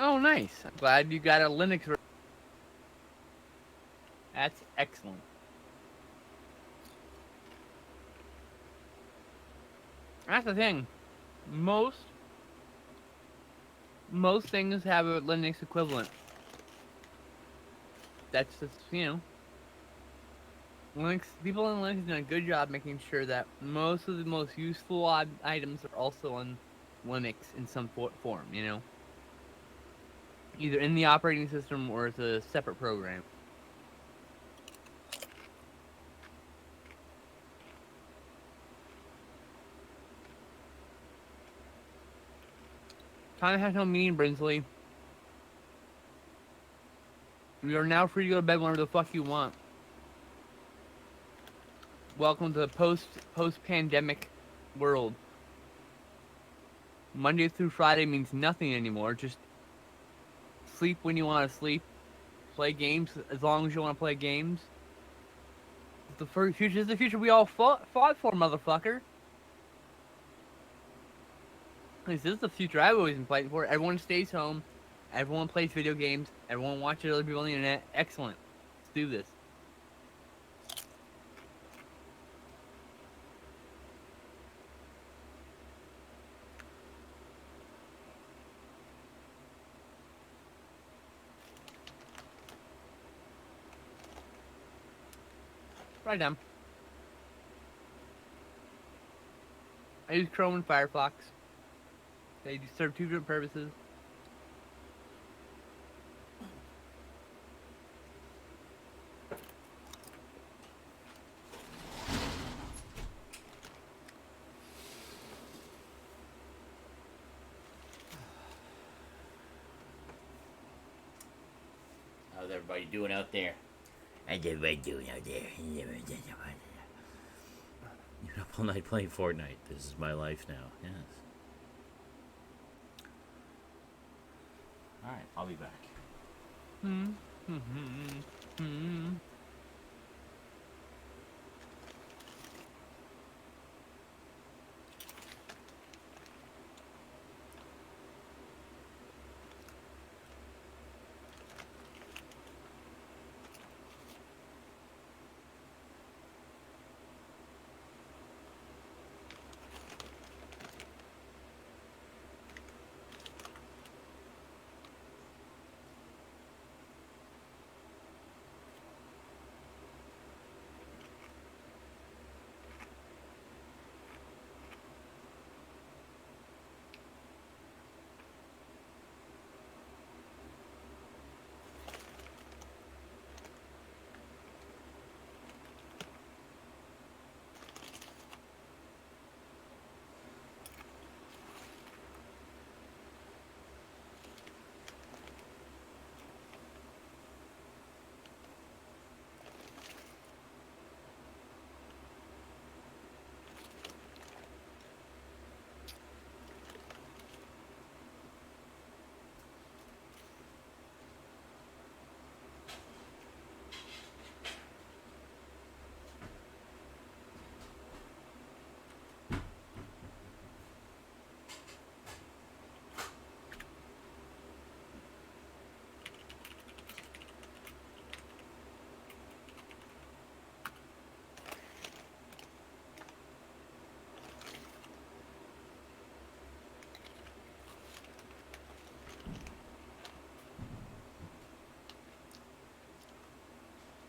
Oh, nice. I'm glad you got a Linux version. That's excellent. That's the thing. Most things have a Linux equivalent. That's just, Linux, people in Linux have done a good job making sure that most of the most useful items are also on Linux in some form, Either in the operating system or as a separate program. Time has no meaning, Brinsley. You are now free to go to bed whenever the fuck you want. Welcome to the post-pandemic world. Monday through Friday means nothing anymore. Just sleep when you want to sleep. Play games as long as you want to play games. The future is the future we all fought for, motherfucker. At least this is the future I've always been fighting for. Everyone stays home. Everyone plays video games. Everyone watches other people on the internet. Excellent. Let's do this. Right down. I use Chrome and Firefox. They serve two different purposes. How's everybody doing out there? How's everybody doing out there? You're up all night playing Fortnite. This is my life now. Yes. Alright, I'll be back.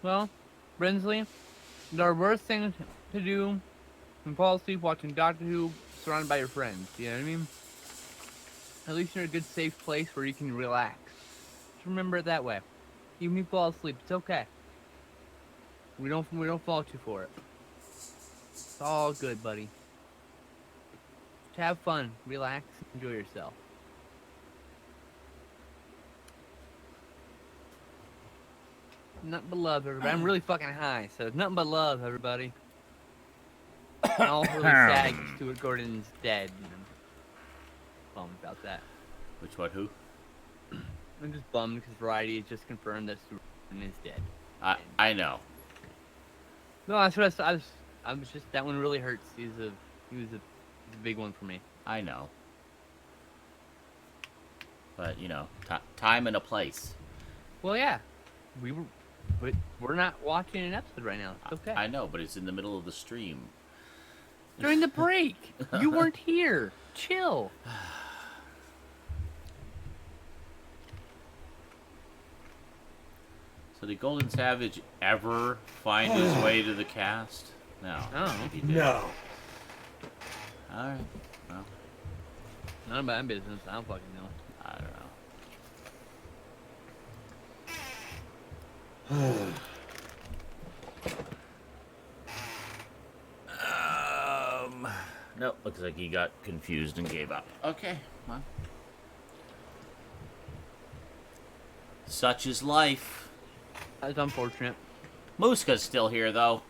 Well, Brinsley, there are worse things to do than fall asleep watching Doctor Who surrounded by your friends. You know what I mean? At least you're in a good, safe place where you can relax. Just remember it that way. Even if you fall asleep, it's okay. We don't fault you for it. It's all good, buddy. Just have fun, relax, enjoy yourself. Nothing but love, everybody. I'm really fucking high, so it's nothing but love, everybody. I'm all really sad Stuart Gordon's dead. And I'm bummed about that. Which one? Who? I'm just bummed because Variety has just confirmed that Stuart Gordon is dead. I know. No, that's what I was just, that one really hurts. He was a big one for me. I know. But time and a place. Well, yeah, but we're not watching an episode right now. It's okay. I know, but it's in the middle of the stream. During the break, you weren't here. Chill. So did Golden Savage ever find his way to the cast? No. Oh. He did. No. All right. Well, None of my business. I don't fucking know. I don't know. Nope, looks like he got confused and gave up. Okay, well. Such is life. That's unfortunate. Muska's still here, though.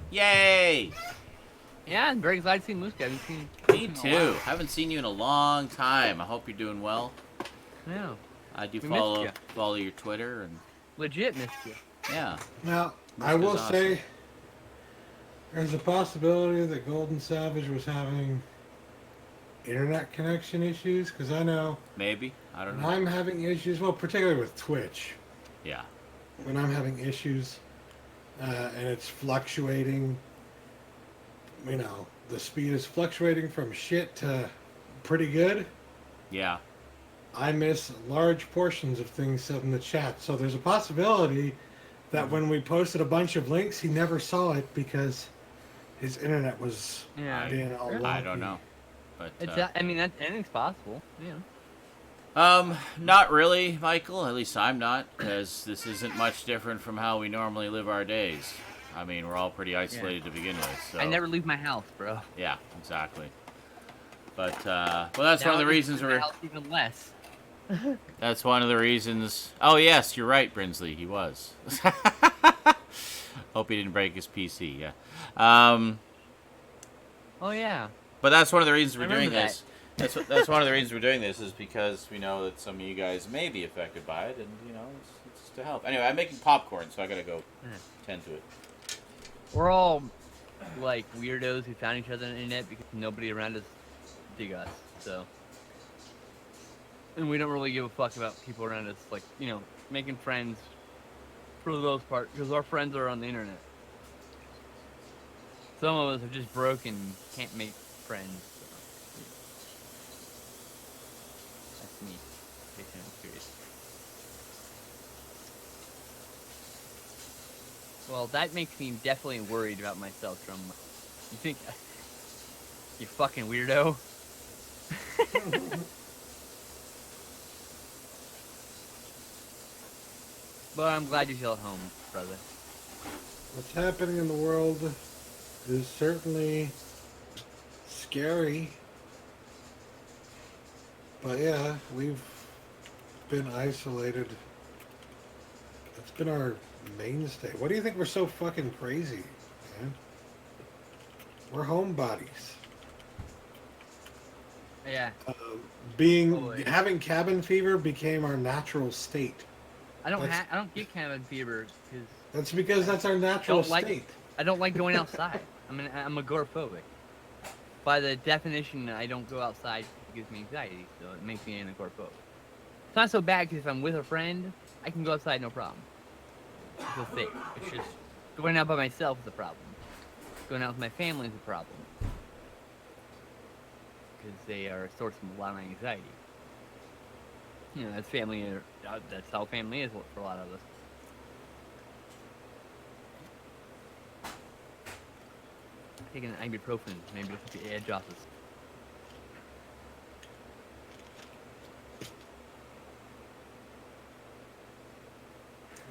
Yay! Yeah, I'm very glad to see Muska. I haven't seen Me him in a too. while. Haven't seen you in a long time. I hope you're doing well. Yeah. I do We missed follow ya. follow your Twitter and Legit missed you. yeah. Now, I Muska's will awesome. say there's a possibility that Golden Savage was having internet connection issues, because I know Maybe. I don't when know. I'm having issues, well, particularly with Twitch, Yeah. when I'm having issues and it's fluctuating, the speed is fluctuating from shit to pretty good, Yeah. I miss large portions of things said in the chat. So there's a possibility that when we posted a bunch of links, he never saw it because his internet was Yeah. being all I don't wonky. know. But It's I mean, anything's possible. Yeah. not really, Michael. At least I'm not, because this isn't much different from how we normally live our days. I mean, we're all pretty isolated to begin with. So I never leave my house, bro. Yeah, exactly. But well, that's one of the Now I reasons leave my we're. house even less. That's one of the reasons. Oh yes, you're right, Brinsley. He was. Hope he didn't break his PC. Yeah. Oh yeah. But that's one of the reasons we're I doing remember this. That's one of the reasons we're doing this is because we know that some of you guys may be affected by it, and it's to help. Anyway, I'm making popcorn, so I gotta go tend to it. We're all like weirdos who found each other on the internet because nobody around us dig us. So, and we don't really give a fuck about people around us, like making friends for the most part, because our friends are on the internet. Some of us are just broken, can't make friends. So. That's me. In case anyone's curious. Well, that makes me definitely worried about myself, Drum. You think you fucking weirdo? But I'm glad you're still at home, brother. What's happening in the world is certainly scary. But yeah, we've been isolated. It's been our mainstay. What do you think we're so fucking crazy, man? We're homebodies. Yeah. Totally. Having cabin fever became our natural state. I don't get cabin fever because That's because that's our natural state. I don't like going outside. I'm agoraphobic. By the definition, I don't go outside. It gives me anxiety, so it makes me an agoraphobic. It's not so bad because if I'm with a friend, I can go outside no problem. I feel safe. It's just going out by myself is a problem. Going out with my family is a problem because they are a source of a lot of my anxiety. That's family. That's how family is for a lot of us. Taking an ibuprofen, maybe to take the edge off us.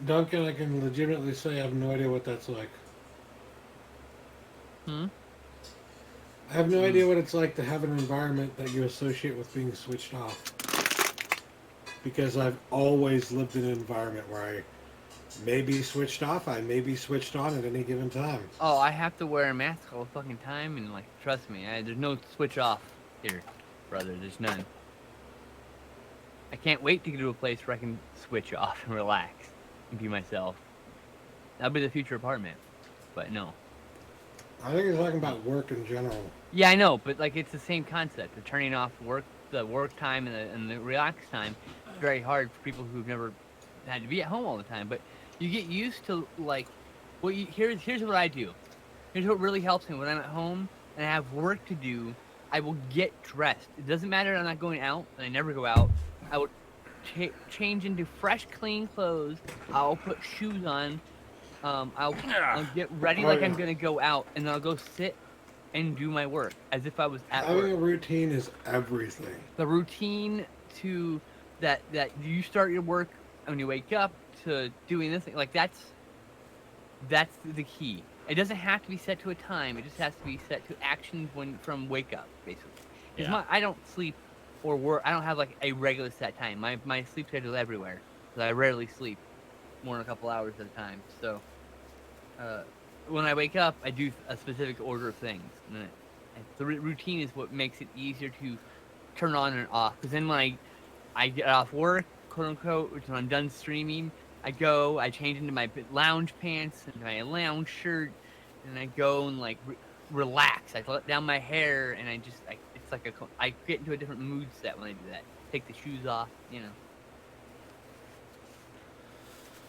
Duncan, I can legitimately say I have no idea what that's like. I have no idea what it's like to have an environment that you associate with being switched off. Because I've always lived in an environment where I may be switched off, I may be switched on at any given time. Oh, I have to wear a mask all the fucking time, and trust me, there's no switch off here, brother. There's none. I can't wait to get to a place where I can switch off and relax and be myself. That'll be the future apartment, but no. I think he's talking about work in general. Yeah, I know, but like it's the same concept of turning off the work time and the relax time. It's very hard for people who've never had to be at home all the time. But you get used to like, here's what I do. Here's what really helps me when I'm at home and I have work to do. I will get dressed. It doesn't matter. I'm not going out, and I never go out. I will change into fresh, clean clothes. I'll put shoes on. I'll get ready Oh, like yeah. I'm gonna go out, and then I'll go sit and do my work as if I was at Having work. a routine is everything. The routine to that you start your work when you wake up to doing this thing, like that's the key. It doesn't have to be set to a time. It just has to be set to actions when from wake up, basically. Because Yeah. I don't sleep or work. I don't have like a regular set time. My sleep schedule is everywhere. 'Cause I rarely sleep more than a couple hours at a time. So uh, when I wake up, I do a specific order of things. And then the routine is what makes it easier to turn on and off. Because then when I get off work, quote unquote, which when I'm done streaming, I change into my lounge pants and my lounge shirt, and I go and like relax. I let down my hair, and it's like I get into a different mood set when I do that. Take the shoes off, you know.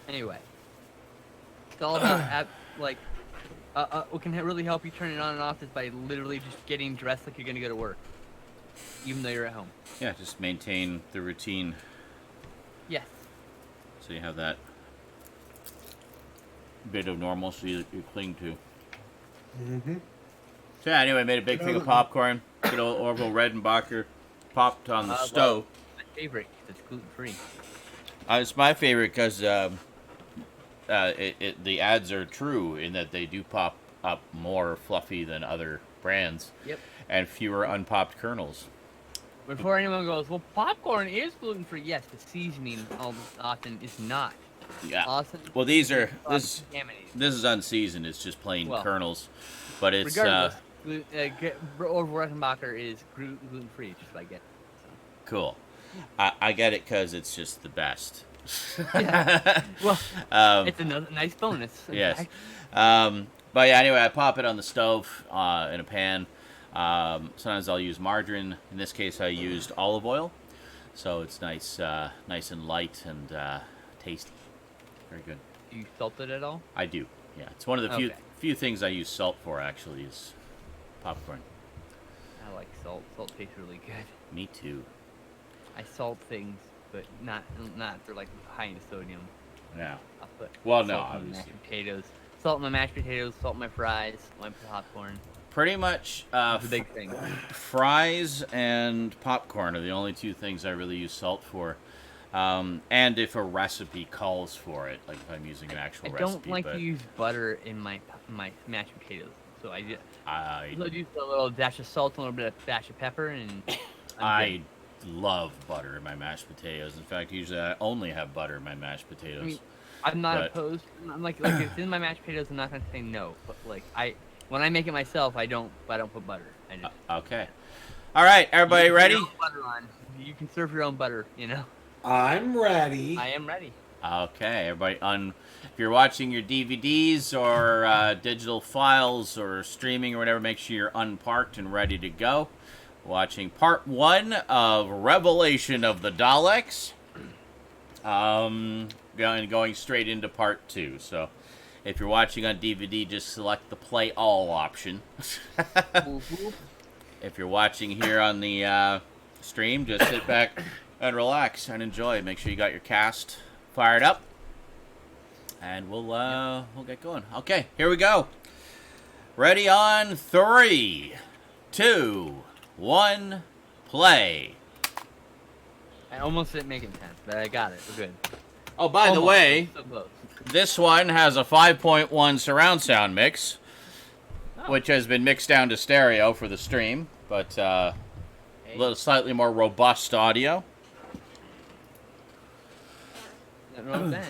Anyway, it's all about like what can really help you turn it on and off is by literally just getting dressed like you're gonna go to work, even though you're at home. Yeah, just maintain the routine Yes. so you have that bit of normalcy that you cling to. Mm-hmm. So yeah, anyway, made a big thing of popcorn. Good old Orville Redenbacher popped on the stove. My favorite 'cause it's gluten free. It's my favorite because the ads are true in that they do pop up more fluffy than other brands Yep. and fewer unpopped kernels. Before anyone goes, well, popcorn is gluten free. Yes, the seasoning often is not. Yeah. Often Well, these are often this contaminated. this is unseasoned. It's just plain Well, kernels, but it's Regardless, Orville Reichenbacher is gluten free, just like it. cool. I get it because it's just the best. Yeah. Well, it's another nice bonus. in Yes. fact. But yeah, anyway, I pop it on the stove in a pan. Sometimes I'll use margarine. In this case, I used olive oil, so it's nice, nice and light and tasty. Very good. Do you salt it at all? I do. Yeah, it's one of the Okay. few things I use salt for. Actually, is popcorn. I like salt. Salt tastes really good. Me too. I salt things, but not if they're like high in sodium. Yeah. I'll put Well, no, salt in my obviously. mashed potatoes. Salt in my mashed potatoes. Salt in my fries. My popcorn. Pretty much, It's a big thing. fries and popcorn are the only two things I really use salt for. And if a recipe calls for it, like if I'm using an actual I recipe. don't like but to use butter in my mashed potatoes, so I just I use a little dash of salt, a little bit of dash of pepper, and I love butter in my mashed potatoes. In fact, usually I only have butter in my mashed potatoes. I mean, I'm not but- opposed. I'm like if it's in my mashed potatoes, I'm not gonna say no. But like when I make it myself, I don't put butter. I just Okay. All right, everybody you put ready? your own butter on. You can serve your own butter. You know. I'm ready. I am ready. Okay, everybody. If you're watching your DVDs or digital files or streaming or whatever, make sure you're unparked and ready to go. Watching part 1 of Revelation of the Daleks. Going straight into part 2. So, if you're watching on DVD, just select the play all option. If you're watching here on the stream, just sit back and relax and enjoy. Make sure you got your cast fired up, and we'll get going. Okay, here we go. Ready on 3, 2, 1, play. I almost didn't make it 10, but I got it. We're good. Oh, by the Almost. way, So close. this one has a 5.1 surround sound mix, Oh. which has been mixed down to stereo for the stream, but a Hey, little slightly more robust audio. nothing wrong with that.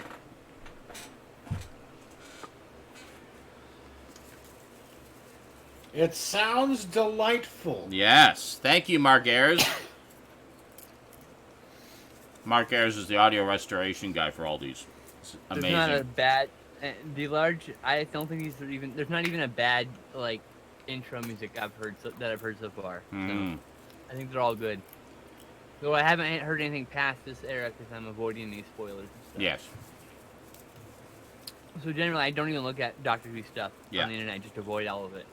It sounds delightful. Yes. Thank you, Mark Ayers. Mark Ayers is the audio restoration guy for all these. It's There's amazing. not a bad. The large. I don't think these are even. There's not even a bad like intro music that I've heard so far. Mm. So I think they're all good. Though I haven't heard anything past this era because I'm avoiding these spoilers and stuff. Yes. So generally, I don't even look at Doctor Who stuff Yeah. on the internet. I just avoid all of it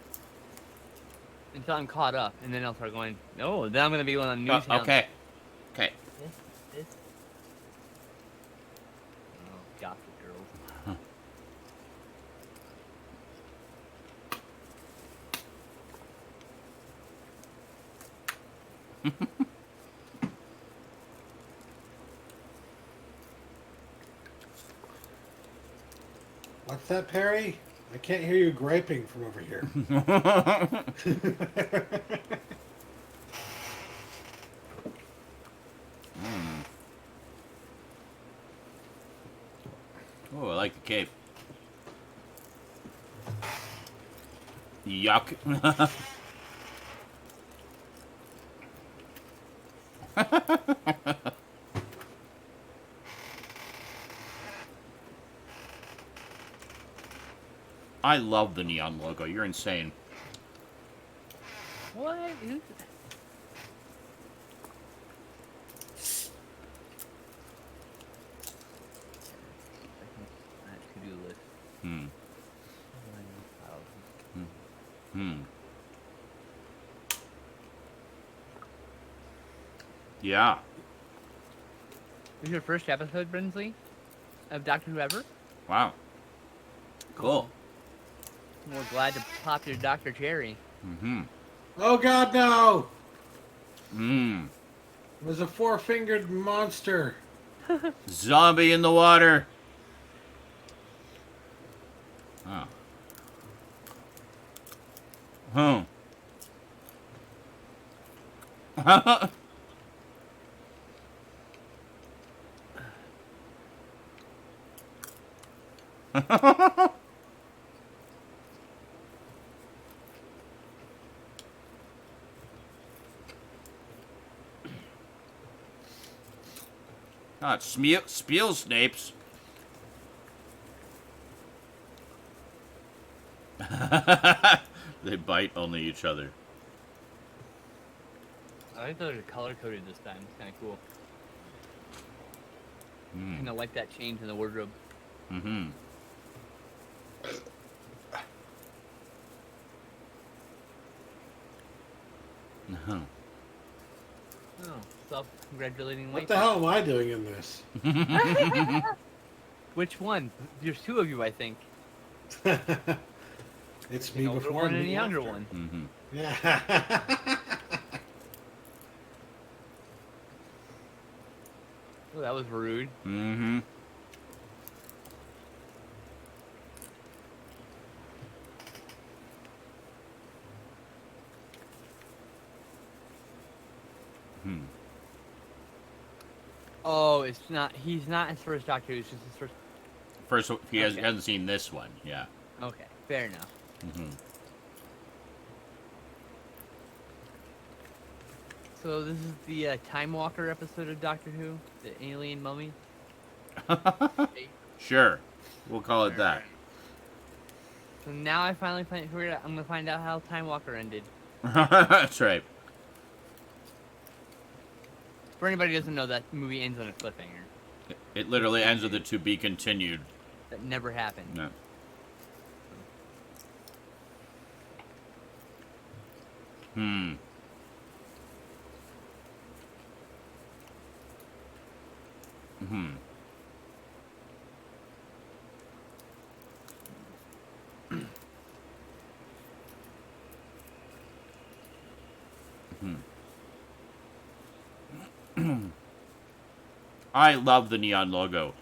until I'm caught up, and then I'll start going. Oh, then I'm gonna be going on news. Okay. Okay. This. Oh, Gossip Girls. What's that, Perry? I can't hear you griping from over here. Oh, I like the cape. Yuck. I love the neon logo. You're insane. What? To-do list. Hmm. Hmm. Yeah. This is your first episode, Brinsley, of Doctor Who ever? Wow. Cool. We're glad to pop your Dr. Cherry. Mm-hmm. Oh God, no! Mm. It was a four-fingered monster. Zombie in the water. Oh. Huh. Not Spiel Snapes. They bite only each other. I like those are color coded this time. It's kind of cool. Mm. Kind of like that change in the wardrobe. Mm-hmm. Uh-huh. Oh, self-congratulating. What the hell am I doing in this? Which one? There's two of you, I think. It's An me older before one and a me younger after. one. Mm-hmm. Yeah. Oh, that was rude. Mm-hmm. Hmm. Oh, it's not. He's not his first Doctor Who. It's just his first. First, he Okay. hasn't seen this one. Yeah. Okay, fair enough. Mm-hmm. So this is the Time Walker episode of Doctor Who, the alien mummy. Sure. We'll call it that. So now I finally figured out. I'm gonna find out how Time Walker ended. That's right. For anybody who doesn't know, that movie ends on a cliffhanger. It literally ends with a to be continued. That never happened. No. Hmm. Hmm. I love the neon logo.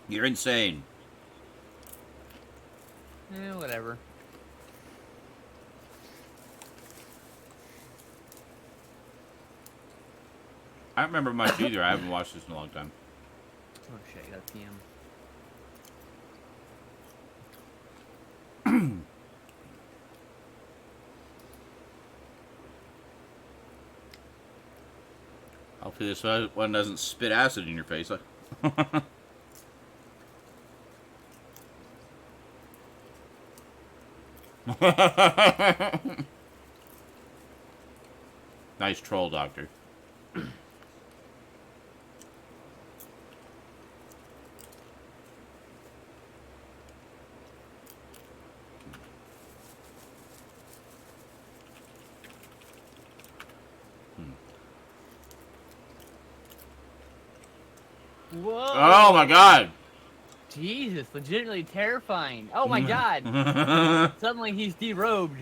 You're insane. Whatever. I don't remember much either. I haven't watched this in a long time. Oh shit, I got a PM. Hopefully this one doesn't spit acid in your face. Nice troll, Doctor. Whoa! Oh my God! Jesus, legitimately terrifying. Oh my God! Suddenly he's derobed.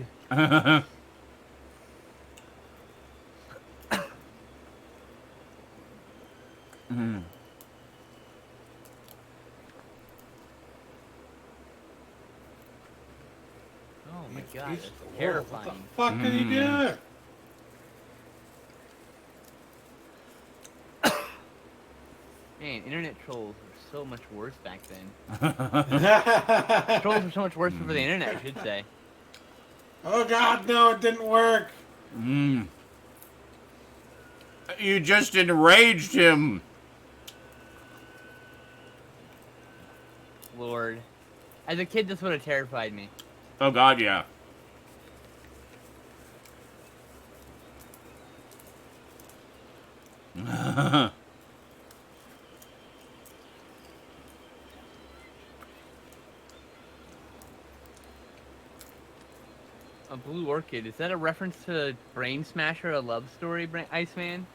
Oh my God, Jesus, that's what the terrifying. fuck did he do? Man, internet trolls were so much worse back then. Oh Trolls were so much worse before the internet, I should say. God, no, it didn't work. You just enraged him. Lord. As a kid, this would have terrified me. Oh God, yeah. A Blue Orchid, is that a reference to Brain Smasher, a love story, Iceman?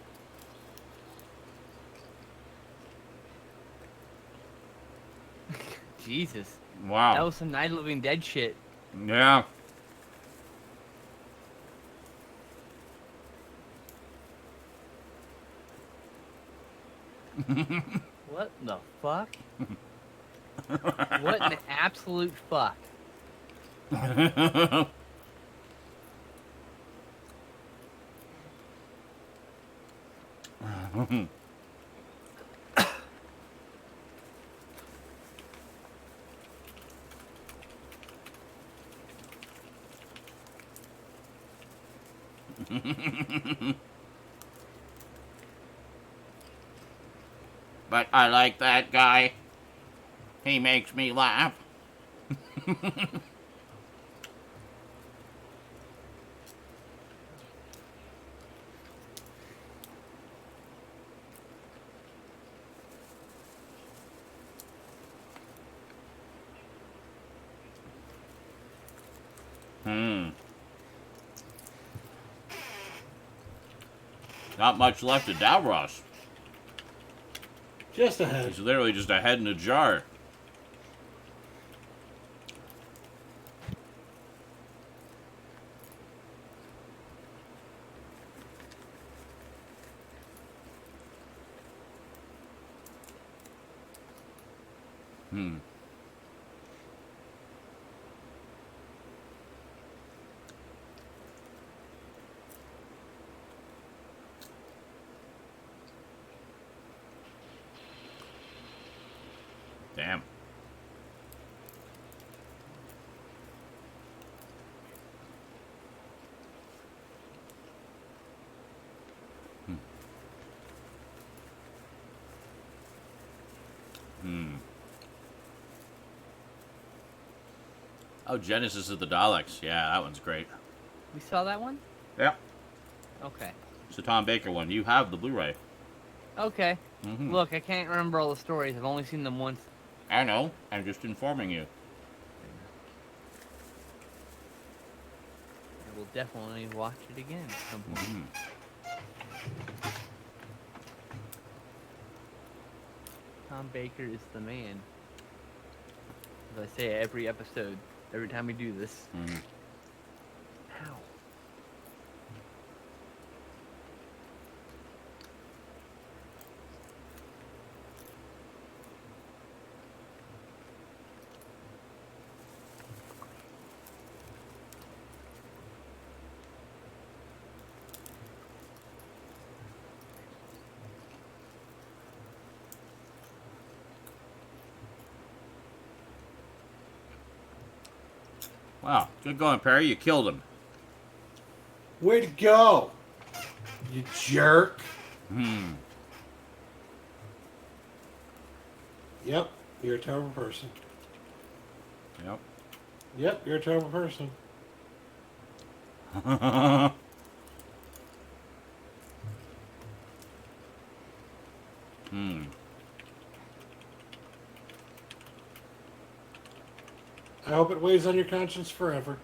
Jesus. That Wow. was some Night of the Living Dead shit. Yeah. What the fuck? What an absolute fuck. But I like that guy. He makes me laugh. Not much left of Davros. Just ahead. He's literally just a head in a jar. Damn. Oh, Genesis of the Daleks. Yeah, that one's great. We saw that one? Yeah. Okay. It's the Tom Baker one. You have the Blu-ray. Okay. Look, I can't remember all the stories. I've only seen them once. I know. I'm just informing you. I will definitely watch it again at some point. Tom Baker is the man. As I say every episode, every time we do this. Ow. Wow. Good going, Perry. You killed him. Way to go, you jerk. Yep, you're a terrible person. Yep. Yep, you're a terrible person. Hmm. I hope it weighs on your conscience forever.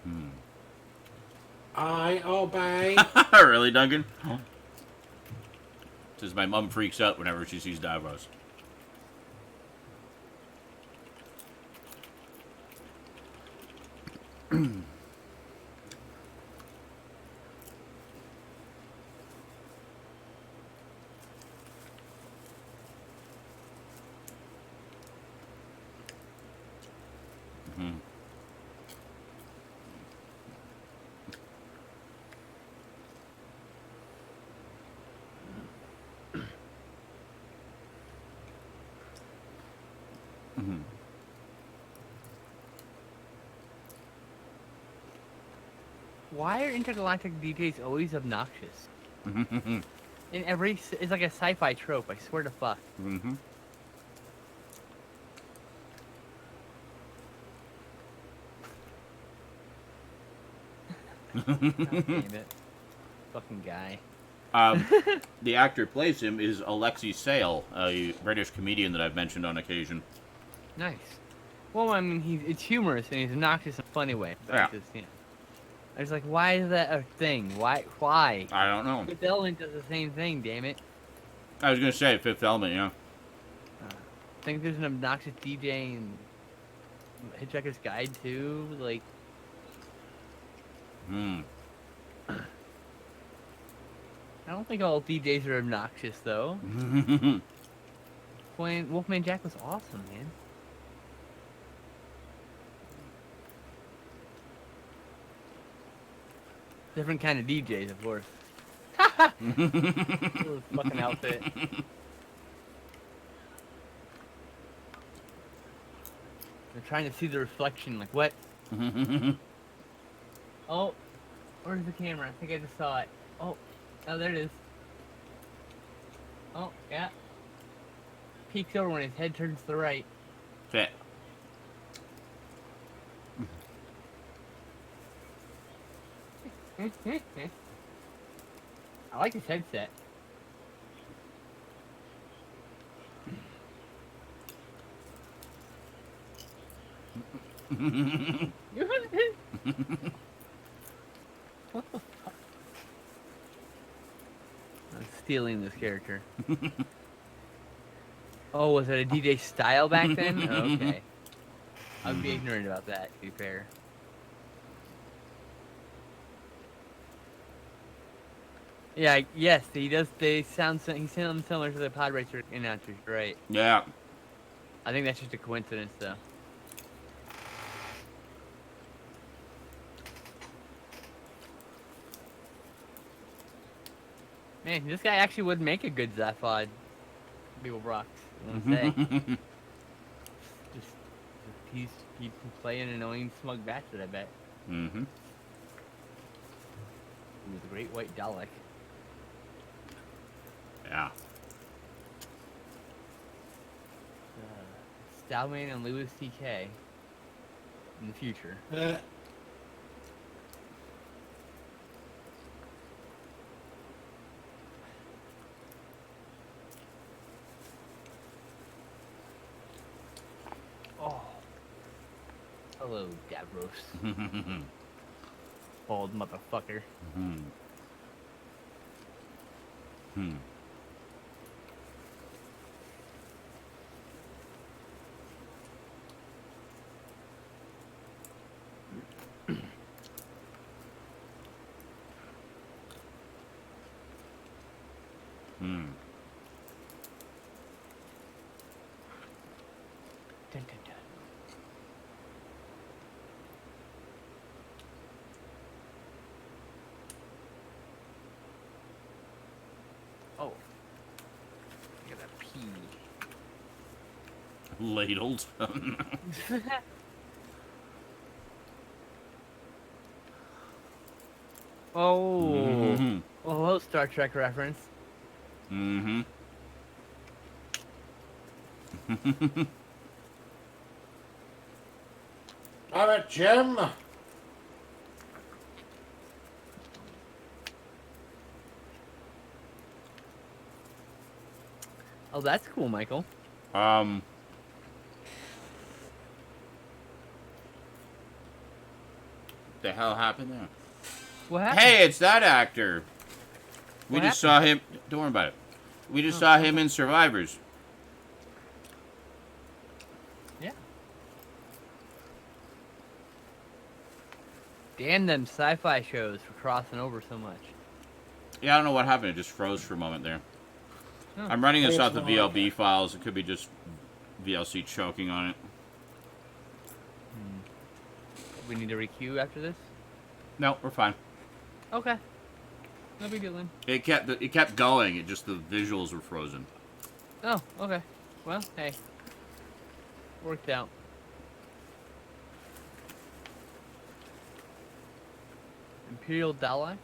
Hmm. I obey. Really, Duncan? Says my mom freaks out whenever she sees Davros. Hmm. Hmm. Why are intergalactic DJs always obnoxious? Hmm. In every, it's like a sci-fi trope. I swear to fuck. Hmm. God damn it, fucking guy. The actor plays him is Alexei Sale, a British comedian that I've mentioned on occasion. Nice. Well, I mean, it's humorous and he's obnoxious in a funny way. But Yeah. it's just, you know, I was like, why is that a thing? Why? Why? I don't know. Fifth Element does the same thing. Damn it. I was gonna say Fifth Element, yeah. I think there's an obnoxious DJ in Hitchhiker's Guide too. Like, Hmm. I don't think all DJs are obnoxious though. Playing Wolfman Jack was awesome, man. Different kind of DJs, of course. Little fucking outfit. They're trying to see the reflection. Like, what? Oh, where's the camera? I think I just saw it. Oh, there it is. Oh, yeah. Peeks over when his head turns to the right. Fit. I like his headset. I'm stealing this character. Oh, was it a DJ style back then? Okay. I'd be ignorant about that, to be fair. Yeah, yes, he does. They sound. He sounds similar to the pod racer announcers, right? Yeah. I think that's just a coincidence, though. Man, this guy actually would make a good Zaphod. People rocks. I want to say. Just he can play an annoying smug bastard, I bet. Mm-hmm. With the great white Dalek. Yeah. Stowman and Louis C.K. in the future. Oh. Hello, Davros. Bald motherfucker. Hmm. Hmm. Hmm. Dun, dun, dun. Oh. I gotta pee. Ladled. Oh. Mm-hmm. Well, hello, Star Trek reference. Mm-hmm. All right, Jim. Oh, that's cool, Michael. The hell happened there? What happened? Hey, it's that actor. We What just saw him. Don't worry about it. We just saw him in Survivors. Yeah. Damn them sci-fi shows for crossing over so much. Yeah, I don't know what happened. It just froze for a moment there. Oh. I'm running this Thanks, off the Mark. VLB files. It could be just VLC choking on it. We need to requeue after this? No, we're fine. Okay. No big deal then. It kept going. It just the visuals were frozen. Oh, okay. Well, hey. Worked out. Imperial Dalek?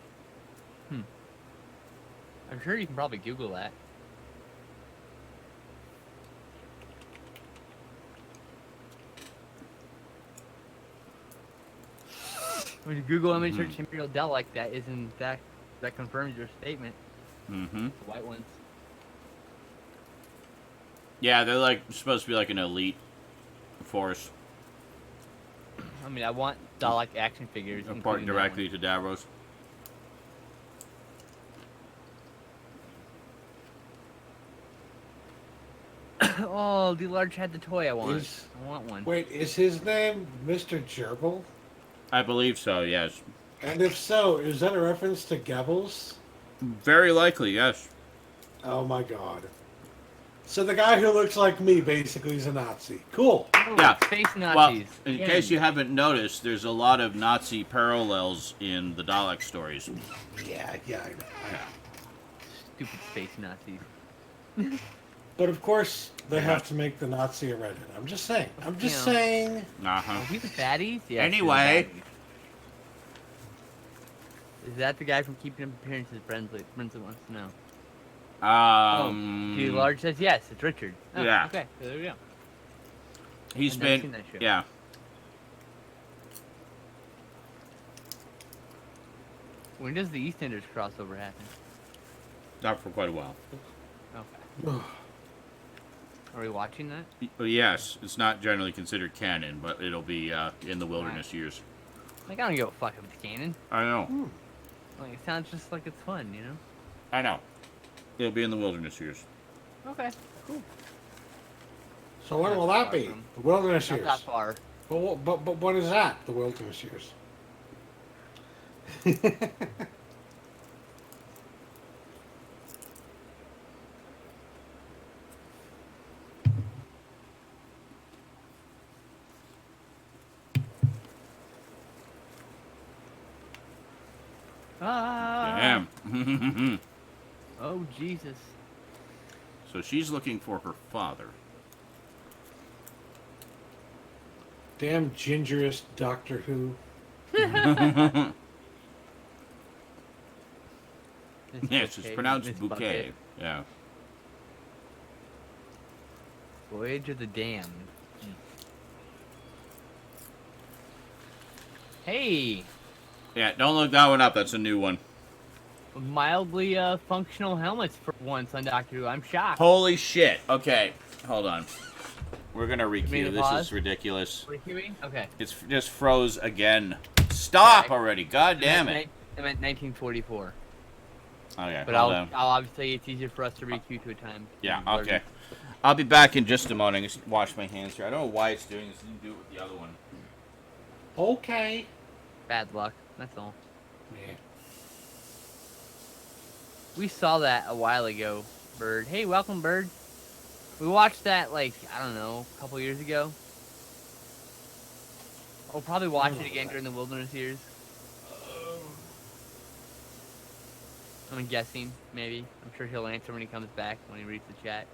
I'm sure you can probably Google that. When you Google image search Imperial Dalek, that confirms your statement. Mm-hmm. The white ones. Yeah, they're like supposed to be like an elite force. I mean, I want Dalek action figures. Report including that directly to Davros. one. Oh, the large had the toy I want. Is- I want one. Wait, is his name Mr. Gerbil? I believe so, yes. And if so, is that a reference to Goebbels? Very likely, yes. Oh my god. So the guy who looks like me basically is a Nazi. Cool. Oh, Yeah. Space Well, Nazis. in Again. case you haven't noticed, there's a lot of Nazi parallels in the Dalek stories. Yeah, I know. Stupid space Nazis. But of course, they have to make the Nazi a redhead. I'm just saying. I'm just saying. Uh-huh. Are we the baddies? Yeah. Anyway. Is that the guy from Keeping Up Appearances? Brinsley wants to know. The large says yes. It's Richard. Oh, Yeah. Okay. So there we go. He's I've never been, seen that show. yeah. When does the EastEnders crossover happen? Not for quite a while. Okay. Are we watching that? Yes, it's not generally considered canon, but it'll be in the wilderness years. Like, I don't give a fuck if it's canon. I know. Like, it sounds just like it's fun, you know? I know. It'll be in the wilderness years. Okay. Cool. So when will that be? The wilderness Not years. that far. But what is that? The wilderness years. Ah! Damn. Oh, Jesus. So she's looking for her father. Damn gingerest Doctor Who. Yes, it's pronounced bouquet. Yeah. Voyage of the Damned. Hey! Yeah, don't look that one up. That's a new one. Mildly functional helmets for once on Doctor Who. I'm shocked. Holy shit. Okay, hold on. We're gonna me requeue. to This pause? is ridiculous. Reviewing? Okay. It's just froze again. Stop Okay. already. God damn it. I meant 1944. Okay, But hold I'll on. obviously it's easier for us to requeue to a time. Yeah, okay. I'll be back in just a moment. Just wash my hands here. I don't know why it's doing this. It didn't do it with the other one. Okay. Bad luck. That's all. Yeah. We saw that a while ago, Bird. Hey, welcome, Bird. We watched that, like, I don't know, a couple years ago. We'll probably watch it again during the wilderness years. I'm guessing, maybe. I'm sure he'll answer when he comes back, when he reads the chat.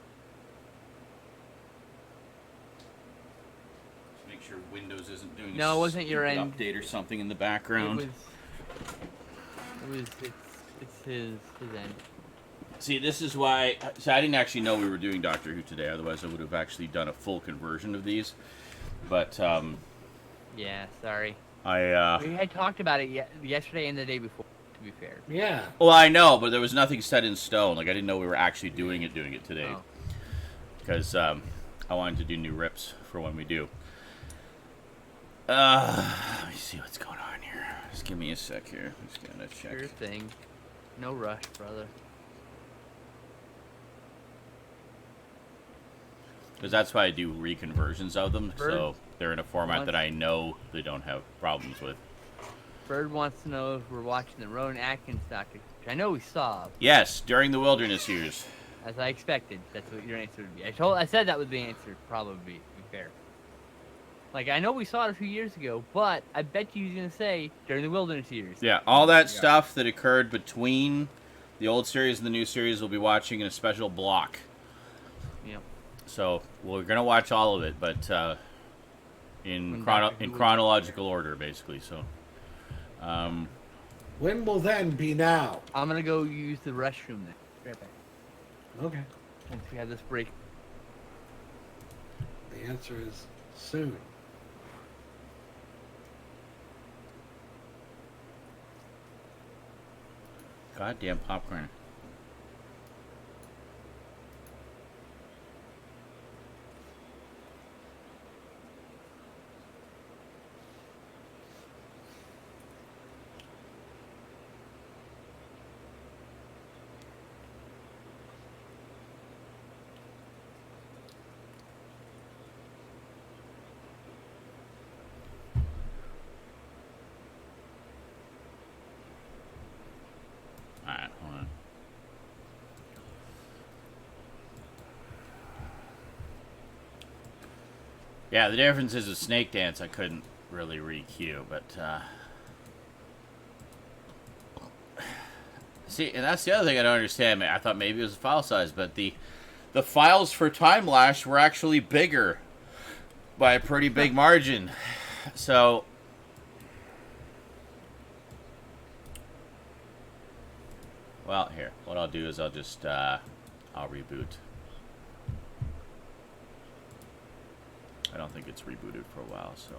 Just make sure Windows isn't doing No, a it wasn't your stupid end. update or something in the It background. was, it's his end. See, this is why. So I didn't actually know we were doing Doctor Who today. Otherwise, I would have actually done a full conversion of these. But Yeah, sorry. I. We had talked about it yesterday and the day before, to be fair. Yeah. Well, I know, but there was nothing set in stone. Like I didn't know we were actually doing it today. Oh. because I wanted to do new rips for when we do. Let me see what's going on here. Just give me a sec here. I'm just gonna check. Sure thing. No rush, brother. Because that's why I do reconversions of them, Bird so they're in a format wants- that I know they don't have problems with. Bird wants to know if we're watching the Rowan Atkins documentary, which I know we saw, Yes, during the wilderness years. as I expected. That's what your answer would be. I said that would be the answer, probably, to be fair. Like, I know we saw it a few years ago, but I bet you he's going to say during the wilderness years. Yeah, all that stuff that occurred between the old series and the new series we'll be watching in a special block. Yep. So we're gonna watch all of it, but in Doctor Who- chronological order, basically. So, When will then be now? I'm going to go use the restroom then. Right back. Okay. Once we have this break. The answer is soon. goddamn popcorn. Alright, hold on. Yeah, the difference is with Snake Dance, I couldn't really re-queue, but, see, and that's the other thing I don't understand, man. I thought maybe it was the file size, but the files for Time Lash were actually bigger by a pretty big margin. So, well, here, what I'll do is I'll just, I'll reboot. I don't think it's rebooted for a while, so.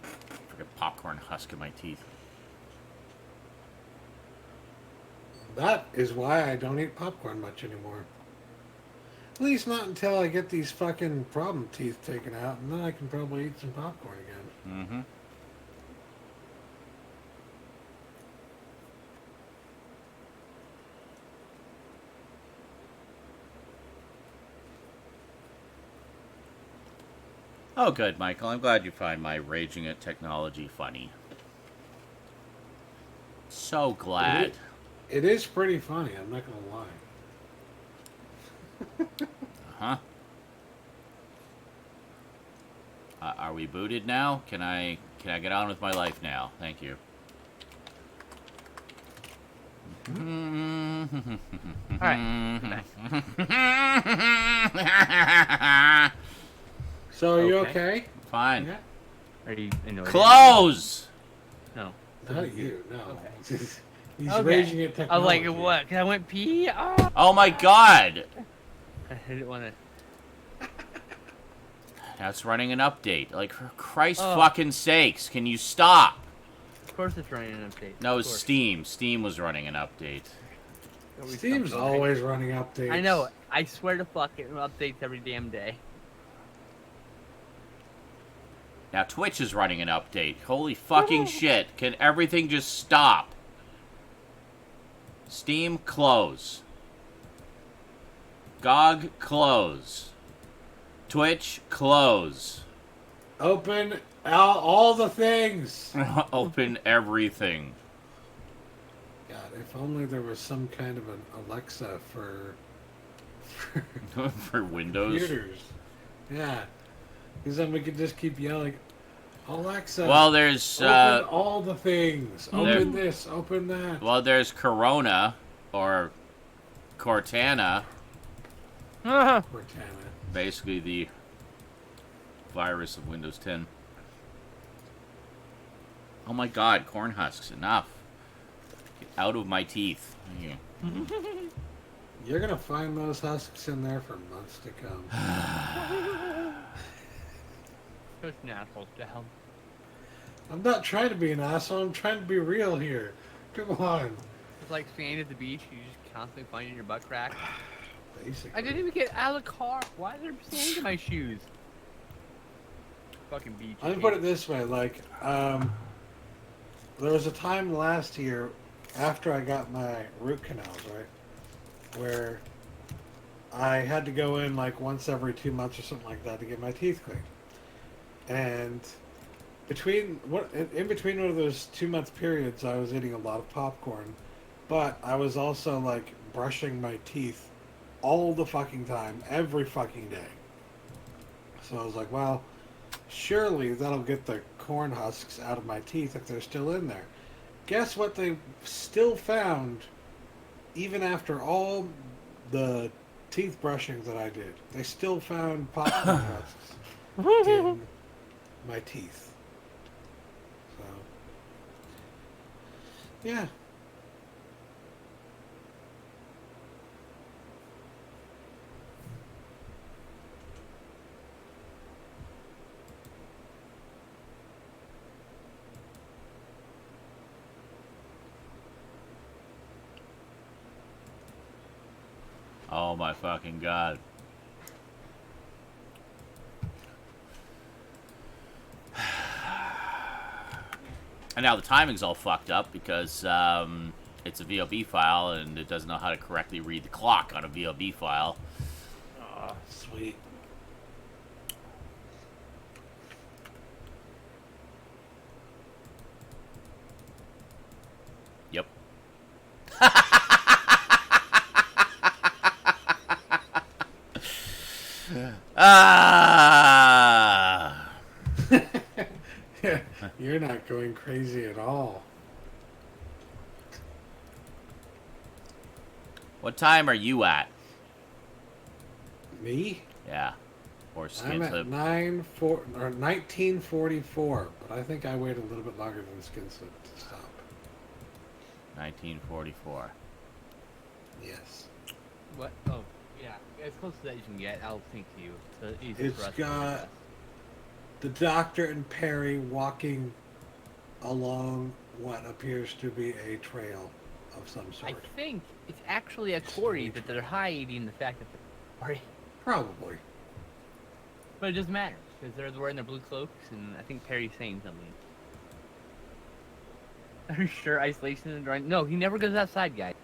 Freaking popcorn husk in my teeth. That is why I don't eat popcorn much anymore. At least not until I get these fucking problem teeth taken out, and then I can probably eat some popcorn again. Mm-hmm. Oh, good, Michael. I'm glad you find my raging at technology funny. So glad. It is pretty funny, I'm not gonna lie. Huh? Are we booted now? Can I get on with my life now? Thank you. Alright. So, are you Okay. okay? Fine. Yeah? Are you annoyed? Close! No. Not you, no. Okay. He's Okay. raging at I was technology. like, what? Cause I went pee? Oh. Oh my god! I didn't want to. That's running an update. Like, for Christ's Oh. fucking sakes, can you stop? Of course it's running an update. No, Of it's course. Steam. Steam was running an update. Always Steam's something. always running updates. I know. I swear to fuck it updates every damn day. Now Twitch is running an update. Holy fucking shit. Can everything just stop? Steam, close. GOG, close. Twitch, close. Open all the things. Open everything. God, if only there was some kind of an Alexa for For Windows. computers. Yeah. Because then we could just keep yelling, Alexa, Well, there's open all the things. there- Open this, open that. well, there's Corona or Cortana, Ah, Cortana. basically the virus of Windows 10. Oh my god, corn husks, enough. Get out of my teeth. Thank you. You're gonna find those husks in there for months to come. Such an asshole, Dal. I'm not trying to be an asshole. I'm trying to be real here. Come on. It's like staying at the beach. You just constantly finding your butt crack. Basically. I didn't even get out of the car. Why is there sand in my shoes? Fucking beach. Let me put it this way, like, there was a time last year after I got my root canals, right, where I had to go in like once every 2 months or something like that to get my teeth cleaned. And in between one of those 2 month periods, I was eating a lot of popcorn, but I was also like brushing my teeth all the fucking time, every fucking day. So I was like, well, surely that'll get the corn husks out of my teeth if they're still in there. Guess what they still found, even after all the teeth brushing that I did? They still found popcorn husks in my teeth. So, yeah. Oh my fucking god. And now the timing's all fucked up because it's a VOB file and it doesn't know how to correctly read the clock on a VOB file. Oh, sweet. Yep. Ah. You're not going crazy at all. What time are you at? Me? Yeah. Or I'm Skin at Slip. 1944, but I think I wait a little bit longer than Skin Slip to stop. 1944. Yes. What? Oh, yeah. As close as that you can get, I'll think to you. So easy It's for us got- to The Doctor and Perry walking along what appears to be a trail of some I sort. think it's actually a quarry that they're hiding the fact that they're quarry. Probably. But it doesn't matter, because they're wearing their blue cloaks, and I think Perry's saying something. Are you sure isolation is right? No, he never goes outside, guys.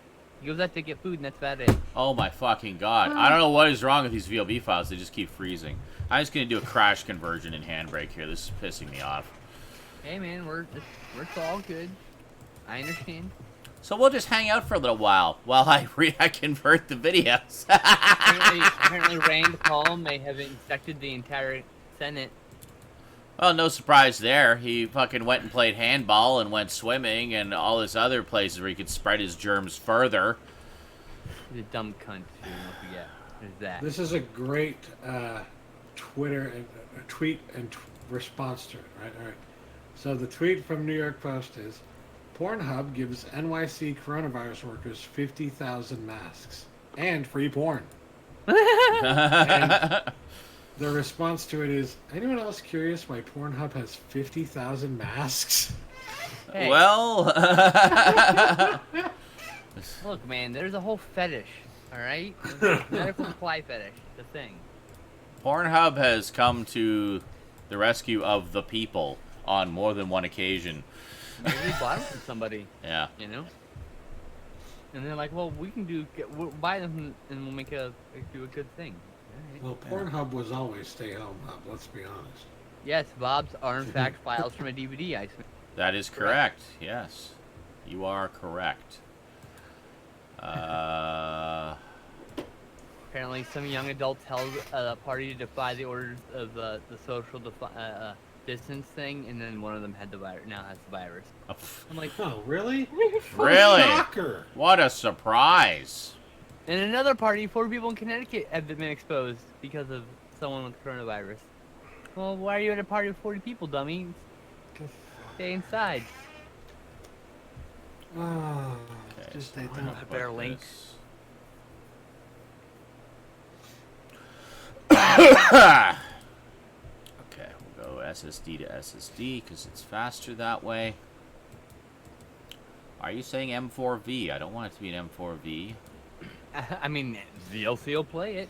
He goes out to get food, and that's about it. Oh my fucking god. I don't know what is wrong with these VLB files. They just keep freezing. I'm just going to do a crash conversion in Handbrake here. This is pissing me off. Hey, man, we're all good. I understand. So we'll just hang out for a little while I convert the videos. apparently Rand Paul may have infected the entire Senate. Well, no surprise there. He fucking went and played handball and went swimming and all this other places where he could spread his germs further. He's a dumb cunt, too, don't forget. There's that. This is a great Twitter and tweet and response to it, right? All right. So the tweet from New York Post is, Pornhub gives NYC coronavirus workers 50,000 masks and free porn. And the response to it is, anyone else curious why Pornhub has 50,000 masks? Hey, Well, look, man, there's a whole fetish, alright? Medical supply fetish. It's a thing. Pornhub has come to the rescue of the people on more than one occasion. Maybe they bought them from somebody, Yeah. you know? And they're like, well, we'll buy them and we'll do a good thing. All right. Well, Pornhub was always Stay Home Hub, let's be honest. Yes, Bob's are in fact files from a DVD, I swear. That is correct. Yes. You are correct. Apparently, some young adults held a party to defy the orders of the social distance thing, and then one of them had the virus. Now has the virus. I'm like, Oh, really? Really? Shocker. What a surprise. in another party, 4 people in Connecticut have been exposed because of someone with coronavirus. Well, why are you at a party with 40 people, dummy? Stay inside. Ah, Okay, just so stay how down. about better link. this? Okay, we'll go SSD to SSD because it's faster that way. Are you saying M4V? I don't want it to be an M4V. I mean, VLC will play it.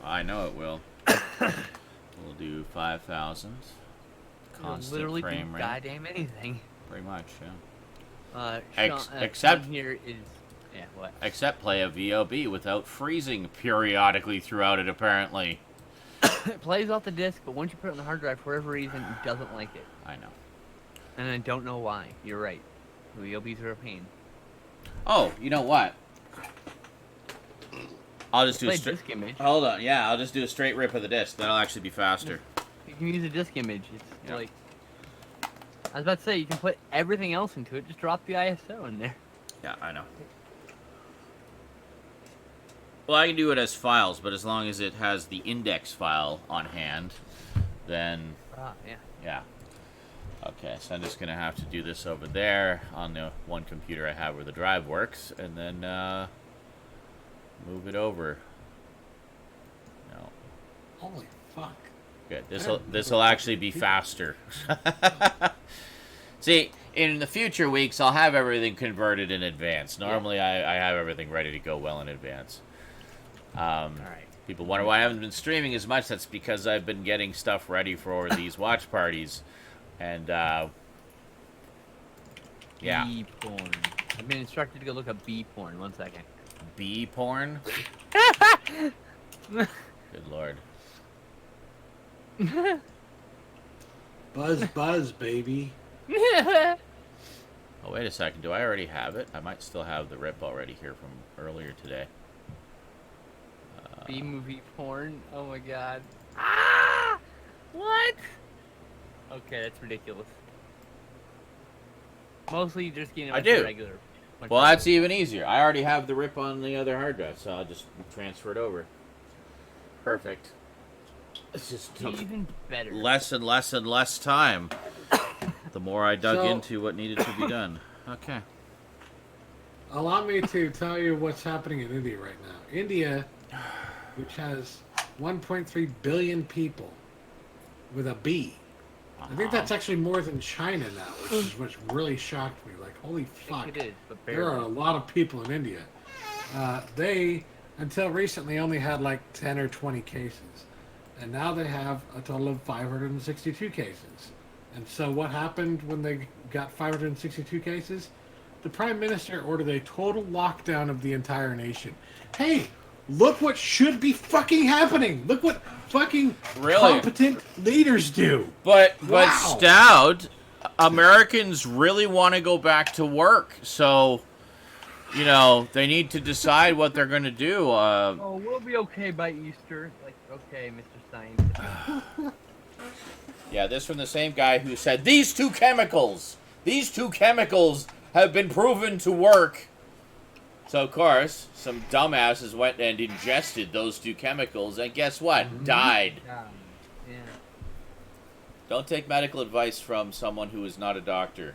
I know it will. We'll do 5,000. It'll Constant literally frame do rate. goddamn anything. Pretty much, yeah. Except here is what? Except play a VOB without freezing periodically throughout it, apparently. It plays off the disc, but once you put it on the hard drive, for whatever reason, it doesn't like it. I know. And I don't know why. You're right. VOBs are a pain. Oh, you know what? I'll just do a Play straight. disc image. Hold on, yeah, I'll just do a straight rip of the disc. That'll actually be faster. You can use a disc image. It's Yeah. like I was about to say, you can put everything else into it. Just drop the ISO in there. Yeah, I know. Well, I can do it as files, but as long as it has the index file on hand, then Yeah. yeah. Okay, so I'm just gonna have to do this over there on the one computer I have where the drive works, and then move it over. No, Holy fuck. good. This'll actually be faster. See, in the future weeks, I'll have everything converted in advance. Normally, I have everything ready to go well in advance. All right. People wonder why I haven't been streaming as much. That's because I've been getting stuff ready for these watch parties. And, yeah. Bee porn. I've been instructed to go look up bee porn. 1 second. Bee porn? Good lord. Buzz, baby. Oh, wait a second. Do I already have it? I might still have the rip already here from earlier today. Bee movie porn. Oh my god. Ah! What? Okay, that's ridiculous. Mostly just getting I a do. regular. Well, that's even easier. I already have the rip on the other hard drive, so I'll just transfer it over. Perfect. It's just took even better. less and less and less time the more I dug So- into what needed to be done. Okay. Allow me to tell you what's happening in India right now. India, which has 1.3 billion people with a B. I think that's actually more than China now, which is what's really shocked me. Like, holy fuck. It is, but There are a barely. lot of people in India. They, until recently, only had like 10 or 20 cases. And now they have a total of 562 cases. And so what happened when they got 562 cases? The Prime Minister ordered a total lockdown of the entire nation. Hey, look what should be fucking happening. Look what fucking Really? competent leaders do. But Wow. Stout, Americans really want to go back to work, so they need to decide what they're going to do. Oh, we'll be okay by Easter. Like, okay, Mr. Scientist. Yeah, this from the same guy who said these two chemicals have been proven to work. So of course, some dumbasses went and ingested those two chemicals, and guess what? Died. Yeah. Don't take medical advice from someone who is not a doctor.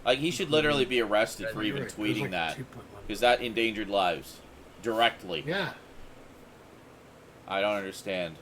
Like, he should literally be arrested for even Right, it was tweeting like that. 2.1. Because that endangered lives. Directly. Yeah. I don't understand.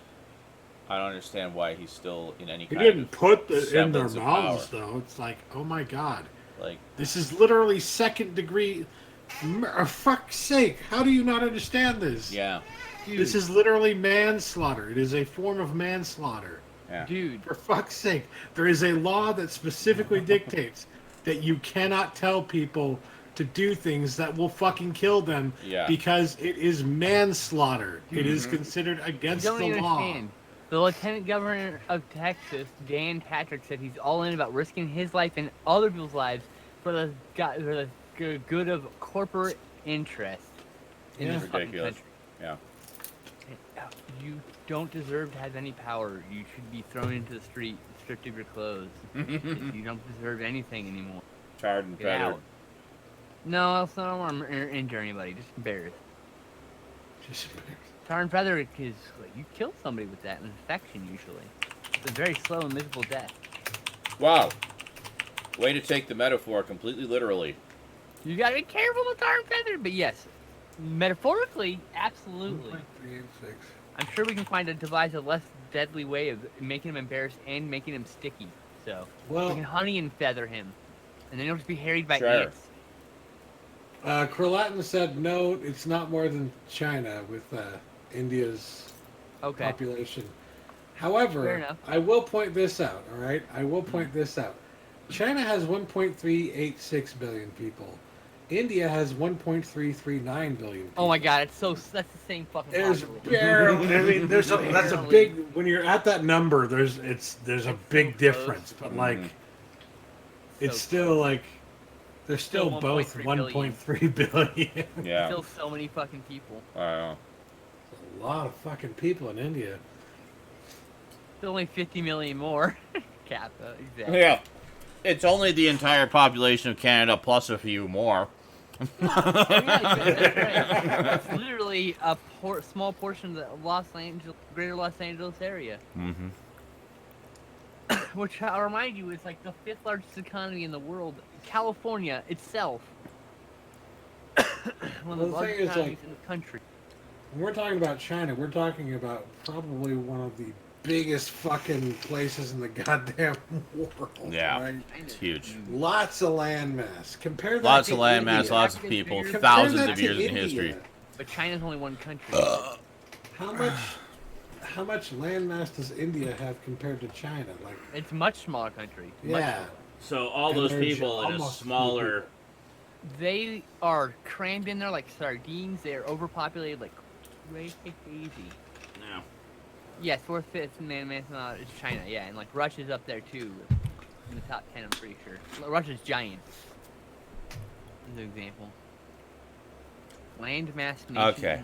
I don't understand why he's still in any He kind didn't of put it in their semblance of mouths, power. though. It's like, oh my god. Like, This is literally second degree. For fuck's sake, how do you not understand this? yeah. This is literally manslaughter. It is a form of manslaughter. Yeah. Dude, For fuck's sake, there is a law that specifically dictates that you cannot tell people to do things that will fucking kill them Yeah. because it is manslaughter. It is considered you against don't the even law. understand. The Lieutenant Governor of Texas, Dan Patrick, said he's all in about risking his life and other people's lives for the good of corporate interest in Yeah. this fucking Ridiculous. country. Yeah. You don't deserve to have any power. You should be thrown into the street, stripped of your clothes. You don't deserve anything anymore. Charred and Get feathered. out. No, else I don't want to injure anybody. Just embarrassed. Just- Tar and feather is like, you kill somebody with that, an infection usually. It's a very slow and miserable death. Wow. Way to take the metaphor completely literally. You gotta be careful with tar and feather, but yes, metaphorically, absolutely. 1.386. I'm sure we can devise a less deadly way of making him embarrassed and making him sticky. So we Well, can honey and feather him, and then he'll just be harried by Sure. ants. Kralatin said no, it's not more than China with India's Okay. population. Fair However, enough. I will point this out, all right? I will point this out. China has 1.386 billion people. India has 1.339 billion people. Oh my god, that's the same fucking There's population. barely, I mean, that's a Barely. big, when you're at that number, there's a big close. difference, but like, it's So still like, they're still Still both 1.3 1.3 billion. Yeah. Still so many fucking people. Wow. A lot of fucking people in India. Still only 50 million more. Kappa, exactly. Yeah. It's only the entire population of Canada plus a few more. Oh, yeah, that's right. It's literally a small portion of the greater Los Angeles area. Mm-hmm. Which I'll remind you is like the 5th largest economy in the world. California itself. One of the Well, the largest thing is, economies like- in the country. When we're talking about China, we're talking about probably one of the biggest fucking places in the goddamn world. Yeah. Right? It's huge. Lots of landmass. Compare that Lots to of land mass, India. lots of people, Compare thousands that of to years in India. history. But China's only one country. How much landmass does India have compared to China? Like, It's a much smaller country. Much yeah. So all And those there's people in a almost smaller. They are crammed in there like sardines. They are overpopulated like crazy. No. Yes, 4th, 5th landmass is China. Yeah, and like Russia's up there too, in the top 10. I'm pretty sure. Russia's giant. As an example. Landmass nation. Okay.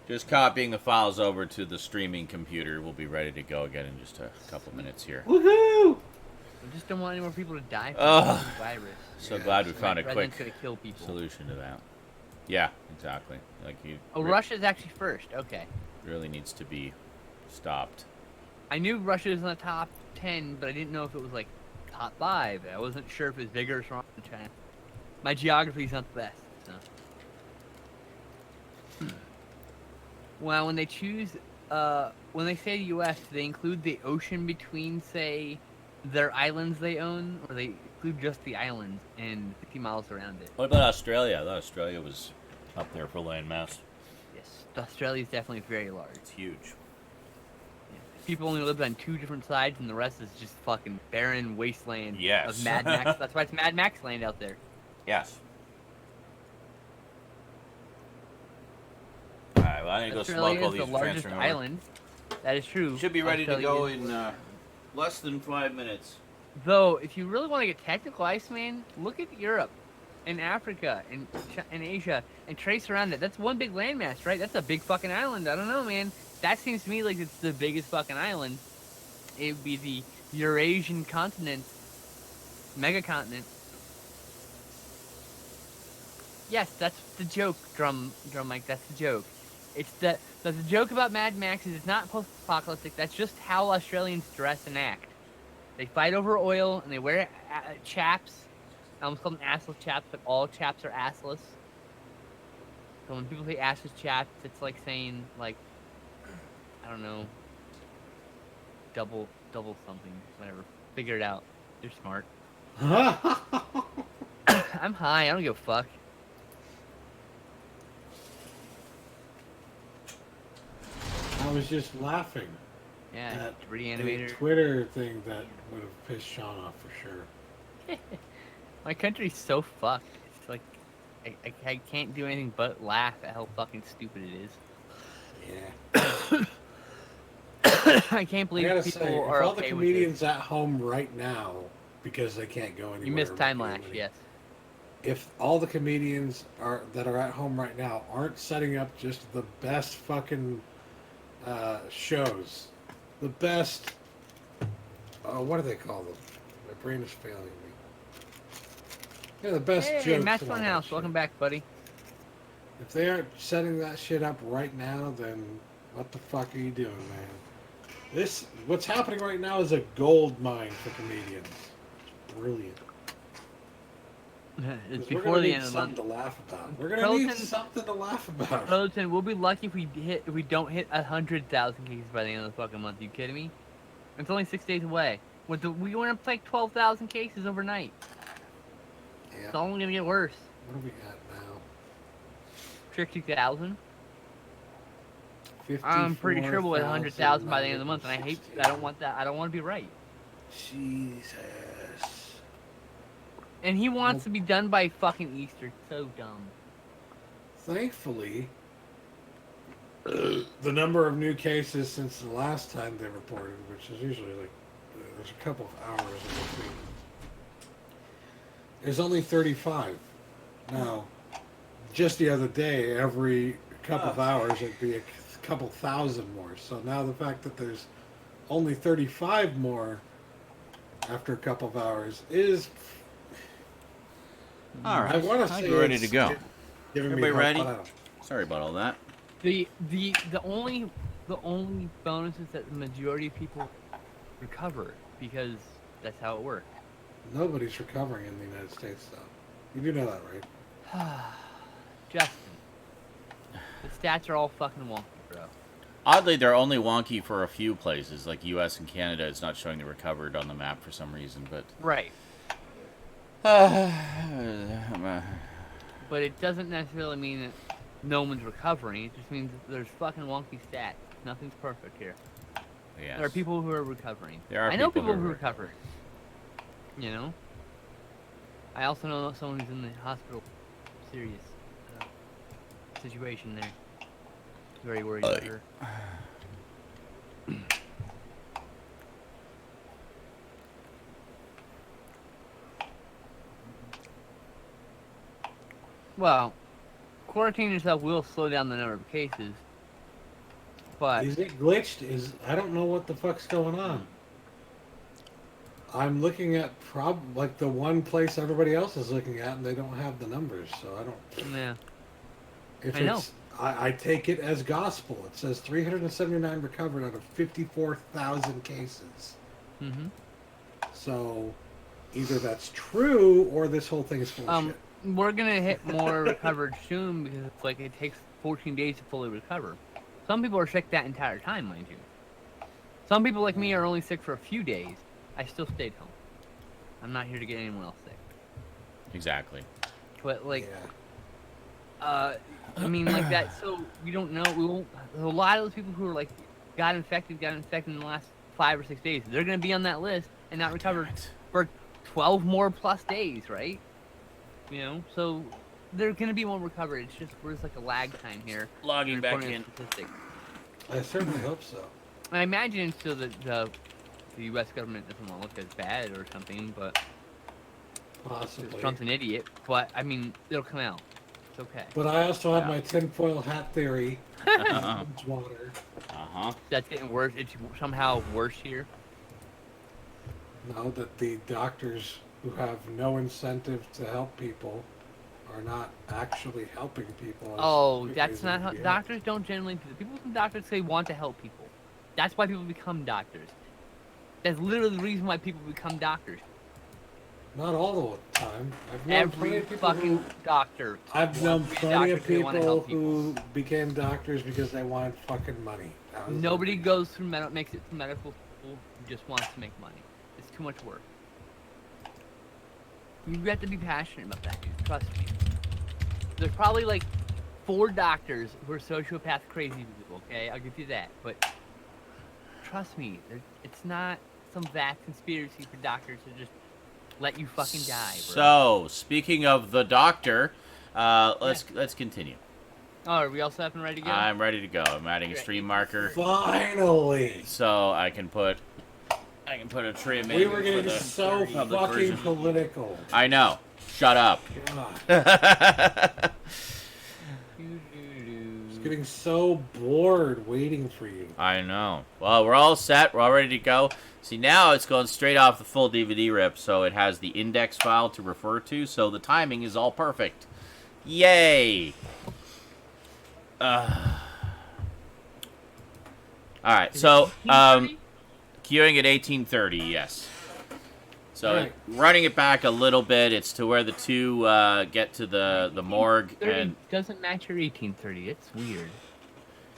Just copying the files over to the streaming computer. We'll be ready to go again in just a couple minutes here. Woohoo! I just don't want any more people to die from Ugh. the virus. So Yeah. glad we The found a quick president's gonna kill people. solution to that. Yeah, exactly. Like you Oh, Russia's actually first. Okay. really needs to be stopped. I knew Russia was in the top 10, but I didn't know if it was like top 5. I wasn't sure if it was bigger or stronger than China. My geography's not the best. So. Well, when they choose, when they say U.S., do they include the ocean between, say, their islands they own, or they include just the islands and 50 miles around it? What about Australia? I thought Australia was up there for landmass. Yes, Australia's definitely very large. It's huge. People only live on 2 different sides, and the rest is just fucking barren wasteland Yes. of Mad Max. That's why it's Mad Max land out there. Yes. Alright, well, I need to go Australia smoke all is the these largest transferring over. island. That is true. Should be ready to Australia go is- in less than 5 minutes. Though, if you really want to get technical, Iceman, look at Europe, and Africa, and Asia, and trace around it. That's one big landmass, right? That's a big fucking island. I don't know, man. That seems to me like it's the biggest fucking island. It would be the Eurasian continent, megacontinent. Yes, that's the joke, drum Mike. That's the joke. It's the joke about Mad Max is it's not post-apocalyptic. That's just how Australians dress and act. They fight over oil and they wear chaps. I almost call them assless chaps, but all chaps are assless. So when people say assless chaps, it's like saying like, I don't know, double something, whatever. Figure it out. You're smart. I'm high. I don't give a fuck. I was just laughing Yeah, at it's a reanimator. Twitter thing that would have pissed Sean off for sure. My country's so fucked. It's like I can't do anything but laugh at how fucking stupid it is. Yeah. I can't I believe gotta people say, if are all the okay with this. comedians at home right now, because they can't go anywhere. You missed Time making Lash, money, yes. If all the comedians that are at home right now aren't setting up just the best fucking shows, the best. What do they call them? My brain is failing me. Yeah, the best Hey, jokes. Matt's and all that Funhouse, shit. welcome back, buddy. If they aren't setting that shit up right now, then what the fuck are you doing, man? What's happening right now is a gold mine for comedians. It's brilliant. It's 'Cause we're before gonna the need end of the something month. to laugh about. We're gonna need Peloton- something to laugh about. Peloton, we'll be lucky if we don't hit 100,000 cases by the end of the fucking month. You kidding me? It's only 6 days away. We went up to like 12,000 cases overnight. Yeah. It's only gonna get worse. What do we got now? 60,000. I'm pretty sure we'll hit 100,000 by the end of the month, and I don't want that. I don't want to be right. Jesus. And he wants to be done by fucking Easter. So dumb. Thankfully, the number of new cases since the last time they reported, which is usually like there's a couple of hours in between, is only 35. Now, just the other day, every couple of hours it'd be a couple thousand more. So now the fact that there's only 35 more after a couple of hours is, All right. I want to I think say we're ready it's to go. giving Everybody me ready? hope, but I don't. Sorry about all that. The only bonus is that the majority of people recover because that's how it works. Nobody's recovering in the United States, though. You do know that, right? Justin, the stats are all fucking wonky, bro. Oddly, they're only wonky for a few places, like U.S. and Canada. It's not showing the recovered on the map for some reason, but Right. But it doesn't necessarily mean that no one's recovering. It just means that there's fucking wonky stats. Nothing's perfect here. yes. There are people who are recovering. There are I know people people who who are recovered. You know? I also know someone who's in the hospital. Serious situation there. Very worried about her. Well, quarantining yourself will slow down the number of cases, but Is it glitched? I don't know what the fuck's going on. I'm looking at like the one place everybody else is looking at, and they don't have the numbers, so I don't. yeah, If I know. I take it as gospel. It says 379 recovered out of 54,000 cases. hmm So either that's true or this whole thing is full of shit. We're gonna hit more recovered soon because it's like it takes 14 days to fully recover. Some people are sick that entire time, mind you. Some people like me are only sick for a few days. I still stayed home. I'm not here to get anyone else sick. Exactly. But like, Yeah. I mean, like that. So we don't know. We won't. A lot of those people who are like got infected in the last 5 or 6 days. They're gonna be on that list and not recovered for 12 more plus days, right? You know, so they're gonna be more recovered. It's just there's like a lag time here. Logging back reporting in. statistics. I certainly hope so. I imagine still that the U.S. government doesn't want to look as bad or something, but Possibly. Trump's an idiot. But I mean, it'll come out. It's okay. But I also have Yeah. my tinfoil hat theory. Uh-huh. Water. Uh-huh. That's getting worse. It's somehow worse here. No, that the doctors who have no incentive to help people are not actually helping people. as Oh, quickly that's as not they how could be doctors don't generally. People from doctors say want to help people. That's why people become doctors. That's literally the reason why people become doctors. helped. Not all the time. I've known plenty Every of people fucking who, doctor. I've known wants to be a plenty doctor of 'cause they wanna people help people. who became doctors because they wanted fucking money. That was Nobody it. goes through makes it through medical school who just wants to make money. It's too much work. You have to be passionate about that, dude. Trust me. There's probably like 4 doctors who are sociopath crazy people, okay? I'll give you that. But trust me, it's not some vast conspiracy for doctors to just let you fucking die, bro. So, speaking of the doctor, let's continue. Oh, are we all set up and ready to go? I'm ready to go. I'm adding a Great. stream marker Finally! so I can put a trim in. We were for getting the so public fucking version. political. I know. Shut up. God. Doo-doo-doo. Just getting so bored waiting for you. I know. Well, we're all set. We're all ready to go. See, now it's going straight off the full DVD rip, so it has the index file to refer to, so the timing is all perfect. Yay! Alright, so, queuing at 18:30, yes. So Alright. running it back a little bit, it's to where the two get to the morgue, 30 and doesn't match your 1830. It's weird.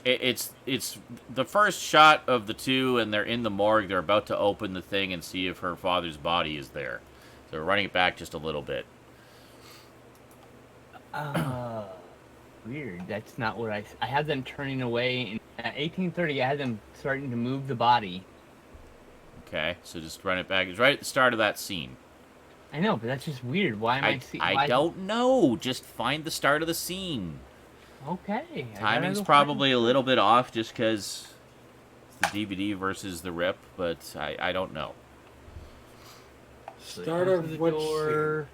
it's the first shot of the two, and they're in the morgue. They're about to open the thing and see if her father's body is there. So we're running it back just a little bit. Weird. That's not what I had them turning away. In, at 1830, I had them starting to move the body. Okay, so just run it back. It's right at the start of that scene. I know, but that's just weird. Why am I seeing? I don't know. Just find the start of the scene. Okay. I gotta Timing's go probably find- a little bit off just because it's the DVD versus the rip, but I don't know. So it Start comes to of the which door.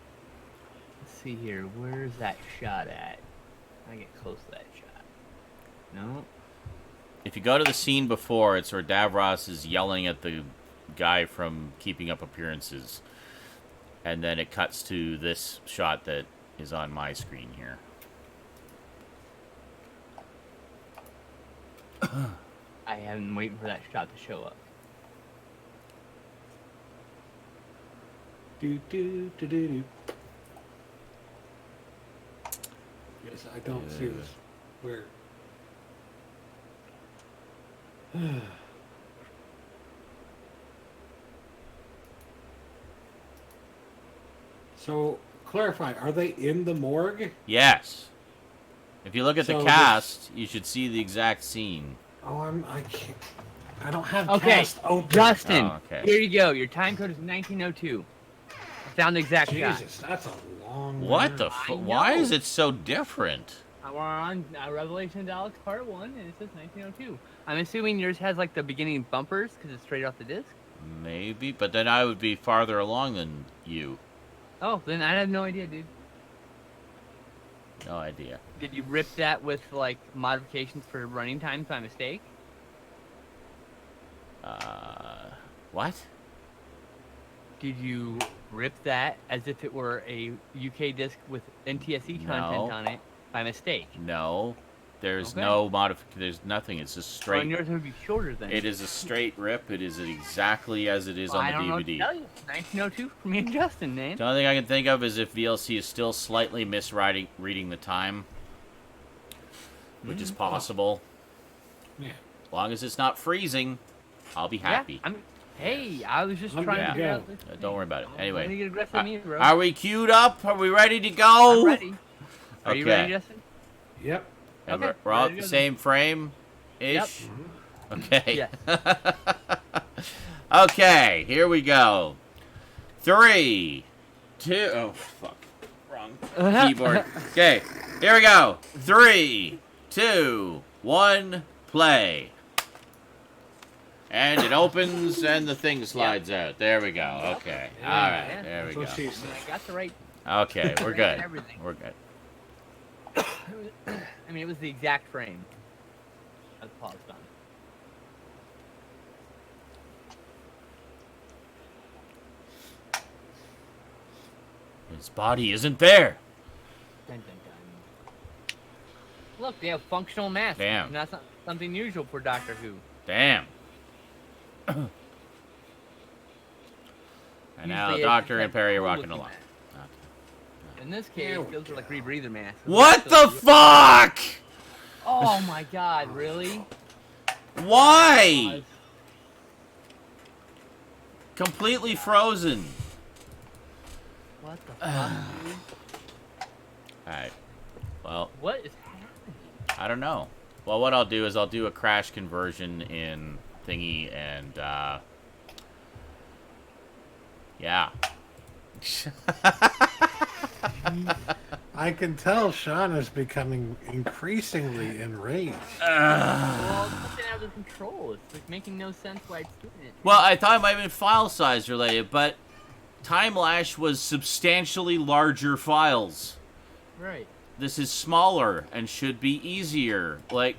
Let's see here. Where's that shot at? I get close to that shot. No. If you go to the scene before, it's where Davros is yelling at the guy from Keeping Up Appearances. And then it cuts to this shot that is on my screen here. I am waiting for that shot to show up. Do, do, do, do, do. Yes, I don't see this. Where? So, clarify, are they in the morgue? Yes. If you look at So the this- cast, you should see the exact scene. Oh, I can't. I don't have Okay, cast open. Justin, Oh, okay. here you go. Your time code is 1902. I found the exact shot. Jesus, that's a long. What the I Why know. is it so different? We're on Revelation of Alex Part 1, and it says 1902. I'm assuming yours has, like, the beginning bumpers, because it's straight off the disc. Maybe, but then I would be farther along than you. Oh, then I have no idea, dude. No idea. Did you rip that with, like, modifications for running times by mistake? What? Did you rip that as if it were a UK disc with NTSC No. content on it by mistake? No. There's Okay. no modification. There's nothing. It's just So straight. yours would be shorter than It is a straight rip. It is exactly as it is Well, on I the don't know what to DVD. tell you. 1902 for me and Justin, man. The only thing I can think of is if VLC is still slightly reading the time, which is possible. Yeah. As long as it's not freezing, I'll be happy. Yeah, hey, I was just I'm trying good to to figure go. out this Don't thing. worry about it. Don't Anyway, let me get aggressive, me, bro. are we queued up? Are we ready to go? I'm ready. Are you Okay. ready, Justin? Yep. And Okay, we're all ready at to the go same frame ish. Yep. Okay. Yes. Okay, here we go. 3, 2. Oh, fuck. Wrong keyboard. Okay, here we go. 3, 2, 1, play. And it opens and the thing slides out. There we go. Okay. All right. Yeah. There we That's go. what she said. I got the right. Okay, we're good. Everything. We're good. I mean, it was the exact frame. I paused on. His body isn't there. Dun, dun, dun. Look, they have functional masks. Damn. And that's not something usual for Doctor Who. Damn. And now Usually Doctor it's and Perry are cool walking looking along. mask. In this case, those are like rebreather masks. What the fuck? Oh my god, really? Why? Completely frozen. What the fuck, dude? Alright. Well, What is happening? I don't know. Well, what I'll do is I'll do a crash conversion in Thingy and, yeah. I can tell Sean is becoming increasingly enraged. Well, it's something out of control. It's like making no sense why it's doing it. Well, I thought it might have been file size related, but Time Lash was substantially larger files. Right. This is smaller and should be easier. Like,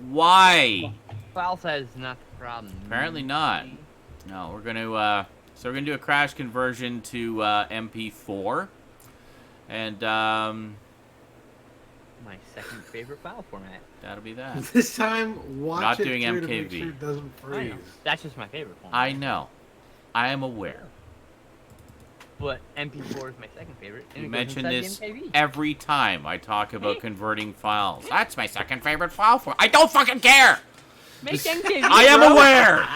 why? File size is not the problem. Apparently not. No, we're gonna so we're gonna do a crash conversion to MP4, and My second favorite file format. that'll be that. This time, watch Not it doing through to make MKV. sure it doesn't I freeze. know. That's just my favorite format. I know. I am aware. but MP4 is my second favorite. And You it goes mention inside the this MKV. every time I talk about converting files. That's my second favorite file format. I don't fucking care! Make MKV, I am bro. aware!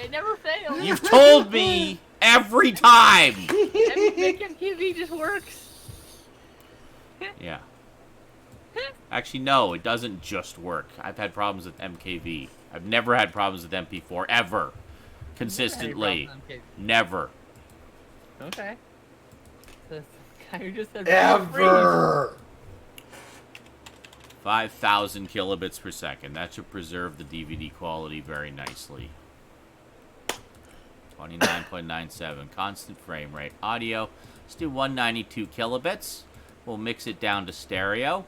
It never fails. You've told me every time! Make MKV just works. Yeah. Actually, no, it doesn't just work. I've had problems with MKV. I've never had problems with MP4, ever. Consistently. Never. Okay. The guy who just said Ever. 5,000 kilobits per second. That should preserve the DVD quality very nicely. 29.97. Constant frame rate. Audio. Let's do 192 kilobits. We'll mix it down to stereo.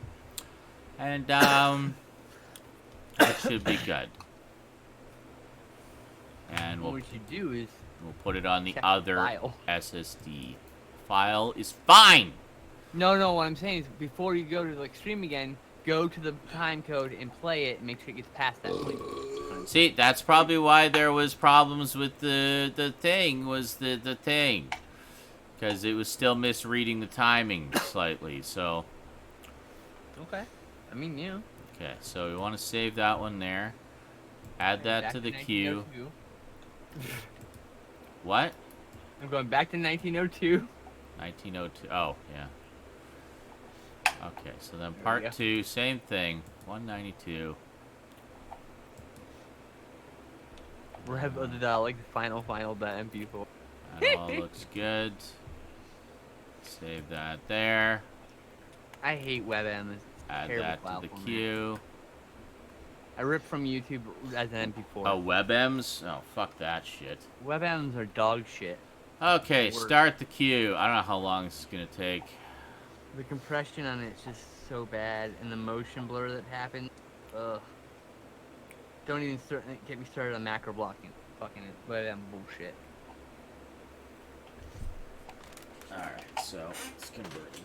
And, that should be good. And What you do is we'll put it on the check the other file. SSD. File is fine! no. What I'm saying is before you go to like stream again, go to the time code and play it and make sure it gets past that point. See, that's probably why there was problems with the thing, was the thing. Because it was still misreading the timing slightly, so... Okay. I mean, yeah. Okay, so we want to save that one there. Add that Back to the 1902. queue. What? I'm going back to 1902. 1902. Oh, yeah. Okay, so then we part go. 2, same thing. 192. Rev of the like final .mp4. That all looks good. Save that there. I hate WebM. It's Add terrible that file to the format. queue. I ripped from YouTube as an MP4. Oh, WebMs? Oh, fuck that shit. WebMs are dog shit. Okay, Work. start the queue. I don't know how long this is gonna take. The compression on it's just so bad, and the motion blur that happens. Ugh. Don't even get me started on macro blocking. Fucking WebM bullshit. Alright, so it's converting.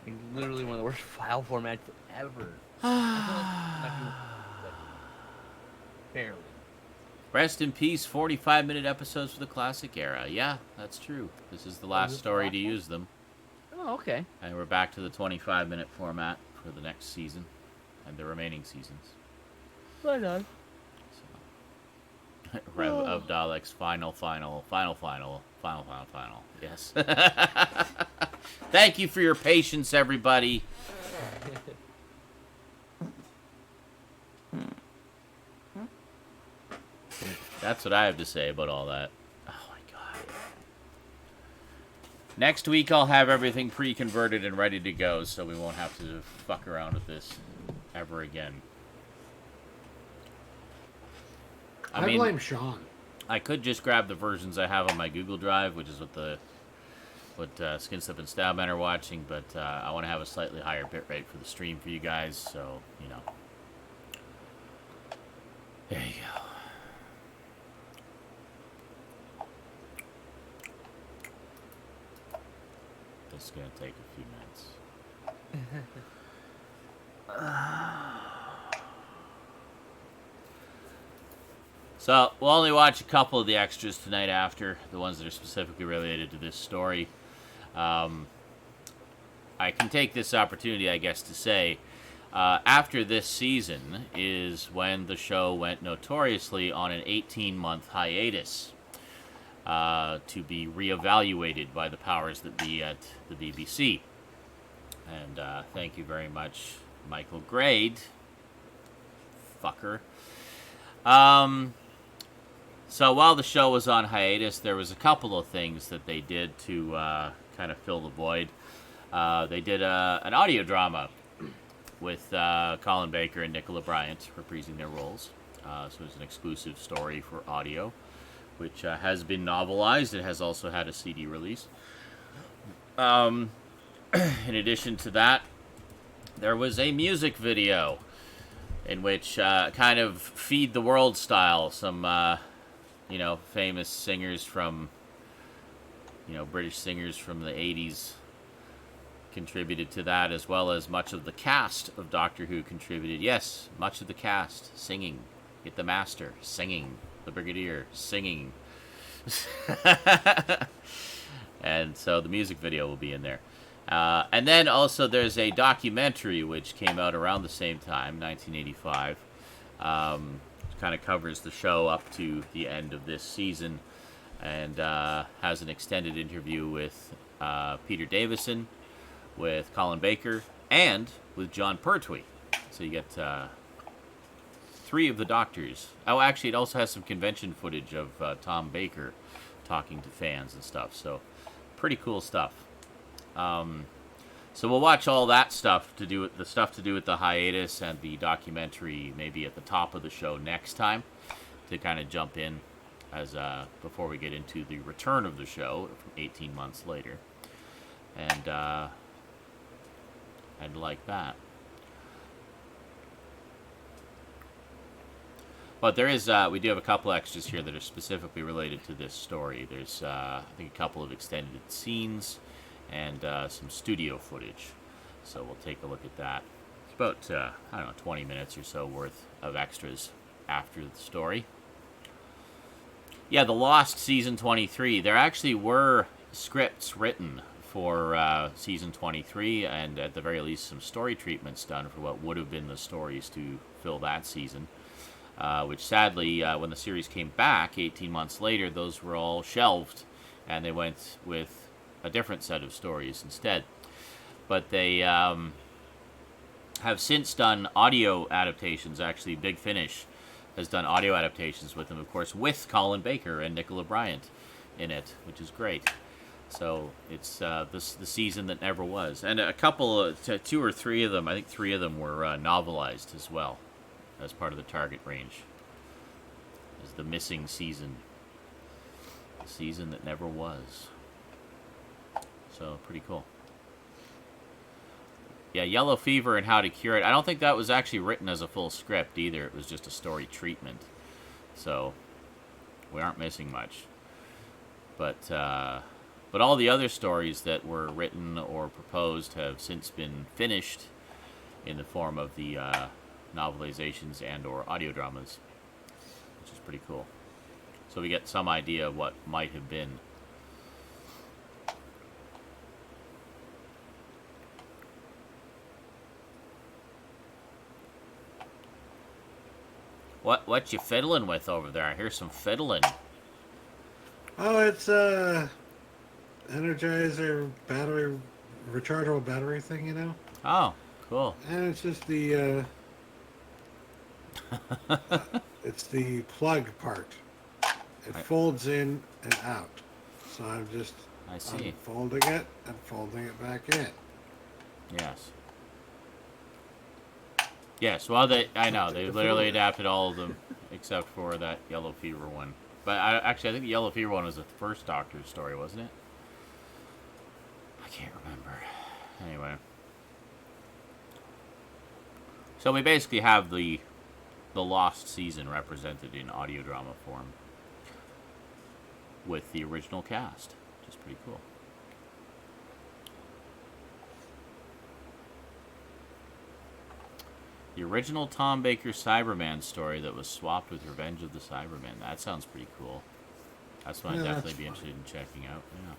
It's literally one of the worst file formats ever. Barely. Rest in peace, 45-minute episodes for the classic era. Yeah, that's true. This is the last this the story last to one? use them. Oh, okay. And we're back to the 25-minute format for the next season and the remaining seasons. Right on. So. Rev of Daleks, final. Yes. Thank you for your patience, everybody. That's what I have to say about all that. Oh my god. Next week I'll have everything pre-converted and ready to go, so we won't have to fuck around with this ever again. I blame Sean. I could just grab the versions I have on my Google Drive, which is what Skinstep and Stabman are watching, but I want to have a slightly higher bitrate for the stream for you guys, so, you know. There you go. This is going to take a few minutes. So, we'll only watch a couple of the extras tonight after, the ones that are specifically related to this story. I can take this opportunity, I guess, to say, after this season is when the show went notoriously on an 18-month hiatus to be reevaluated by the powers that be at the BBC. And thank you very much, Michael Grade. Fucker. So while the show was on hiatus, there was a couple of things that they did to kind of fill the void. They did an audio drama with Colin Baker and Nicola Bryant reprising their roles. So it was an exclusive story for audio, which has been novelized. It has also had a CD release. In addition to that, there was a music video in which kind of feed the world style, some famous singers from, British singers from the 80s contributed to that, as well as much of the cast of Doctor Who contributed. Yes, much of the cast singing. Get the Master singing. The Brigadier singing. And And so the music video will be in there. And then also there's a documentary which came out around the same time, 1985. Kind of covers the show up to the end of this season, and has an extended interview with Peter Davison, with Colin Baker, and with John Pertwee. So you get 3 of the doctors. Oh, actually, it also has some convention footage of Tom Baker talking to fans and stuff. So pretty cool stuff. So we'll watch all that stuff to do with the hiatus and the documentary maybe at the top of the show next time, to kind of jump in as before we get into the return of the show 18 months later, and I'd like that. But there is we do have a couple extras here that are specifically related to this story. There's I think a couple of extended scenes and some studio footage. So we'll take a look at that. It's about, 20 minutes or so worth of extras after the story. Yeah, The Lost Season 23. There actually were scripts written for Season 23, and at the very least some story treatments done for what would have been the stories to fill that season. Which sadly, when the series came back 18 months later, those were all shelved, and they went with a different set of stories instead. But they have since done audio adaptations. Actually, Big Finish has done audio adaptations with them, of course, with Colin Baker and Nicola Bryant in it, which is great. So it's the season that never was. And a couple, 2 or 3 of them, I think 3 of them were novelized as well, as part of the target range. As the missing season. The season that never was. So, pretty cool. Yeah, Yellow Fever and How to Cure It. I don't think that was actually written as a full script either. It was just a story treatment. So, we aren't missing much. But all the other stories that were written or proposed have since been finished in the form of the novelizations and or audio dramas, which is pretty cool. So we get some idea of what might have been. What you fiddling with over there? I hear some fiddling. Oh, it's Energizer battery, rechargeable battery thing, you know? Oh, cool. And it's just the it's the plug part. It folds in and out. So I'm just I see. unfolding it and folding it back in. Yes. Yes, well, I know. They literally adapted all of them except for that Yellow Fever one. But I think the Yellow Fever one was the first Doctor's story, wasn't it? I can't remember. Anyway. So we basically have the Lost season represented in audio drama form with the original cast, which is pretty cool. The original Tom Baker Cyberman story that was swapped with Revenge of the Cybermen. That sounds pretty cool. That's one I'd definitely be interested in checking out. Yeah.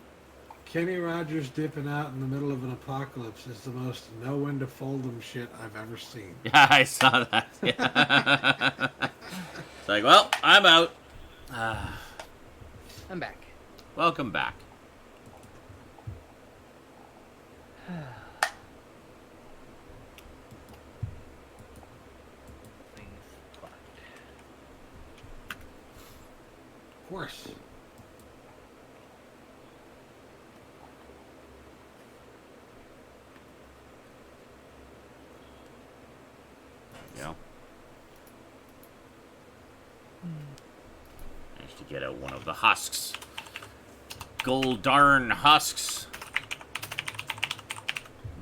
Kenny Rogers dipping out in the middle of an apocalypse is the most know when to fold them shit I've ever seen. Yeah, I saw that. Yeah. It's like, well, I'm out. I'm back. Welcome back. Of course. Yeah. Managed to get out one of the husks. Gold darn husks.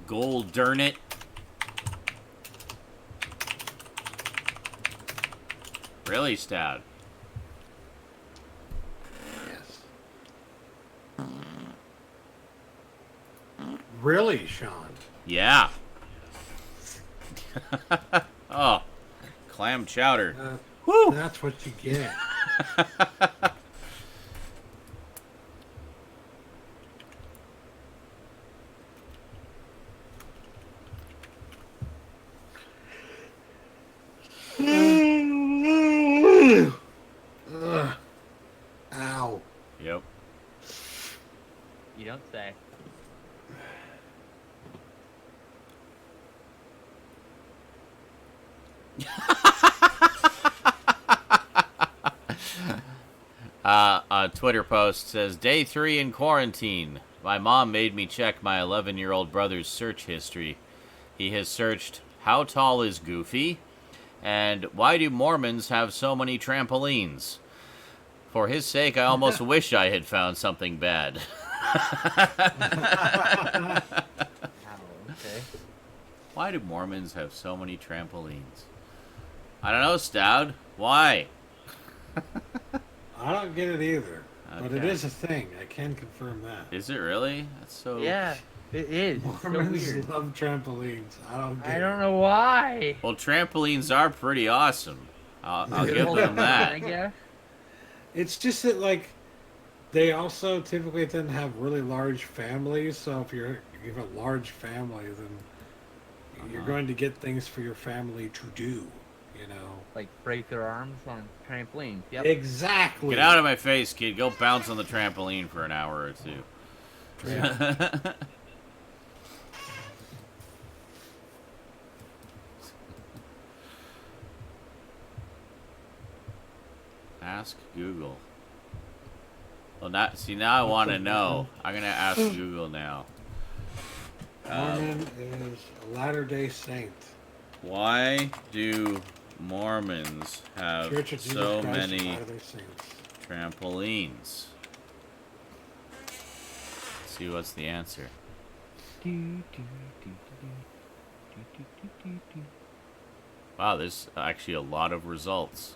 Gold darn it. Really, Stab? Yes. Really, Sean? Yeah. Oh, clam chowder. Woo! That's what you get. You don't say. A Twitter post says, Day 3 in quarantine. My mom made me check my 11-year-old brother's search history. He has searched, how tall is Goofy? And why do Mormons have so many trampolines? For his sake, I almost wish I had found something bad. Wow, okay. Why do Mormons have so many trampolines? I don't know, Stout. Why? I don't get it either, but it Okay. is a thing. I can confirm that. Is it really? That's so... Yeah, it is. It's so Mormons weird. love trampolines. I don't get I it. don't know why. Well, trampolines are pretty awesome. I'll Good give old them fun, I that. guess. It's just that, like, they also typically tend to have really large families. So if you have a large family, then you're going to get things for your family to do. You know. Like break their arms on trampolines. Yep. Exactly. Get out of my face, kid. Go bounce on the trampoline for an hour or two. Yeah. Ask Google. Well, now I want to know. I'm gonna ask Google now. Mormon is a Latter-day Saint. Why do Mormons have Church of Jesus so Christ of many Latter-day Saints. trampolines? Let's see what's the answer. Wow, there's actually a lot of results.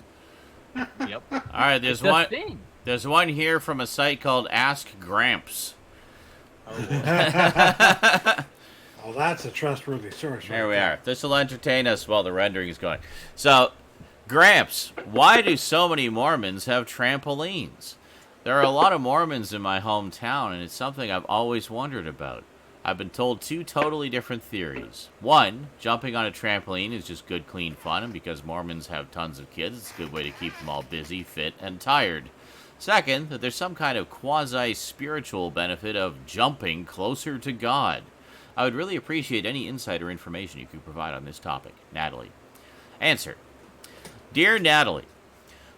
Yep. All right, there's It's a one. thing. There's one here from a site called Ask Gramps. Oh, that's a trustworthy source. There we are. This will entertain us while the rendering is going. So, Gramps, why do so many Mormons have trampolines? There are a lot of Mormons in my hometown, and it's something I've always wondered about. I've been told two totally different theories. One, jumping on a trampoline is just good, clean fun, and because Mormons have tons of kids, it's a good way to keep them all busy, fit, and tired. Second, that there's some kind of quasi-spiritual benefit of jumping closer to God. I would really appreciate any insider information you could provide on this topic. Natalie. Answer. Dear Natalie,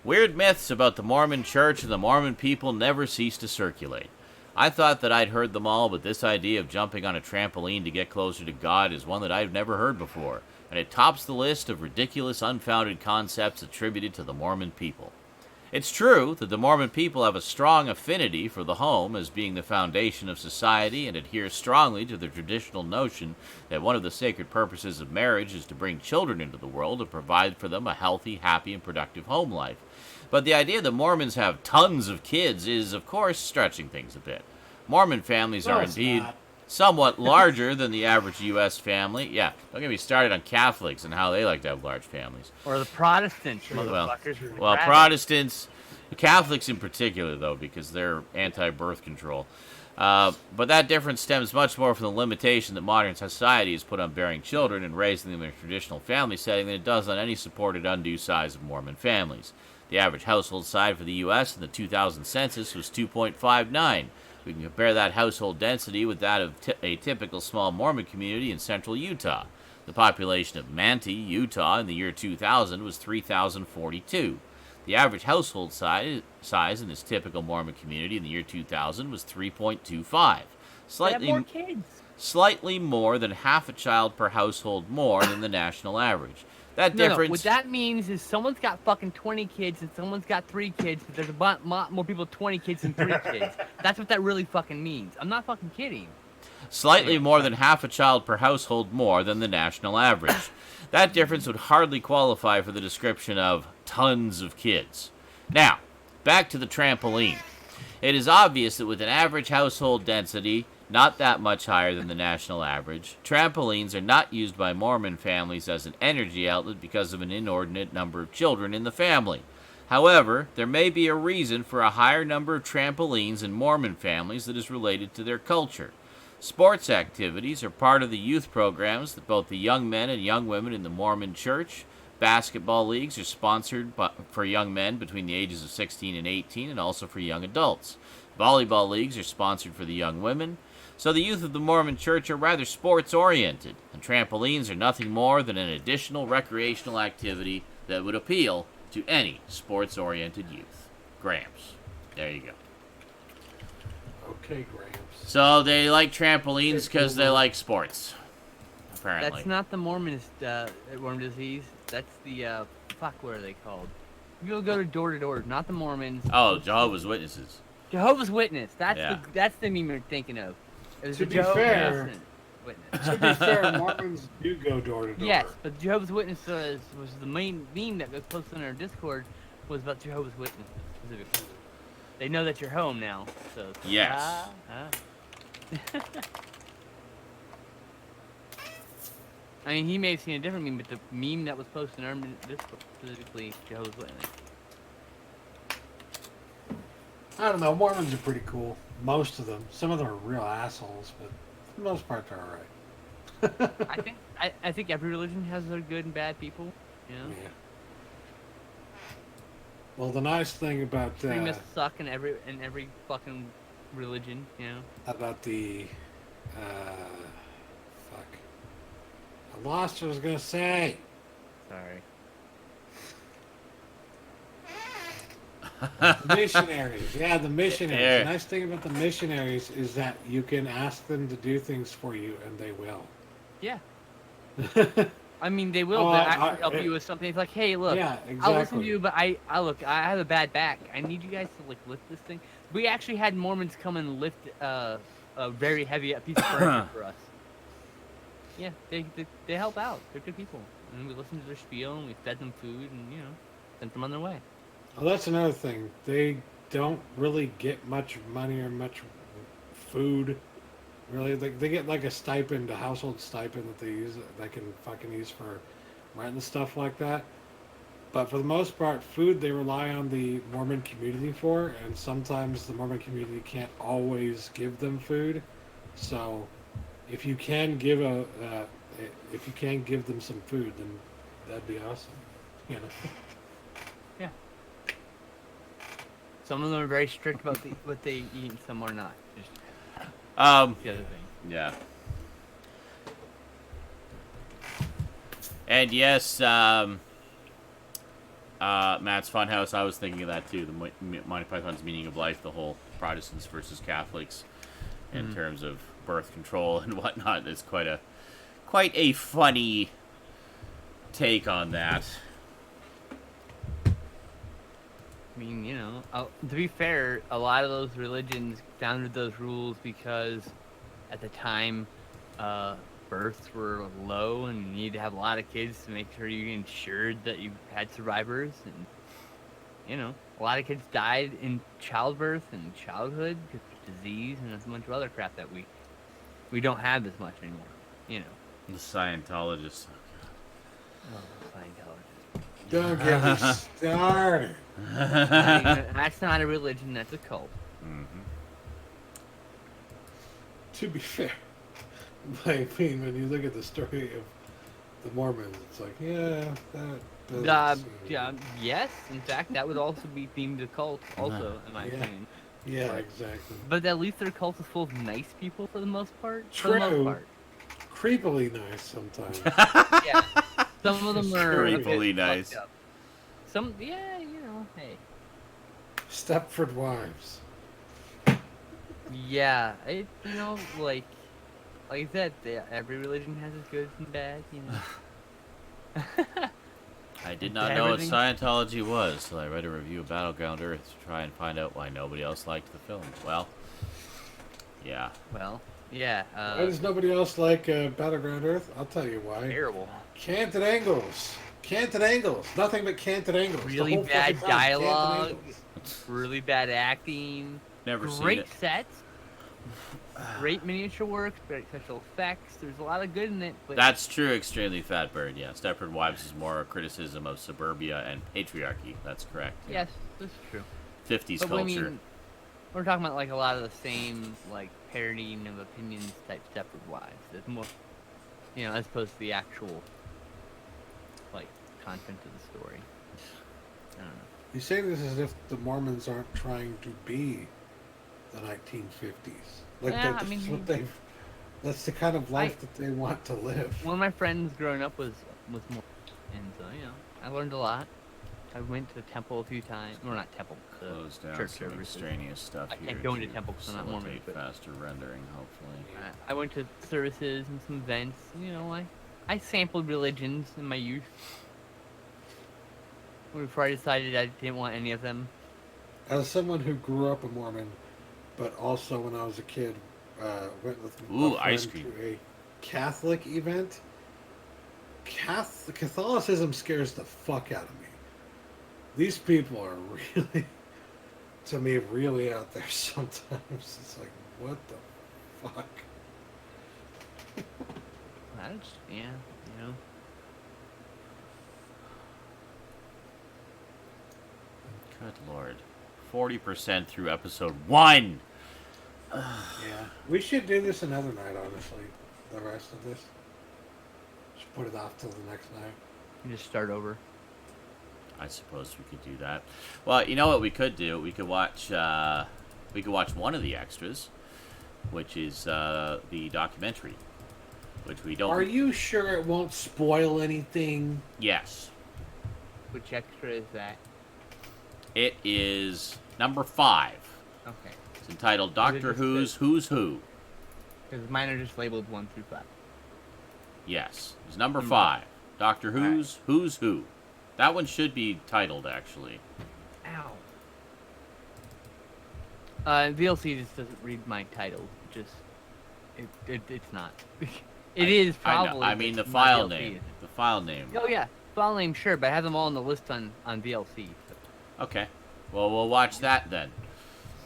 weird myths about the Mormon Church and the Mormon people never cease to circulate. I thought that I'd heard them all, but this idea of jumping on a trampoline to get closer to God is one that I've never heard before, and it tops the list of ridiculous, unfounded concepts attributed to the Mormon people. It's true that the Mormon people have a strong affinity for the home as being the foundation of society and adhere strongly to the traditional notion that one of the sacred purposes of marriage is to bring children into the world and provide for them a healthy, happy, and productive home life. But the idea that Mormons have tons of kids is, of course, stretching things a bit. Mormon families are it's indeed not. somewhat larger than the average U.S. family. Yeah, don't get me started on Catholics and how they like to have large families. Or the Protestants, Well, motherfuckers. Well, Rabbit. Protestants, Catholics in particular, though, because they're anti-birth control. But that difference stems much more from the limitation that modern society has put on bearing children and raising them in a traditional family setting than it does on any supported undue size of Mormon families. The average household size for the U.S. in the 2000 census was 2.59. We can compare that household density with that of a typical small Mormon community in central Utah. The population of Manti, Utah in the year 2000 was 3,042. The average household size in this typical Mormon community in the year 2000 was 3.25. They have more kids. Slightly more than half a child per household more than the national average. That No, difference... what that means is someone's got fucking 20 kids and someone's got 3 kids, but there's a lot more people with 20 kids than 3 kids. That's what that really fucking means. I'm not fucking kidding. Slightly more than half a child per household more than the national average. That difference would hardly qualify for the description of tons of kids. Now, back to the trampoline. It is obvious that with an average household density not that much higher than the national average, trampolines are not used by Mormon families as an energy outlet because of an inordinate number of children in the family. However, there may be a reason for a higher number of trampolines in Mormon families that is related to their culture. Sports activities are part of the youth programs that both the young men and young women in the Mormon Church. Basketball leagues are sponsored for young men between the ages of 16 and 18 and also for young adults. Volleyball leagues are sponsored for the young women, so the youth of the Mormon Church are rather sports-oriented, and trampolines are nothing more than an additional recreational activity that would appeal to any sports-oriented youth. Gramps. There you go. Okay, Gramps. So they like trampolines because they like sports, apparently. That's not the Mormon disease. That's the fuck. What are they called? You'll go to door, not the Mormons. Oh, Jehovah's Witnesses. Jehovah's Witness. Yeah. That's the meme you're thinking of. It was To the be Jehovah's fair- Witness. To be fair, Mormons do go door to door. Yes, but Jehovah's Witnesses was the main meme that was posted on our Discord was about Jehovah's Witnesses specifically. They know that you're home now, so. Yes. I mean, he may have seen a different meme, but the meme that was posted in our Discord specifically Jehovah's Witness. I don't know. Mormons are pretty cool. Most of them. Some of them are real assholes, but for the most part, they're all right. I think every religion has their good and bad people. You know, Yeah. Well, the nice thing about extremists suck in every fucking religion. You know. about the fuck, I lost what I was gonna say. Sorry. The missionaries. Yeah, the missionaries. There. The nice thing about the missionaries is that you can ask them to do things for you, and they will. Yeah. I mean, they will Oh, actually help you with something. It's like, hey, look, Yeah, I'll listen to exactly. you, but I have a bad back. I need you guys to like lift this thing. We actually had Mormons come and lift a very heavy piece of furniture for us. Yeah, they help out. They're good people, and we listened to their spiel, and we fed them food, and sent them on their way. Well, that's another thing. They don't really get much money or much food. Really, they get like a stipend, a household stipend that they can fucking use for rent and stuff like that. But for the most part, food they rely on the Mormon community for, and sometimes the Mormon community can't always give them food. So, if you can give them some food, then that'd be awesome. You know. Some of them are very strict about what they eat, and some are not. Just the other thing. Yeah. And yes, Matt's Funhouse, I was thinking of that too. The Monty Python's Meaning of Life, the whole Protestants versus Catholics in terms of birth control and whatnot. It's quite a funny take on that. I mean, to be fair, a lot of those religions founded those rules because at the time, births were low and you needed to have a lot of kids to make sure you ensured that you had survivors. And, a lot of kids died in childbirth and childhood because of disease and a bunch of other crap that we don't have as much anymore, The Scientologists. Oh, Scientology. Don't get me started. That's not a religion, that's a cult. Mm-hmm. To be fair, I mean, when you look at the story of the Mormons, it's like, yeah, that doesn't seem- Yes, in fact, that would also be themed to cult, also, in my Yeah. opinion. Yeah, exactly. But at least their cult is full of nice people for the most part. True. For the most part. Creepily nice sometimes. Yeah. Some of them are a bit Creepily fucked nice. up. Some, yeah, hey. Stepford Wives. Yeah, like I said, every religion has its good and bad, I did not know what Everything- Scientology was till I read a review of Battleground Earth to try and find out why nobody else liked the film. Well, yeah. Well, yeah, Why does nobody else like Battleground Earth? I'll tell you why. terrible. Canted angles. Canted angles. Nothing but canted angles. The Really whole bad fucking time, canted dialogue. angles. Really bad acting. Never seen Great it. sets. Great miniature work, great special effects. There's a lot of good in it, but That's true, Extremely Fat Bird, yeah. Stepford Wives is more a criticism of suburbia and patriarchy. That's correct. yes, that's true. 50s But culture. I mean, we're talking about like a lot of the same like parodying of opinions type Stepford Wives. There's more, as opposed to the actual like content of the story. I don't know. You say this as if the Mormons aren't trying to be the 1950s. Like Yeah, I that's mean, what they. That's the kind of life that they want to live. one of my friends growing up was more, and so I learned a lot. I went to temple a few times. Well, not temple. Close down church some services. extraneous stuff I here can't go into to temple 'cause I'm not Mormon, facilitate but- faster rendering, hopefully. I went to services and some events. I sampled religions in my youth. Before I decided I didn't want any of them. As someone who grew up a Mormon, but also when I was a kid, went with Ooh, a friend ice cream. to a Catholic event. Catholicism scares the fuck out of me. These people are really, to me, really out there sometimes. It's like, what the fuck? That's, Good lord. 40% through episode 1! Yeah. We should do this another night, honestly. The rest of this. Just put it off till the next night. You just start over. I suppose we could do that. Well, you know what we could do? We could watch one of the extras, which is the documentary, which we don't. Are you sure it won't spoil anything? Yes. Which extra is that? It is number 5. Okay. It's entitled Is it Doctor just Who's Who's Who. Because mine are just labeled 1 through 5. Yes. It's number Number 5. Doctor Alright. Who's Who's Who. That one should be titled, actually. Ow. VLC just doesn't read my title. It's not. It is probably. I mean the but not file VLC, name. is it? The file name. Oh yeah, file name sure, but I have them all on the list on VLC. So. Okay. Well, we'll watch that then.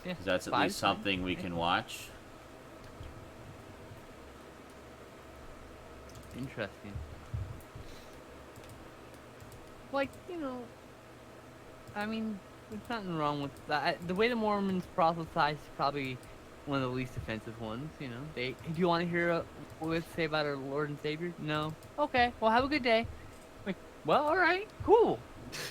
Yeah, 'Cause that's at 5's least fine. something we can watch. Interesting. Like, I mean, there's nothing wrong with that. The way the Mormons proselytize is probably one of the least offensive ones, do you want to hear what we have to say about our Lord and Savior? No. Okay, well, have a good day. Like, well, alright, cool.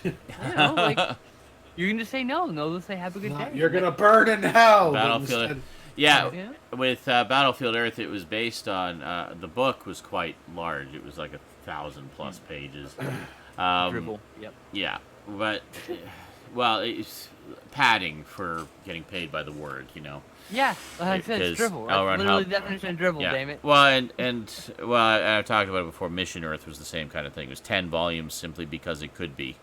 You can just say no, and they'll just say have a good day. You're gonna burn in hell. but Battlefield. instead- Yeah, Yeah. with Battlefield Earth, it was based on the book was quite large. It was like 1,000+ pages. Dribble, yep. Yeah, but well, it's padding for getting paid by the word, Yeah, like I said, Because it's dribble. L. That's Ron literally Hubbard- the definition of dribble, Yeah. damn it. Well, I've talked about it before. Mission Earth was the same kind of thing. It was 10 volumes simply because it could be,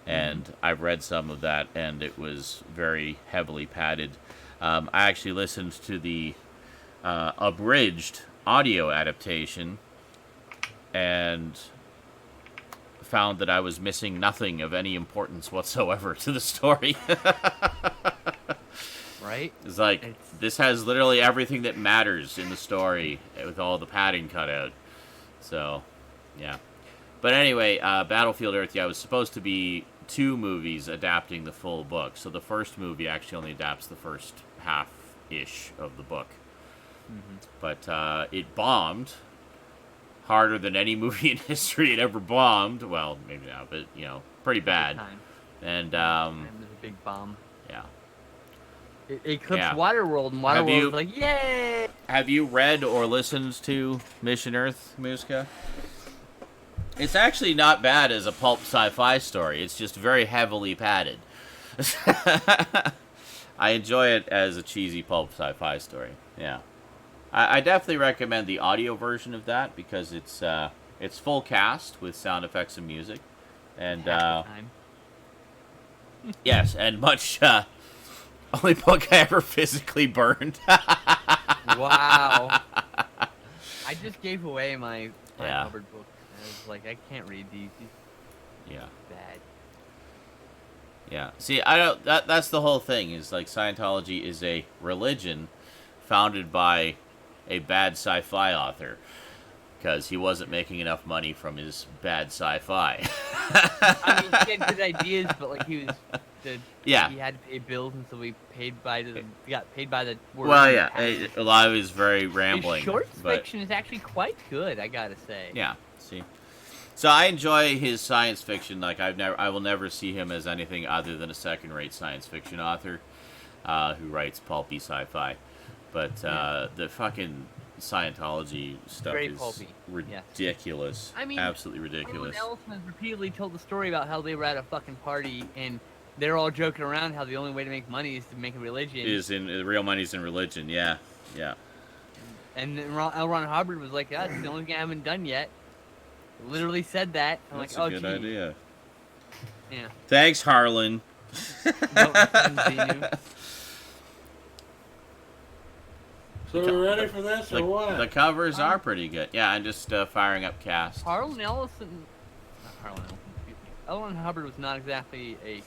and I've read some of that, and it was very heavily padded. I actually listened to the abridged audio adaptation, and found that I was missing nothing of any importance whatsoever to the story. Right? It's like, It's- this has literally everything that matters in the story with all the padding cut out. So, yeah. But anyway, Battlefield Earth, it was supposed to be 2 movies adapting the full book. So the first movie actually only adapts the first half-ish of the book. But it bombed harder than any movie in history had ever bombed. Well, maybe not, but, pretty bad. Time. And, It was a big bomb. yeah. It eclipsed Yeah. Waterworld, and Have Waterworld you- was like, yay! Have you read or listened to Mission Earth, Muska? It's actually not bad as a pulp sci-fi story. It's just very heavily padded. I enjoy it as a cheesy pulp sci-fi story. Yeah, I definitely recommend the audio version of that because it's full cast with sound effects and music, and Half the time. yes, and much only book I ever physically burned. Wow. I just gave away my Yeah. Hubbard book. I was like, I can't read these. These Yeah. are bad. Yeah. See, I don't. That's the whole thing. Is like Scientology is a religion founded by a bad sci-fi author because he wasn't making enough money from his bad sci-fi. I mean, he had good ideas, but like he Yeah. he had to pay bills, and so we got paid by the word. Well, and yeah. package. A lot of it is very His rambling. short but, fiction is actually quite good, I gotta say. Yeah. See. So I enjoy his science fiction. Like I will never see him as anything other than a second-rate science fiction author. who writes pulpy sci-fi. But the fucking Scientology stuff Very is pulpy, yes. ridiculous. I mean, absolutely Harlan ridiculous. Ellison has repeatedly told the story about how they were at a fucking party and they're all joking around how the only way to make money is to make a religion. Is in real money's in religion, yeah. And then L. Ron Hubbard was like, "That's the only thing I haven't done yet." Literally said that. I'm That's like, a "Oh, good gee." idea. Yeah. Thanks, Harlan. So we're ready for this or what? The covers are pretty good. Yeah, I'm just firing up cast. Harlan Ellison, not Harlan Ellison, excuse me. L. Ron Hubbard was not exactly a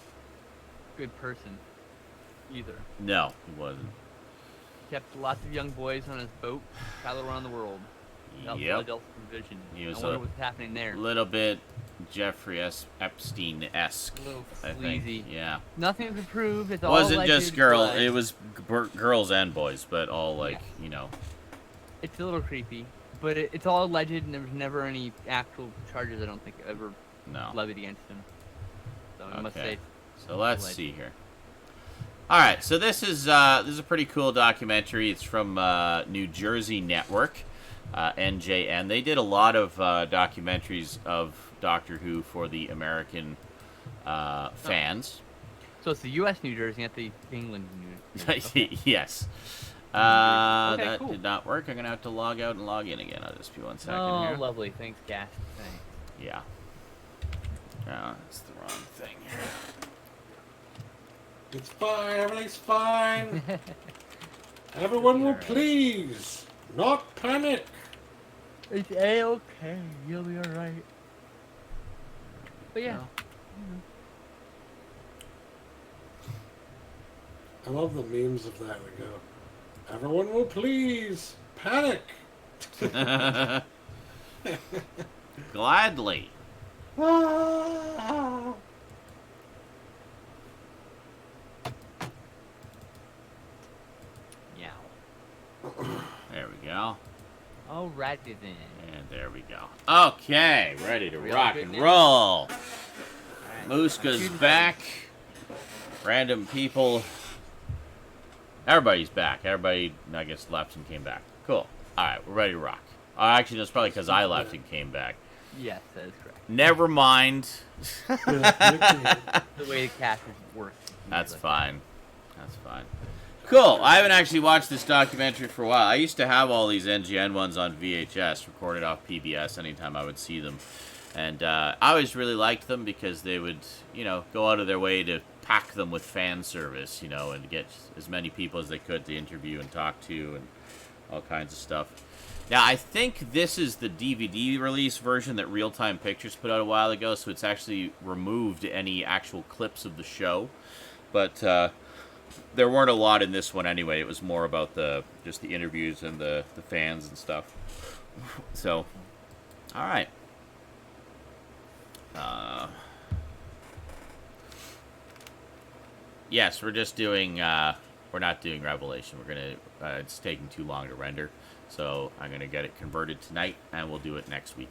good person either. No, he wasn't. Kept lots of young boys on his boat, traveled around the world. Without Yep. Philadelphia vision. He was I wonder what's happening there. A little bit Jeffrey Epstein-esque, A little I sleazy. think. Yeah. Nothing to prove. It's all Wasn't alleged, just girls. but It was girls and boys, but all like, you know. It's a little creepy, but it's all alleged, and there was never any actual charges. I don't think ever No. levied against him. So I must Okay. say, So let's alleged. see here. All right, so this is a pretty cool documentary. It's from New Jersey Network, NJN. They did a lot of documentaries of Doctor Who for the American fans. So it's the U.S. New Jersey, not the England New Jersey. Yes. Okay, That cool. did not work. I'm gonna have to log out and log in again. I'll just be 1 second Oh, here. lovely. Thanks, Cass. Thanks. Yeah. That's the wrong thing here. It's fine. Everything's fine. Everyone will Alright. please not panic. It's A-okay. You'll be alright. But yeah. I love the memes of that. We go, everyone will please panic. Gladly. Ah. Yeah. There we go. Alrighty then. And there we go. Okay, ready to We all rock good and now? roll. Alright. Muska's Shooting back. Random people. Everybody's back. Everybody, I guess, left and came back. Cool. All right, we're ready to rock. Actually, that's probably because I left and came back. Yes, that is correct. Never mind. The way the cast works. That's fine. That's fine. Cool. I haven't actually watched this documentary for a while. I used to have all these NGN ones on VHS, recorded off PBS anytime I would see them. And I always really liked them because they would, go out of their way to pack them with fan service, and get as many people as they could to interview and talk to and all kinds of stuff. Now, I think this is the DVD release version that Real Time Pictures put out a while ago, so it's actually removed any actual clips of the show. But there weren't a lot in this one anyway. It was more about just the interviews and the fans and stuff. So, all right. Yes, we're just doing. We're not doing Revelation. We're gonna. It's taking too long to render, so I'm gonna get it converted tonight, and we'll do it next week.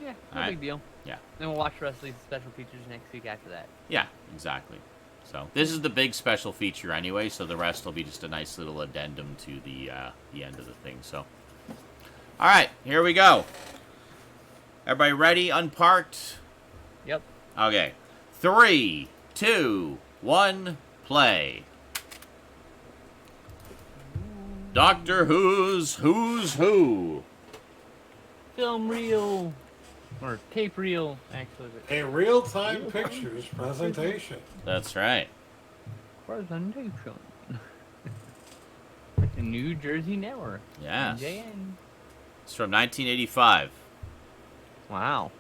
Yeah, no Alright. big deal. Yeah. Then we'll watch the rest of these special features next week after that. Yeah, exactly. So this is the big special feature anyway. So the rest will be just a nice little addendum to the end of the thing. So, all right, here we go. Everybody ready? Unparked. Yep. Okay. 3, 2, 1, play. Doctor Who's Who. Film reel. Or tape reel, actually. A real-time pictures presentation. That's right. Presentation. The New Jersey Network. Yes. NJN. It's from 1985. Wow.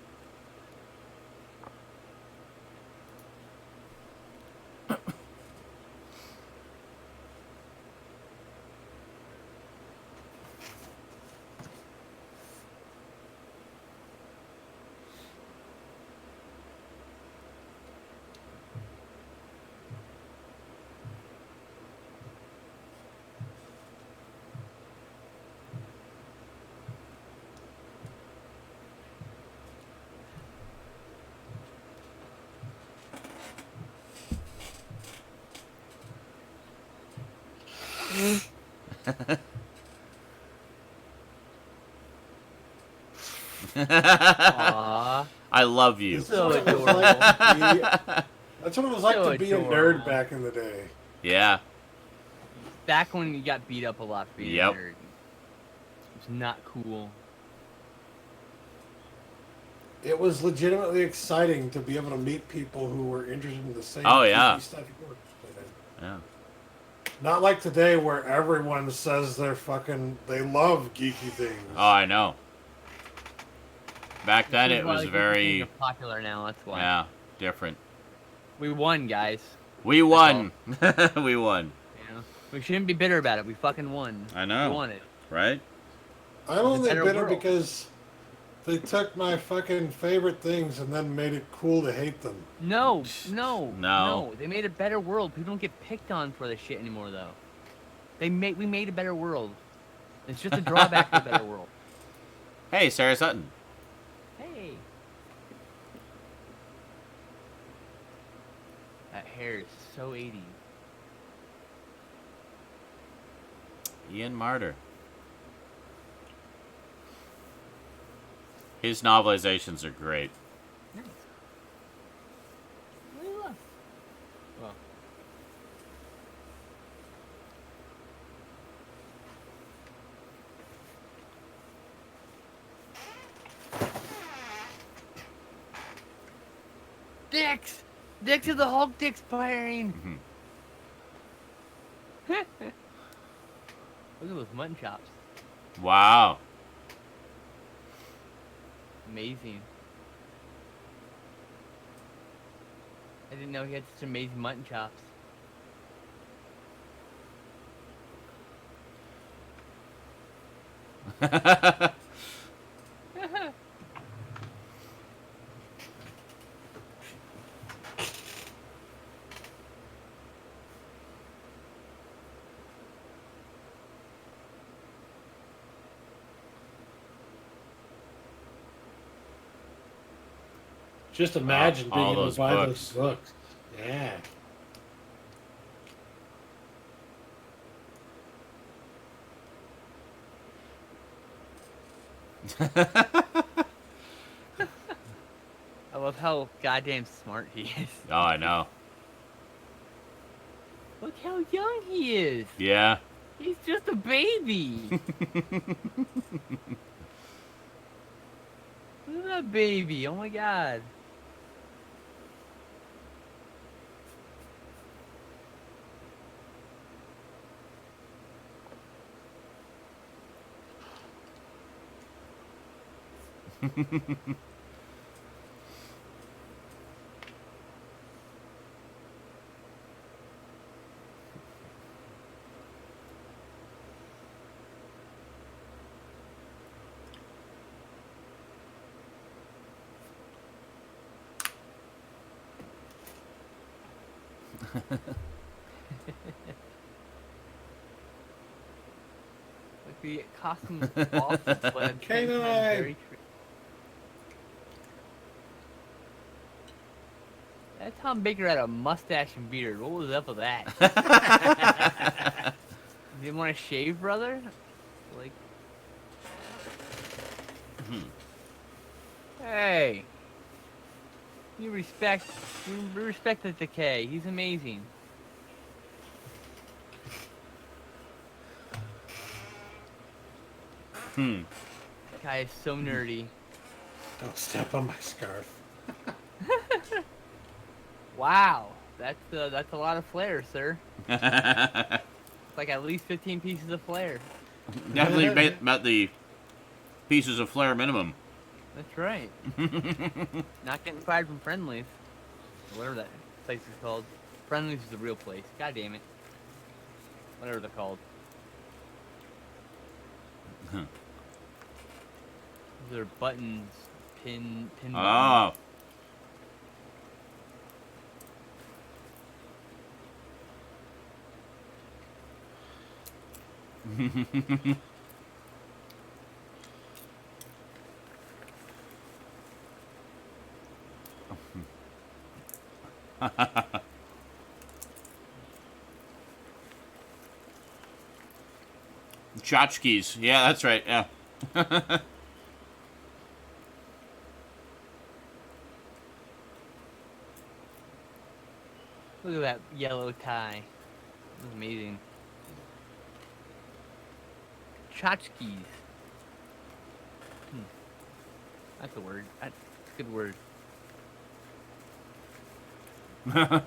Aww. I love you. This is So what it was adorable. like to be, that's what it was like So to be a adorable. nerd back in the day. Yeah. Back when you got beat up a lot for being Yep. a nerd. It's not cool. It was legitimately exciting to be able to meet people who were interested in the same Oh, yeah. geeky stuff you were interested in. Yeah. Not like today where everyone says they love geeky things. Oh, I know. Back then This is it why was the geeky things very, are popular now. That's why. yeah, different. We won, guys. We won. We won. You know? We shouldn't be bitter about it. We fucking won. I know. We won it. Right? I'm only better bitter world. because they took my fucking favorite things and then made it cool to hate them. No. No. They made a better world. People don't get picked on for this shit anymore, though. We made a better world. It's just a drawback to a better world. Hey, Sarah Sutton. Hey. That hair is so 80s. Ian Martyr. His novelizations are great. Nice. What do you love? Well. Dicks! Dicks of the Hulk dicks firing! Look at those mutton chops. Wow. Amazing. I didn't know he had such amazing mutton chops. Just imagine being all able those to buy books. those books. Yeah. I love how goddamn smart he is. Oh, I know. Look how young he is. Yeah. He's just a baby. Look at that baby. Oh my god. Like the costume is awesome, but I'm Canine. very that Tom Baker had a mustache and beard. What was up with that? You didn't want to shave, brother? Like, hey, you respect the decay. He's amazing. That guy is so nerdy. Don't step on my scarf. Wow, that's a lot of flair, sir. It's like at least 15 pieces of flair. Definitely met the pieces of flair minimum. That's right. Not getting fired from Friendlies. Or whatever that place is called. Friendlies is the real place. God damn it. Whatever they're called. Those are buttons. Pin buttons. Oh. Tchotchkes. Yeah, that's right. Yeah. Look at that yellow tie. That's amazing. Tchotchkes. That's a word. That's a good word. I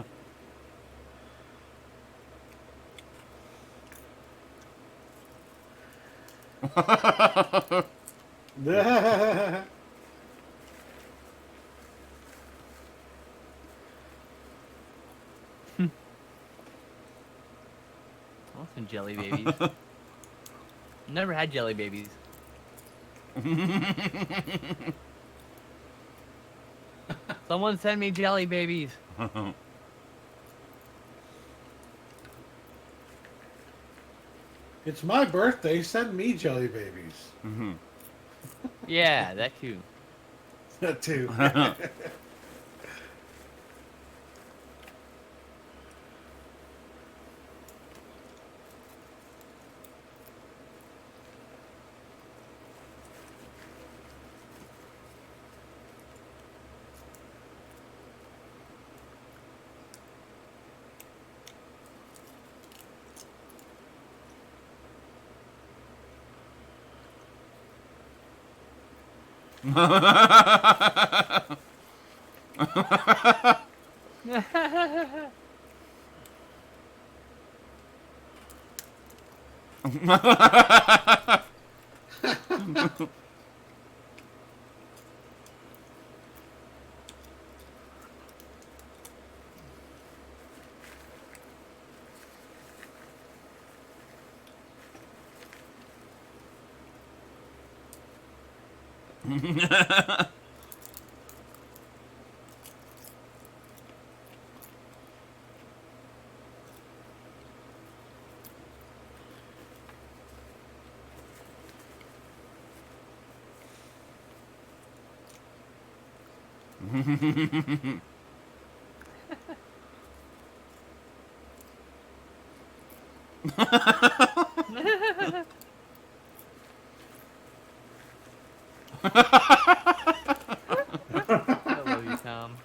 want some jelly babies. Never had jelly babies. Someone send me jelly babies. It's my birthday. Send me jelly babies. Yeah, that too. That too. I love you, Tom.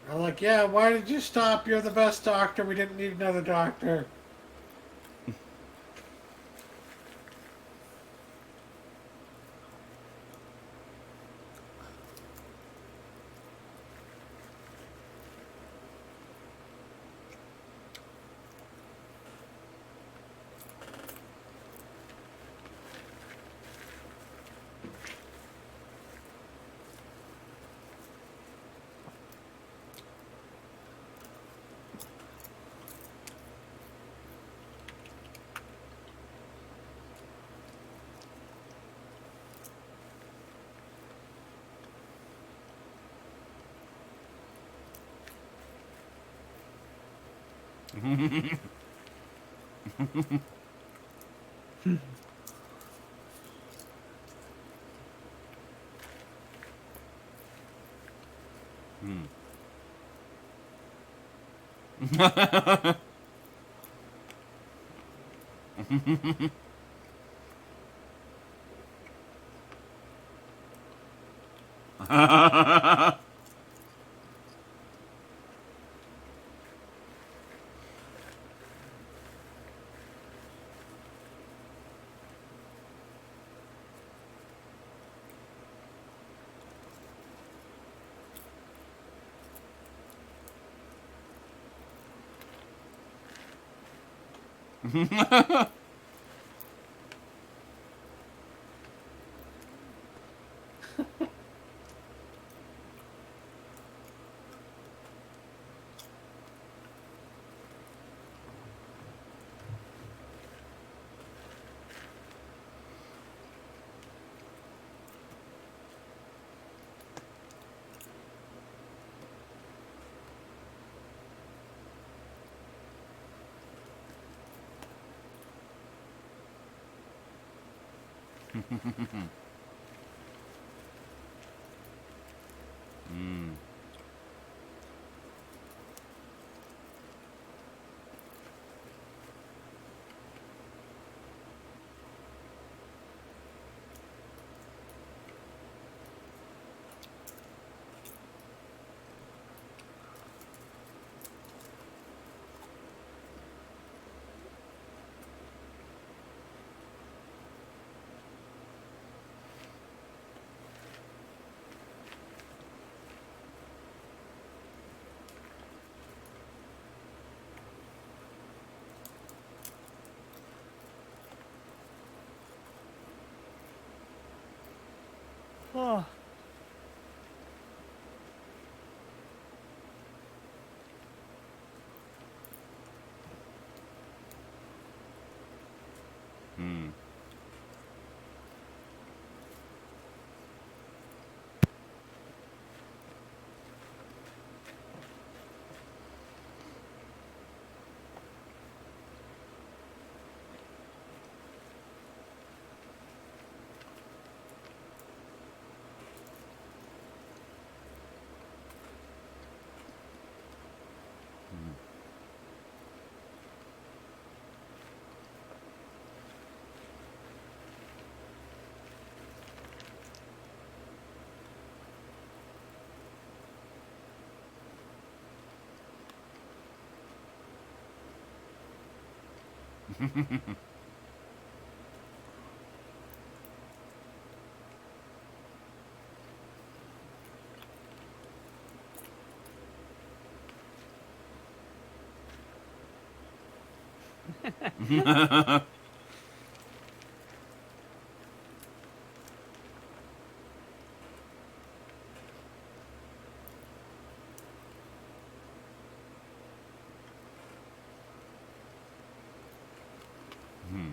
I'm like, yeah, why did you stop? You're the best doctor. We didn't need another doctor. Mm. Oh. Mm. Hmm.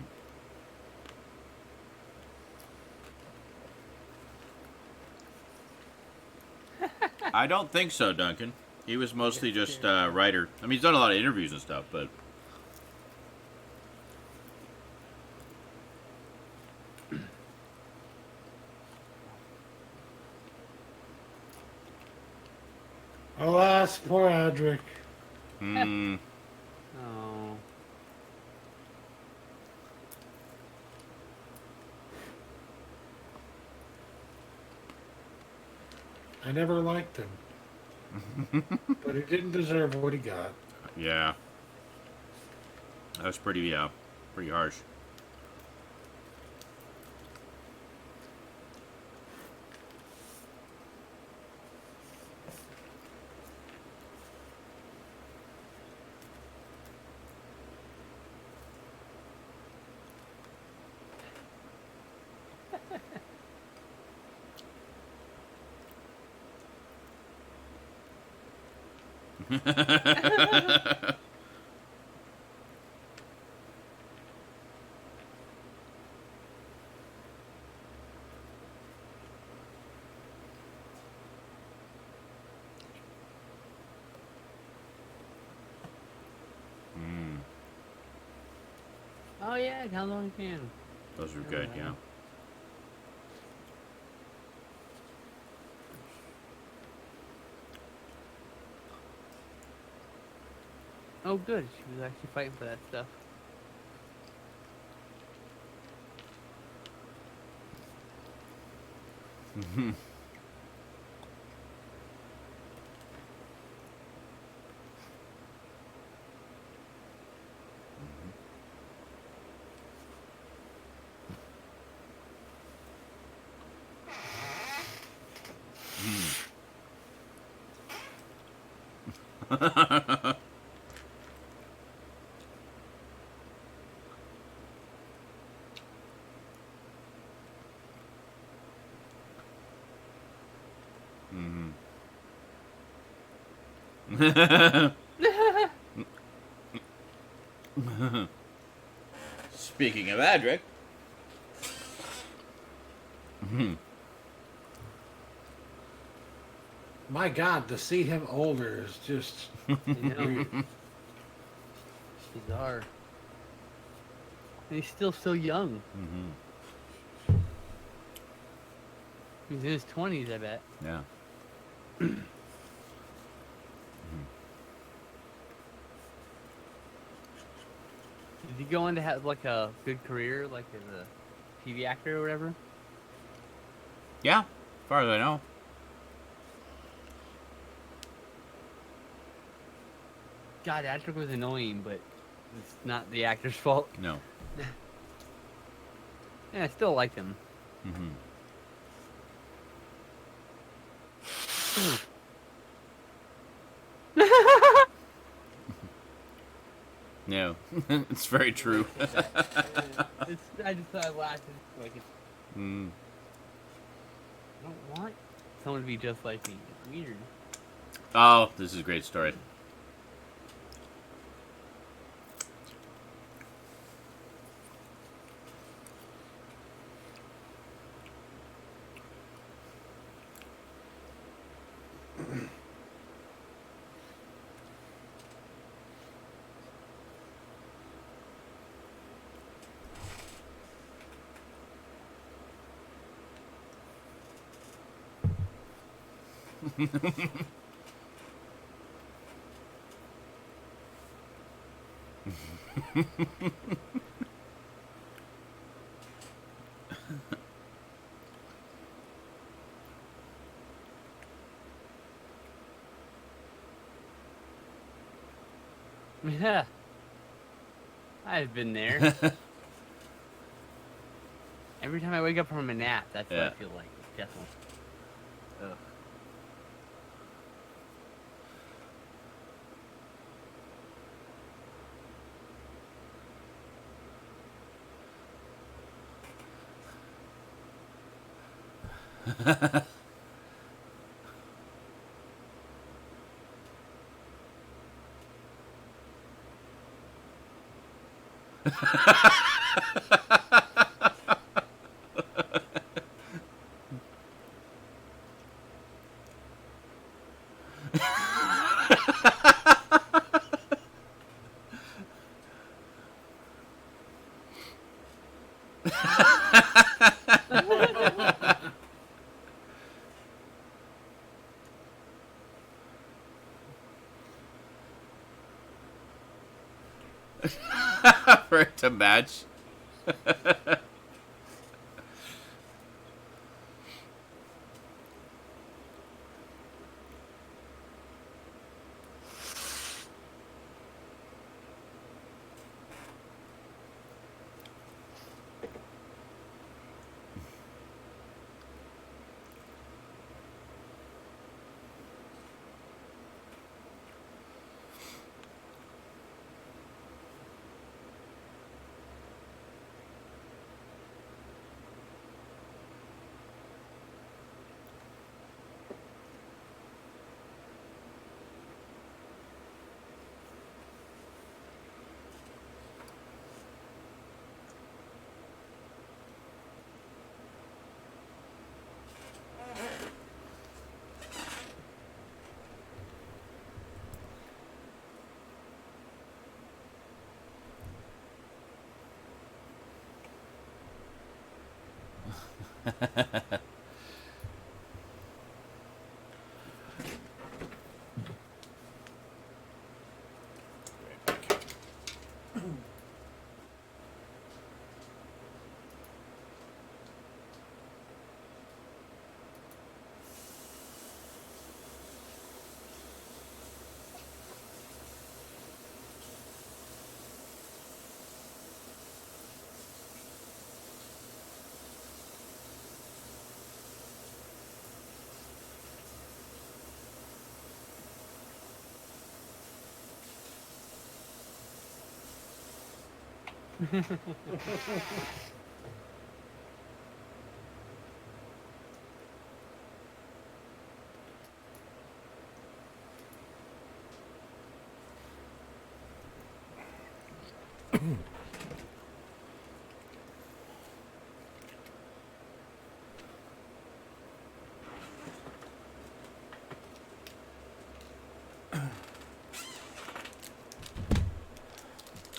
I don't think so, Duncan. He was mostly just a writer. I mean, he's done a lot of interviews and stuff, but Alas, poor Adric. hmm. Oh. I never liked him, but he didn't deserve what he got. Yeah, that was pretty harsh. Mm, Oh yeah, how long can? those were good, yeah. Oh good, she was actually fighting for that stuff. Mhm. Speaking of Adric, My God, to see him older is just You know, weird. bizarre. And he's still so young. He's in his 20s, I bet. Yeah. Did he go on to have like a good career, like as a TV actor or whatever? Yeah, as far as I know. God, Patrick was annoying, but it's not the actor's fault. No. Yeah, I still liked him. Mm-hmm. No, it's very true. I just thought I laughed. Like, Mm. I don't want someone to be just like me. It's weird. Oh, this is a great story. Yeah, I've been there. Every time I wake up from a nap, that's what I Yeah. feel like. Definitely. Ugh. For it to match.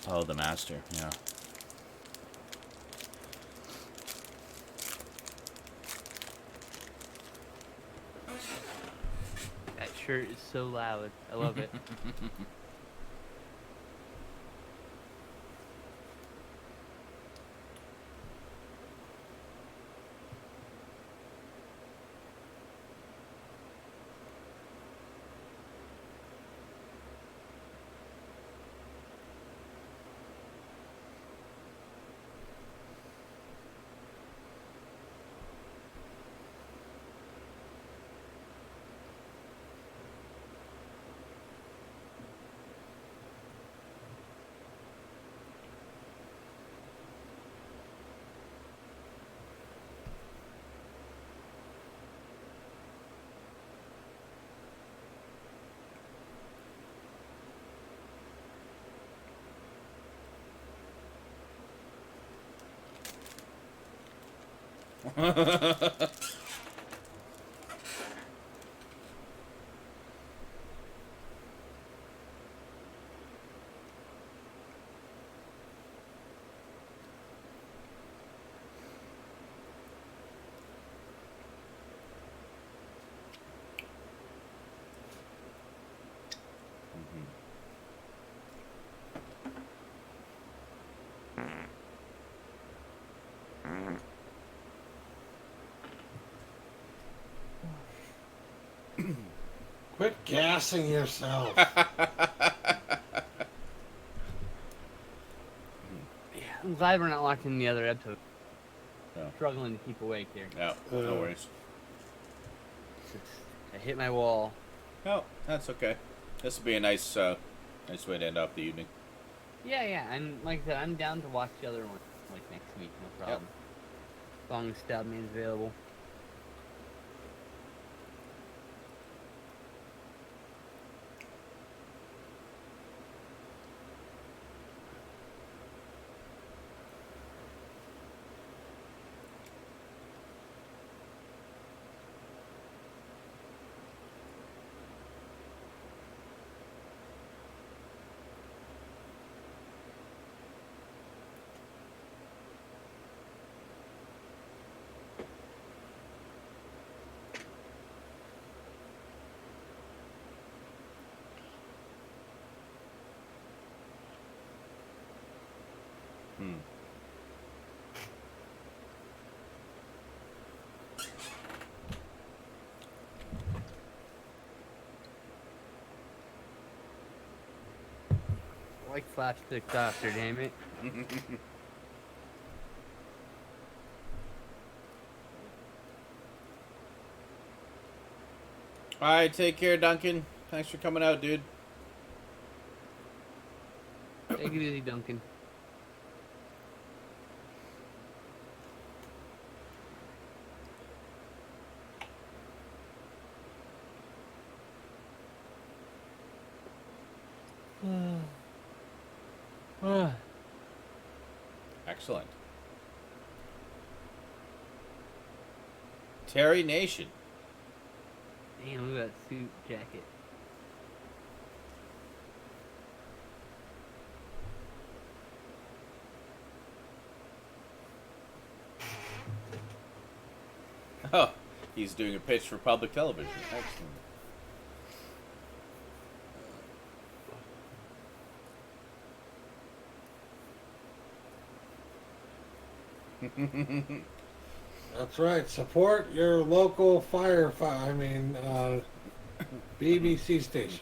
Oh, the master, yeah. shirt is so loud. I love it. Quit gassing yourself. I'm glad we're not watching the other episode. Yeah. Struggling to keep awake here. Yeah, no worries. I hit my wall. No, that's okay. This will be a nice way to end off the evening. Yeah, and like I said, I'm down to watch the other one like next week, no problem. As long as Stabman's available. I like slapstick doctor, damn it. Alright, take care, Duncan. Thanks for coming out, dude. Take it easy, Duncan. Excellent. Terry Nation. Damn, look at that suit jacket. Oh, he's doing a pitch for public television. Excellent. That's right. Support your local BBC station.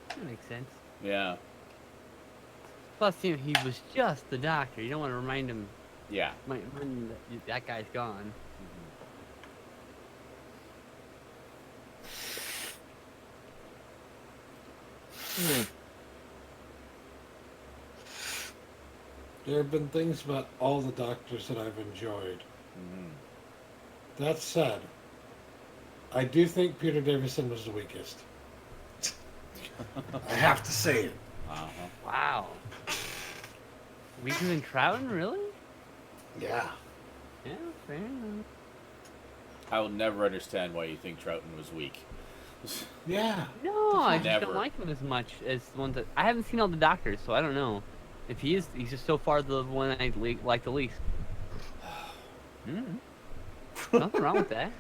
That makes sense. Yeah. Plus, he was just the doctor. You don't want to remind him Yeah. when that guy's gone. There have been things about all the Doctors that I've enjoyed. Mhm. That said, I do think Peter Davison was the weakest. I have to say it. Uh-huh. Wow. Weaker than Trouton, really? Yeah. Yeah, fair enough. I will never understand why you think Trouton was weak. Yeah. No, I just Never. don't like him as much as the ones that I haven't seen all the Doctors, so I don't know. If he's just so far the one I like the least. Nothing wrong with that.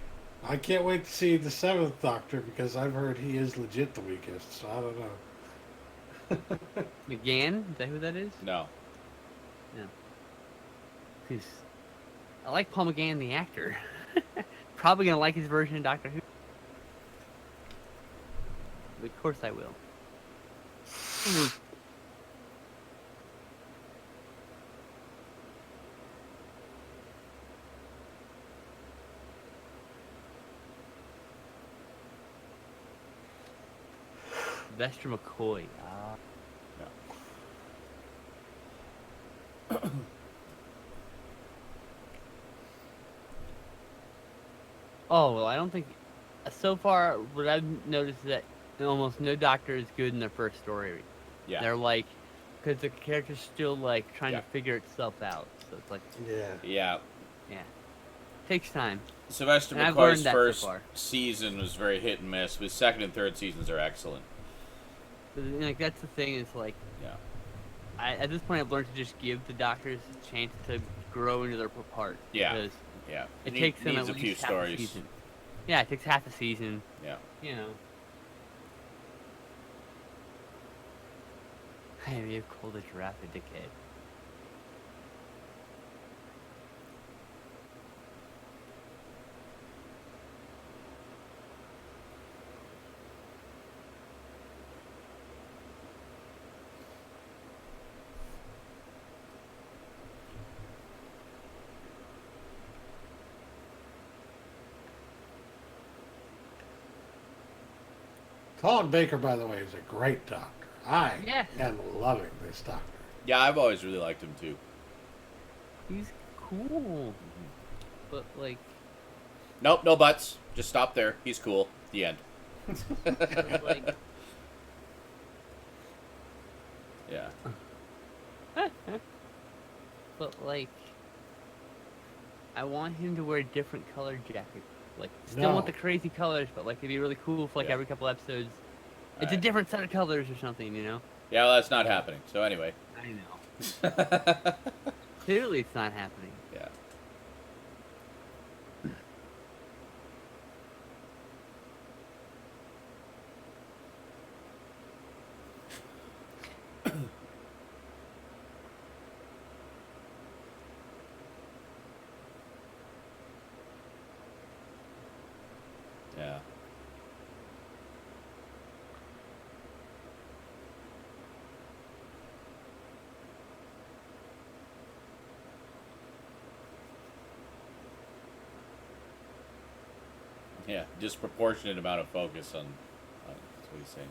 I can't wait to see the seventh Doctor because I've heard he is legit the weakest. So I don't know. McGann, is that who that is? No. Because I like Paul McGann, the actor. Probably gonna like his version of Doctor Who. Of course I will. Vester McCoy. Oh, well, I don't think... So far, what I've noticed is that almost no Doctor is good in their first story. Yeah. They're like... Because the character's still, like, trying Yeah. to figure itself out. So it's like, Yeah. Yeah. yeah. Takes time. Sylvester And I've learned McCoy's that so first far. season was very hit and miss, but his second and third seasons are excellent. But, like, that's the thing, is like... Yeah. At this point, I've learned to just give the Doctors a chance to grow into their part. Yeah. Because Yeah. it Need- takes them needs at a few least half stories. a season. Yeah, it takes half a season. Yeah. You know. I may have called a giraffe a dickhead. Colin Baker, by the way, is a great Doctor. I Yes. am loving this Doctor. Yeah, I've always really liked him too. He's cool. But, like, Nope, no buts. Just stop there. He's cool. The end. like Yeah. but, like, I want him to wear a different colored jacket. Like, still want No. the crazy colors, but, like, it'd be really cool if, like, Yeah. every couple episodes, it's a Alright. different set of colors or something, you know? Yeah, well, that's not happening. So anyway. I know. Clearly it's not happening. Yeah. Yeah. Yeah, disproportionate amount of focus on that's what he's saying.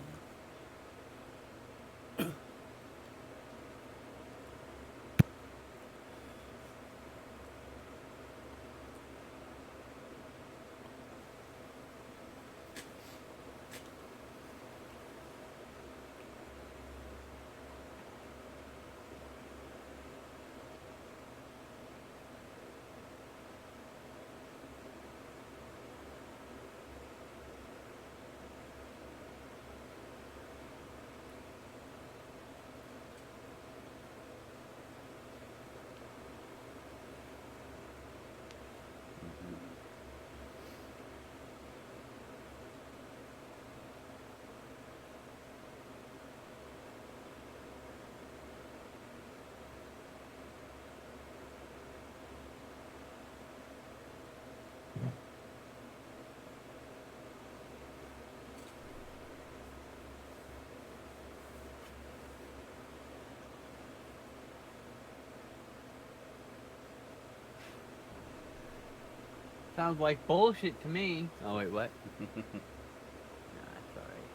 Sounds like bullshit to me. Oh wait, what? Nah, it's alright.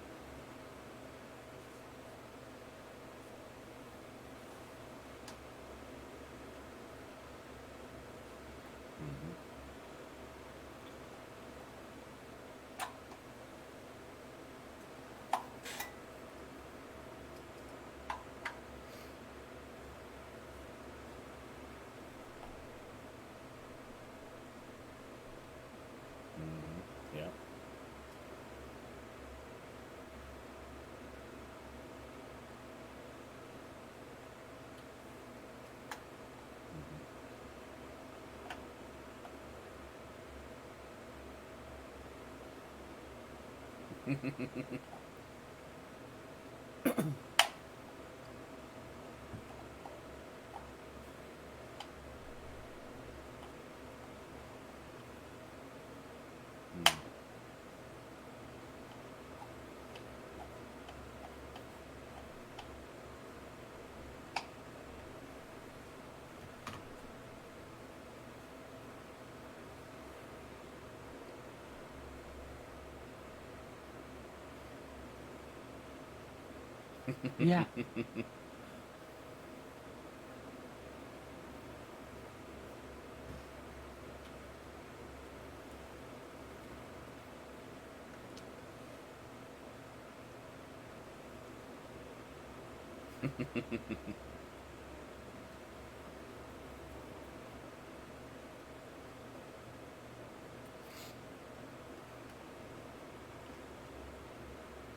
Yeah. Yeah.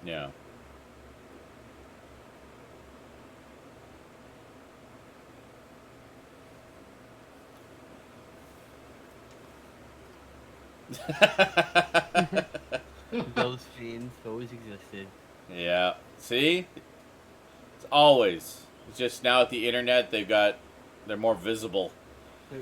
Yeah. Those genes always existed. Yeah. See? It's always. It's just now with the internet, they're more visible.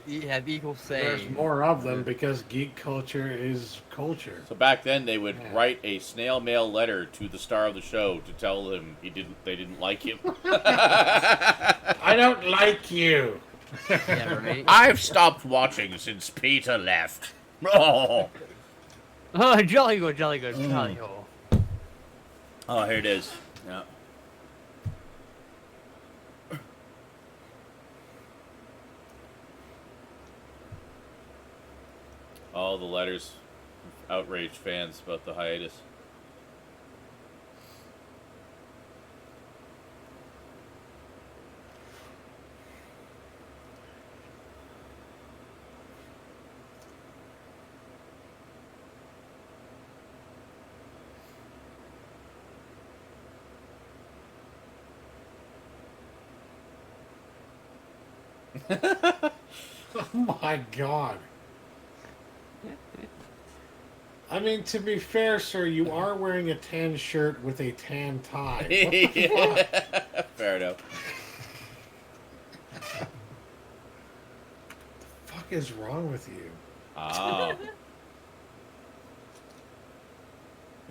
You have equal say. There's more of them because geek culture is culture. So back then, they would Yeah. write a snail mail letter to the star of the show to tell him they didn't like him. I don't like you. Yeah, right? I've stopped watching since Peter left. Oh, Oh, jolly good, jolly good, jolly ho. oh, here it is. Yeah. All the letters, outraged fans about the hiatus. Oh my god. I mean, to be fair, sir, you are wearing a tan shirt with a tan tie. What the fuck? Fair enough. The fuck is wrong with you? Ah.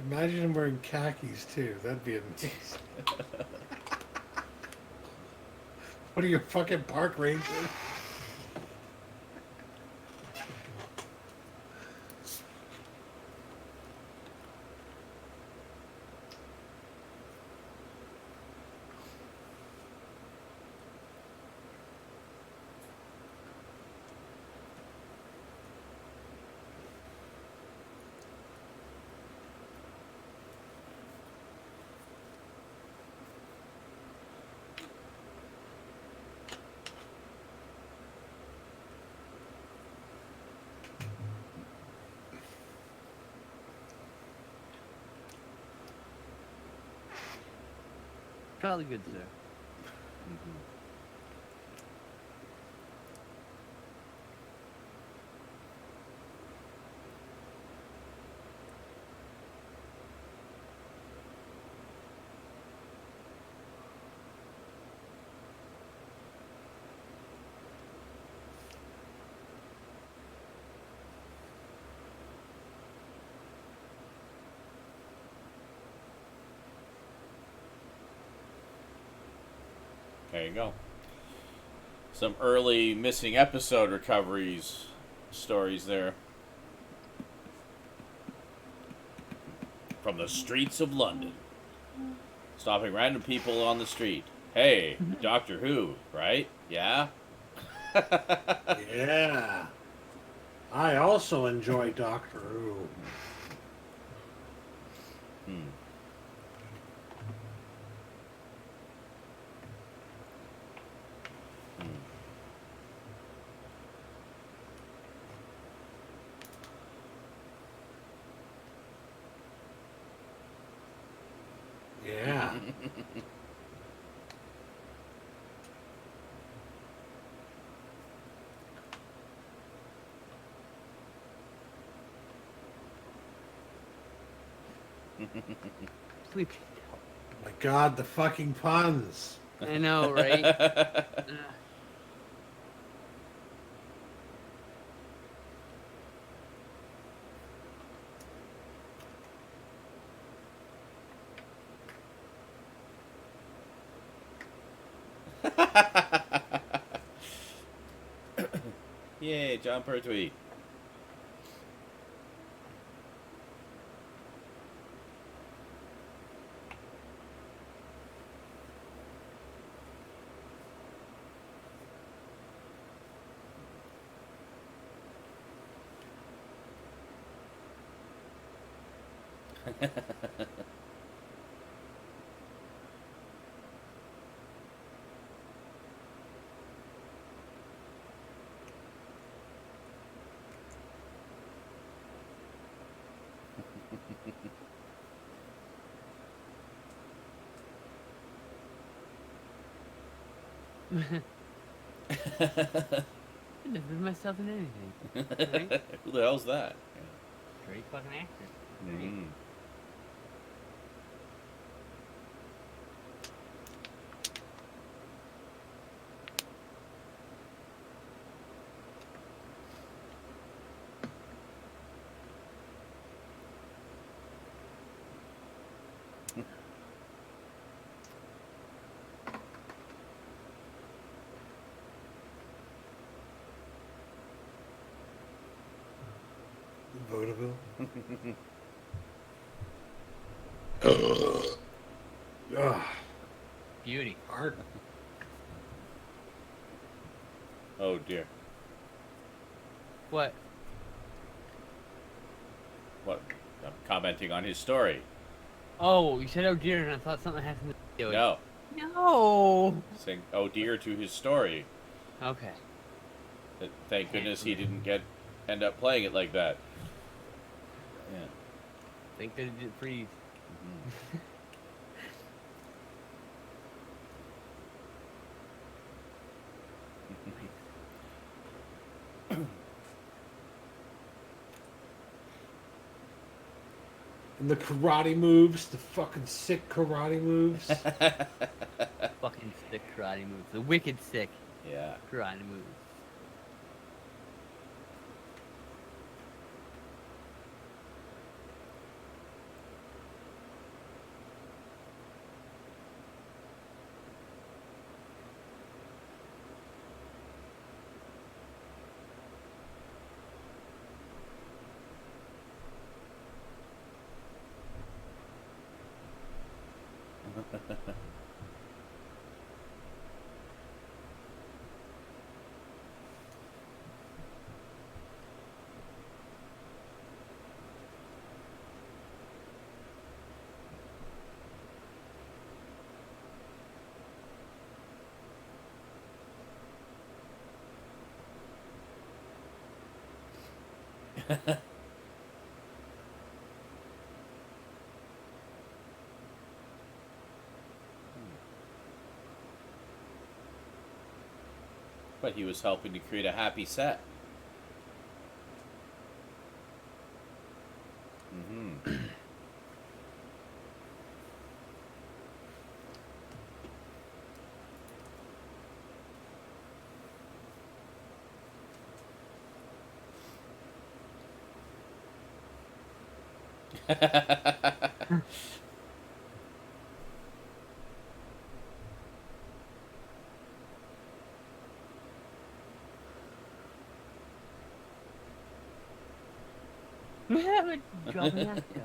Imagine him wearing khakis too. That'd be amazing. What are you, fucking park ranger? Jolly good, sir. Mhm. There you go. Some early missing episode recoveries stories there. From the streets of London. Stopping random people on the street. Hey, Doctor Who, right? Yeah? Yeah. I also enjoy Doctor Who. Hmm. Hmm. Yeah. Sleep. My God, the fucking puns. I know, right? Ugh. Yay, John Pertwee. I never put myself in anything. Right? Who the hell's that? Great fucking actor. Yeah. Right? Mhm. Vaudeville. Ugh. Beauty. Art. Oh dear. What? What? I'm commenting on his story. Oh, you said oh dear, and I thought something happened to it. No. No. Saying oh dear to his story. Okay. Thank goodness he didn't end up playing it like that. Yeah. Thank goodness it didn't freeze. Mhm. And the karate moves, the fucking sick karate moves. Fucking sick karate moves. The wicked sick Yeah. karate moves. but he was helping to create a happy set. Mm-hmm. Dropping that stuff.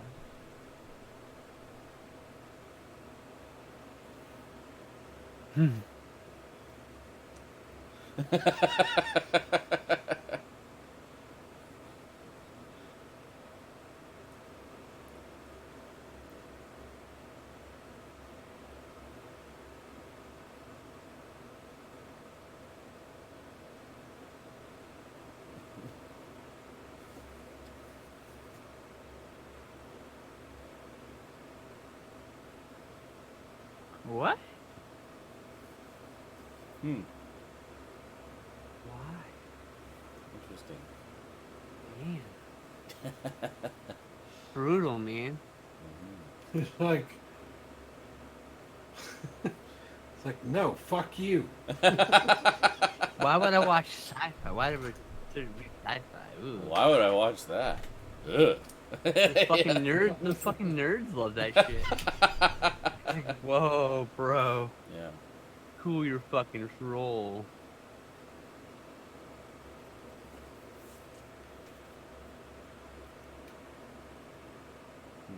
What? Hmm. Why? Interesting. Man. Brutal, man. It's like, it's like, no, fuck you. Why would I watch sci-fi? Why would I read sci-fi? Ooh. Why would I watch that? Ugh. Those fucking nerds. Those fucking nerds love that shit. Whoa, bro. Yeah. Cool your fucking roll. Hmm.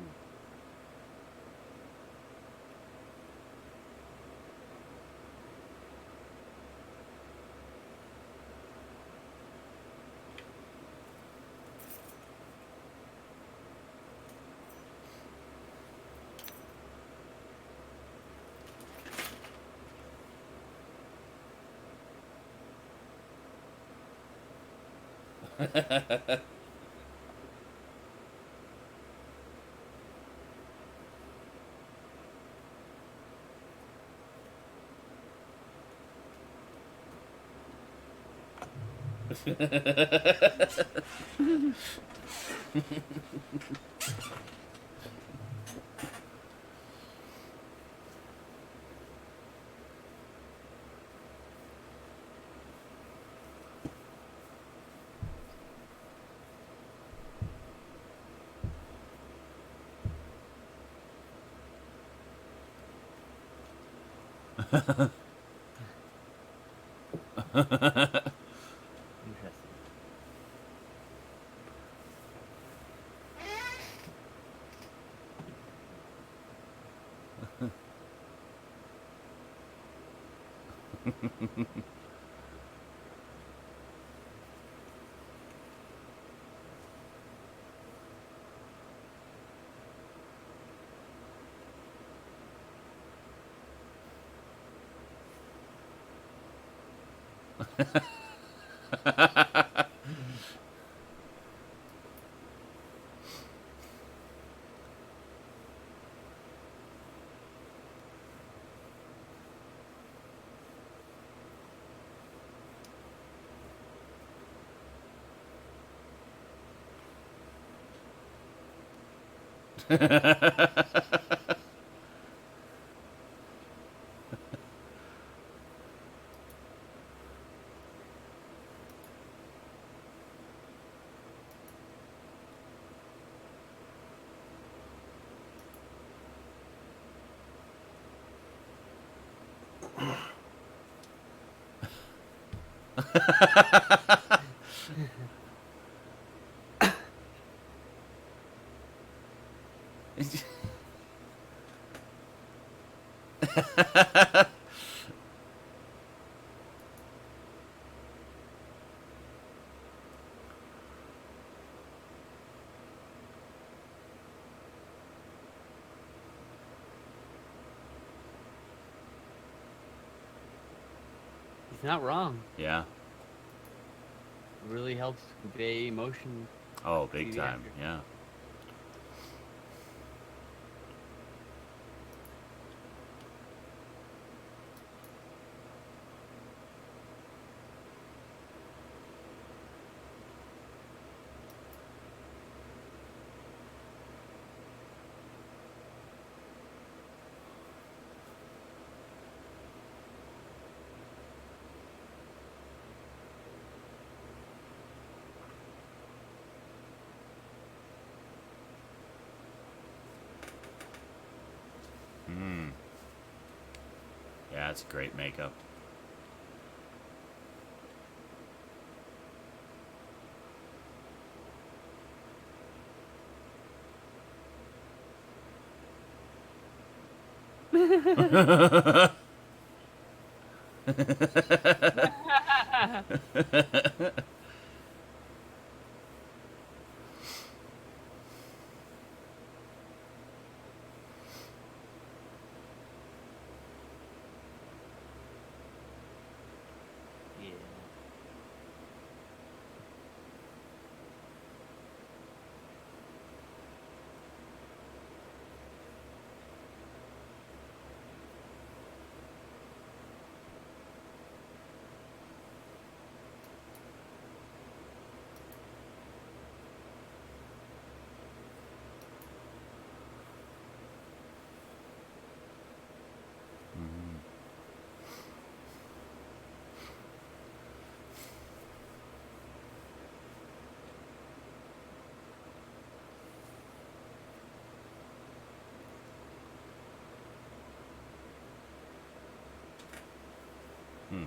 Interesting. He's not wrong. Yeah. It really helps convey emotion. Oh, to big the time. actor. Yeah. That's great makeup. Yeah. Hmm.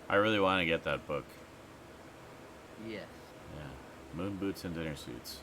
I really want to get that book. Yes. Yeah. Moon boots and dinner suits.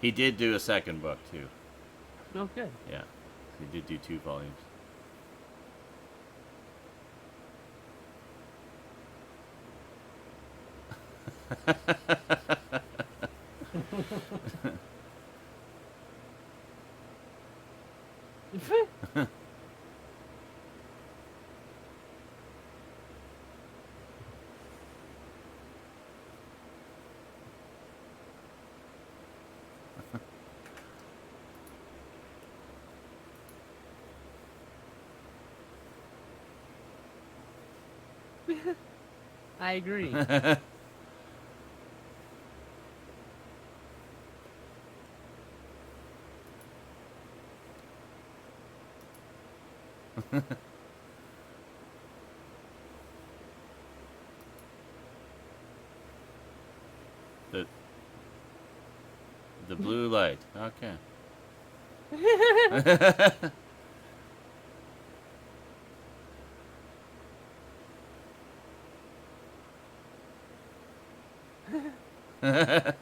He did do a second book too. Oh, good. Yeah. He did do 2 volumes. I agree. the the blue light. Okay. Aww.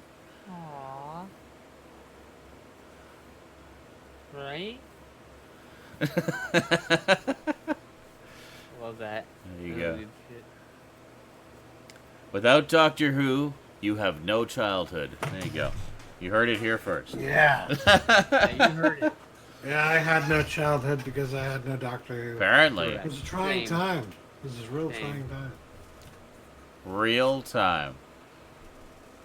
Right? Love that. There you That go. was good shit. Without Doctor Who, you have no childhood. There you go. You heard it here first. Yeah. Yeah, you heard it. Yeah, I had no childhood because I had no Doctor Who. Apparently. It was a trying Same. time. It was a real Same. trying time. Real time.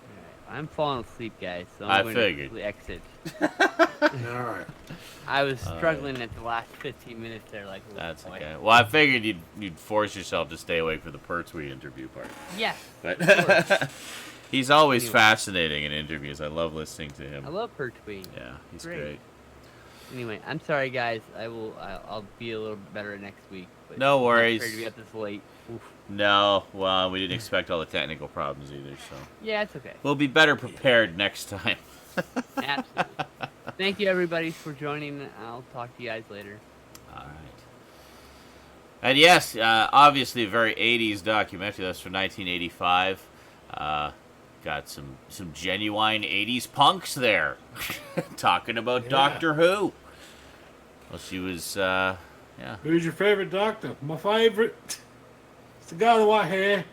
Alright, I'm falling asleep, guys, so I I'm going figured. to exit. All right. I was struggling at the last 15 minutes there, like. oh, That's boy. okay. Well, I figured you'd force yourself to stay awake for the Pertwee interview part. Yes. But he's always Anyway. fascinating in interviews. I love listening to him. I love Pertwee. Yeah, he's Great. great. Anyway, I'm sorry, guys. I'll be a little better next week. But No I'm not worries. prepared to be up this late. Oof. No, well, we didn't expect all the technical problems either, so Yeah, it's okay. we'll be better prepared next time. Absolutely. Thank you, everybody, for joining. I'll talk to you guys later. All right. And yes, obviously a very 80s documentary. That's from 1985. Got some genuine 80s punks there. Talking about Yeah. Doctor Who. Well, she was, yeah. Who's your favorite Doctor? My favorite. It's the guy with the white hair.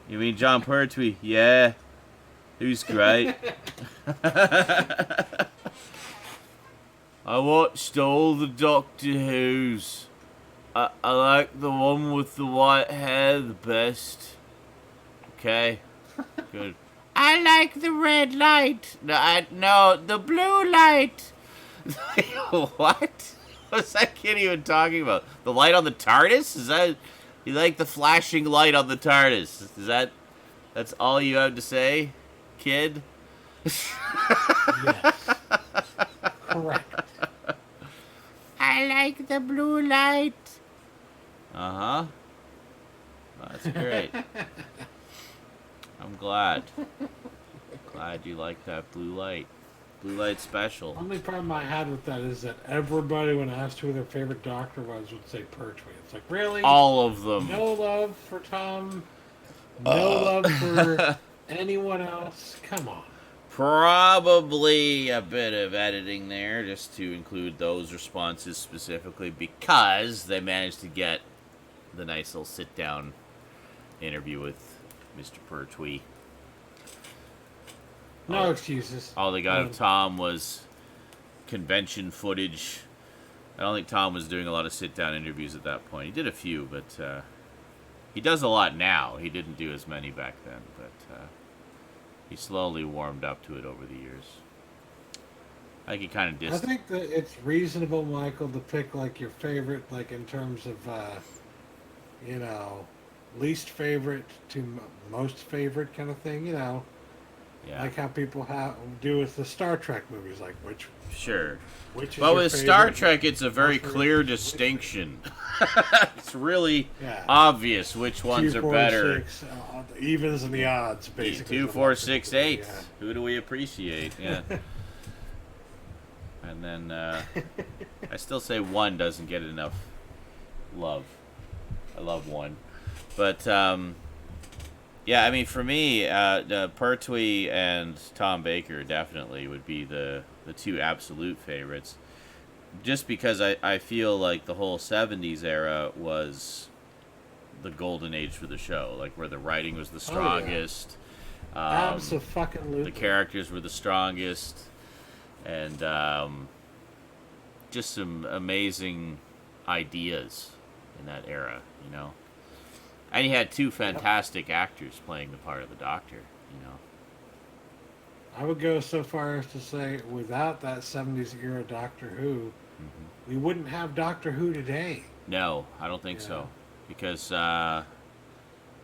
You mean John Pertwee? Yeah. He was great. I watched all the Doctor Who's. I like the one with the white hair the best. Okay. Good. I like the red light. No, the blue light. What? What's that kid even talking about? The light on the TARDIS? Is that... You like the flashing light on the TARDIS? Is that... That's all you have to say, kid? Yes. Correct. I like the blue light. Uh-huh. That's great. I'm glad. Glad you like that blue light. Blue light special. Only problem I had with that is that everybody, when asked who their favorite Doctor was, would say Pertwee. It's like, really? All of them. No love for Tom. No love for anyone else. Come on. Probably a bit of editing there just to include those responses specifically because they managed to get the nice little sit-down interview with Mr. Pertwee. No excuses. All they got of Tom was convention footage. I don't think Tom was doing a lot of sit-down interviews at that point. He did a few, but he does a lot now. He didn't do as many back then, but he slowly warmed up to it over the years. I think he kind of I think that it's reasonable, Michael, to pick like your favorite, like in terms of, you know, least favorite to most favorite kind of thing. You know, Yeah, like how people do with the Star Trek movies, like which sure. is But your with favorite? Star Trek, it's a very Most clear favorite? distinction. It's really Yeah. obvious which ones 2, are 4, better. 6, the evens and the odds, basically. 2, 4, 6, 8. Yeah. Who do we appreciate? Yeah. And then I still say 1 doesn't get enough love. I love 1, but yeah, I mean for me, Pertwee and Tom Baker definitely would be the 2 absolute favorites. Just because I feel like the whole 70s era was the golden age for the show, like where the writing was the strongest. Abso-fucking-lutely. The characters were the strongest, and just some amazing ideas in that era, you know. And you had 2 fantastic actors playing the part of the Doctor, you know. I would go so far as to say, without that 70s era Doctor Who, we wouldn't have Doctor Who today. No, I don't think Yeah. so, because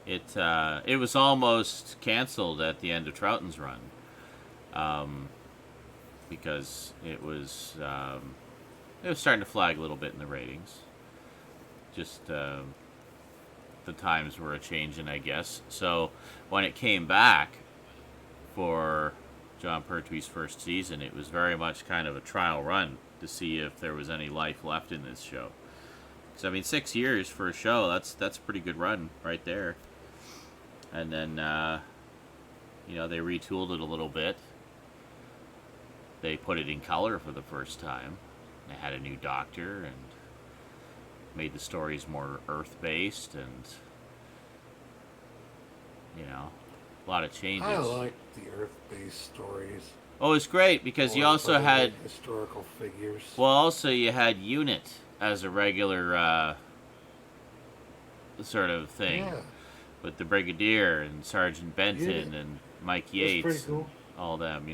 it was almost canceled at the end of Troughton's run, because it was starting to flag a little bit in the ratings. Just the times were a changing, I guess. So when it came back for John Pertwee's first season, it was very much kind of a trial run to see if there was any life left in this show. So I mean, 6 years for a show, that's a pretty good run right there. And then, they retooled it a little bit. They put it in color for the first time. They had a new Doctor and made the stories more Earth-based and, a lot of changes. I like the Earth-based stories. Oh, it's great because you Or also the had... historical figures. Well, also you had Unit as a regular sort of thing. Yeah. With the Brigadier and Sergeant Benton Unit. and Mike That's Yates pretty cool. and all them,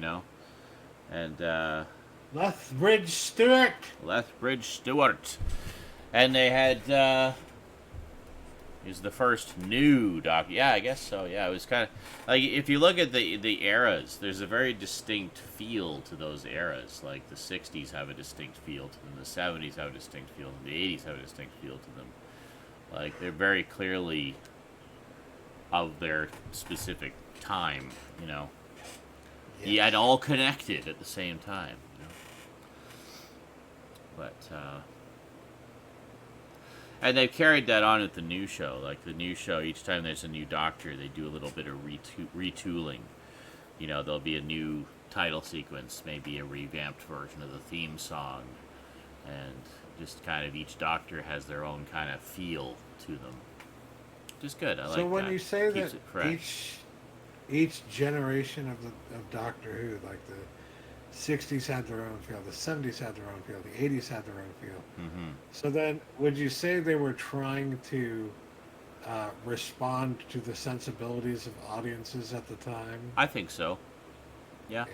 And Lethbridge Stewart. Lethbridge Stewart. And they had is the first new Doctor. Yeah, I guess so. Yeah, it was kind of like if you look at the eras, there's a very distinct feel to those eras. Like the 60s have a distinct feel to them, the 70s have a distinct feel to them, the 80s have a distinct feel to them. Like they're very clearly of their specific time, Yet all connected at the same time, But and they've carried that on at the new show. Like the new show, each time there's a new Doctor, they do a little bit of retooling. There'll be a new title sequence, maybe a revamped version of the theme song, and just kind of each Doctor has their own kind of feel to them. Just good. I like that. So when you say Keeps that it fresh. each generation of Doctor Who, like the 60s had their own feel, the 70s had their own feel, the 80s had their own feel. Mm-hmm. So then, would you say they were trying to respond to the sensibilities of audiences at the time? I think so. Yeah.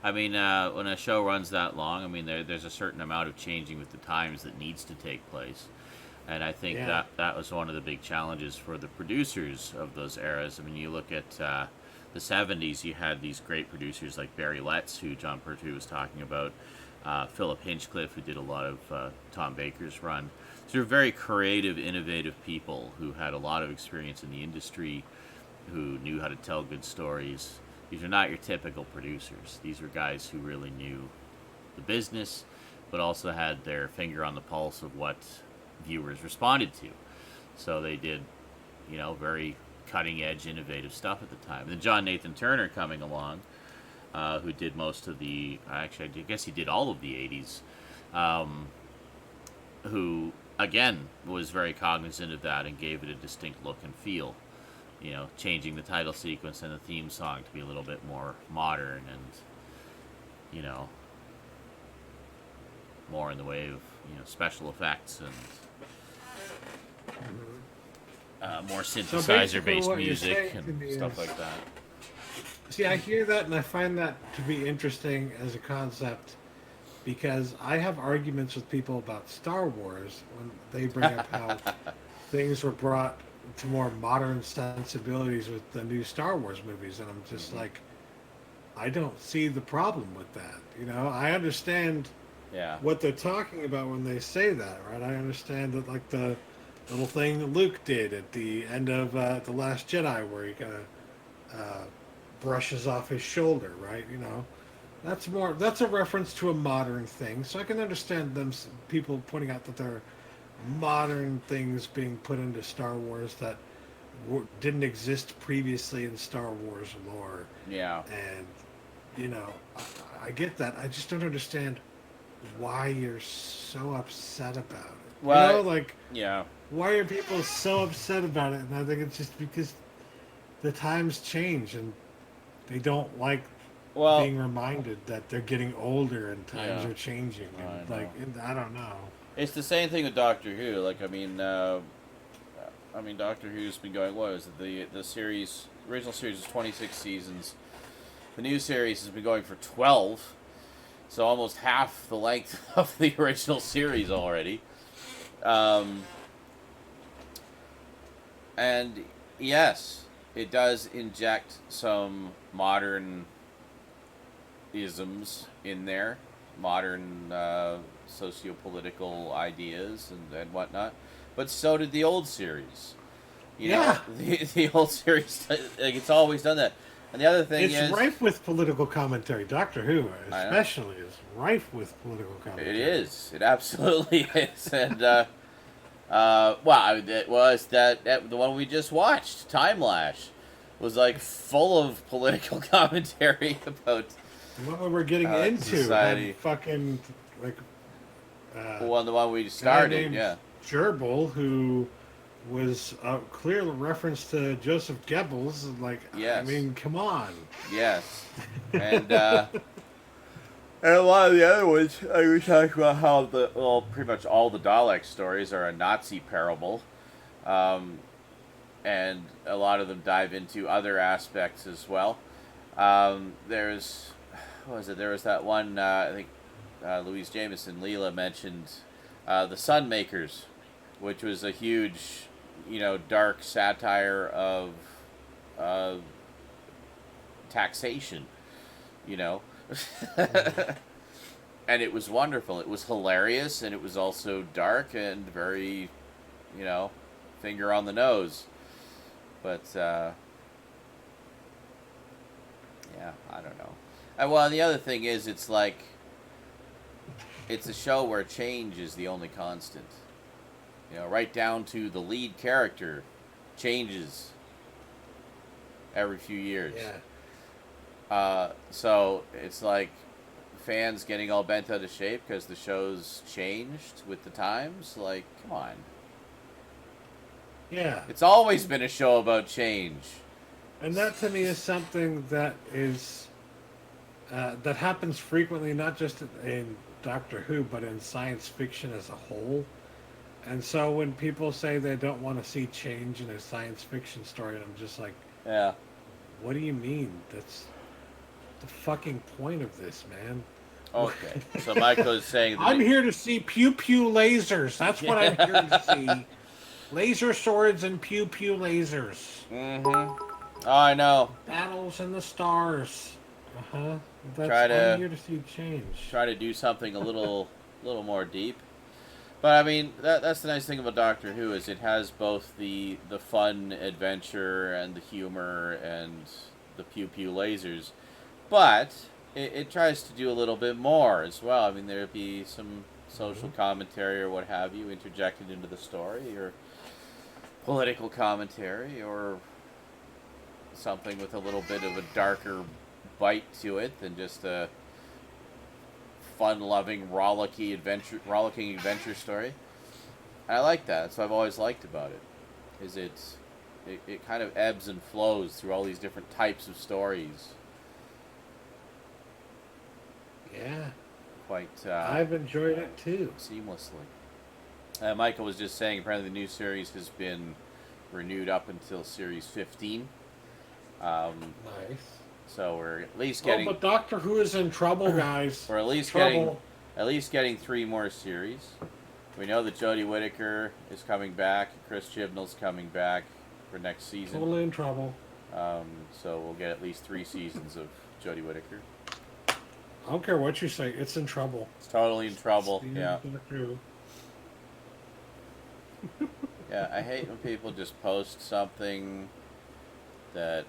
I mean, when a show runs that long, I mean, there's a certain amount of changing with the times that needs to take place. And I think that was one of the big challenges for the producers of those eras. I mean, you look at the 70s, you had these great producers like Barry Letts, who John Pertwee was talking about, Philip Hinchcliffe, who did a lot of Tom Baker's run. So they're very creative, innovative people who had a lot of experience in the industry, who knew how to tell good stories. These are not your typical producers. These were guys who really knew the business, but also had their finger on the pulse of what viewers responded to. So they did, very cutting-edge, innovative stuff at the time. Then John Nathan Turner coming along, who did most of the... Actually, I guess he did all of the 80s, who, again, was very cognizant of that and gave it a distinct look and feel. Changing the title sequence and the theme song to be a little bit more modern and, more in the way of, special effects and more synthesizer-based what you're music saying to and me stuff is- like that. See, I hear that and I find that to be interesting as a concept because I have arguments with people about Star Wars when they bring up how things were brought to more modern sensibilities with the new Star Wars movies, and I'm just like, I don't see the problem with that. I understand Yeah. what they're talking about when they say that, right? I understand that, like the little thing that Luke did at the end of The Last Jedi, where he kind of brushes off his shoulder, right? That's a reference to a modern thing, so I can understand people pointing out that there are modern things being put into Star Wars that didn't exist previously in Star Wars lore. Yeah. And I get that. I just don't understand why you're so upset about it. Well, yeah. Why are people so upset about it? And I think it's just because the times change and they don't like being reminded that they're getting older and times are changing. And I don't know. It's the same thing with Doctor Who. Doctor Who's been going. What is it? The series, original series is 26 seasons. The new series has been going for 12, so almost half the length of the original series already. And yes, it does inject some modern isms in there, modern socio-political ideas and whatnot. But so did the old series. The old series, it's always done that. And the other thing it's rife with political commentary. Doctor Who, especially, is rife with political commentary. It is. It absolutely is. And it was that the one we just watched, Time Lash. was like full of political commentary about What we're getting into society. had fucking like the one we guy started. named Yeah. Gerbil, who was a clear reference to Joseph Goebbels. Like, Yes. I mean, come on. Yes. And and a lot of the other ones, we talked about how pretty much all the Dalek stories are a Nazi parable, and a lot of them dive into other aspects as well. There's, what was it? There was that one. I think Louise Jameson, Leela mentioned the Sunmakers, which was a huge, dark satire of taxation, and it was wonderful. It was hilarious, and it was also dark and very, finger on the nose. But yeah, I don't know. Well, the other thing is, it's like it's a show where change is the only constant. Right down to the lead character changes every few years. Yeah. So it's like fans getting all bent out of shape because the show's changed with the times. Like, come on. Yeah. It's always been a show about change. And that to me is something that is that happens frequently, not just in Doctor Who, but in science fiction as a whole. And so when people say they don't want to see change in a science fiction story, I'm just like, Yeah. what do you mean? That's the fucking point of this, man. Okay. So Michael's saying that I'm here to see pew pew lasers. That's what I'm here to see. Laser swords and pew pew lasers. Mm-hmm. Oh, I know. Battles in the stars. Uh-huh. I'm here to see change. Try to do something a little more deep. But I mean, that's the nice thing about Doctor Who is it has both the fun adventure and the humor and the pew pew lasers, but it tries to do a little bit more as well. I mean, there'd be some social commentary or what have you interjected into the story, or political commentary, or something with a little bit of a darker bite to it than just a fun-loving, rollicking adventure story. I like that. That's what I've always liked about it. Is it kind of ebbs and flows through all these different types of stories. Yeah. Quite. I've enjoyed it too. Seamlessly. Michael was just saying apparently the new series has been renewed up until series 15. Nice. So we're at least getting. but Doctor Who is in trouble, guys. We're at least Trouble. getting 3 more series. We know that Jodie Whittaker is coming back. Chris Chibnall's coming back for next season. Totally in trouble. So we'll get at least 3 seasons of Jodie Whittaker. I don't care what you say. It's in trouble. It's totally in trouble. It's Yeah. Doctor Who. Yeah, I hate when people just post something that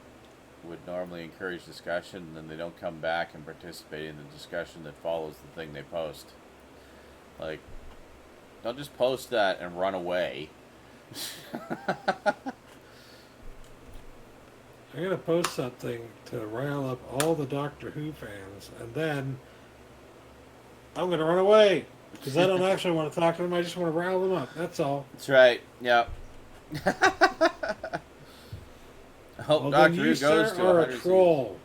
would normally encourage discussion, and then they don't come back and participate in the discussion that follows the thing they post. Like, don't just post that and run away. I'm gonna post something to rile up all the Doctor Who fans, and then I'm gonna run away because I don't actually want to talk to them. I just want to rile them up. That's all. That's right. Yep. I hope Well, Doctor then Who you, goes sir, to are 100 a seasons. troll.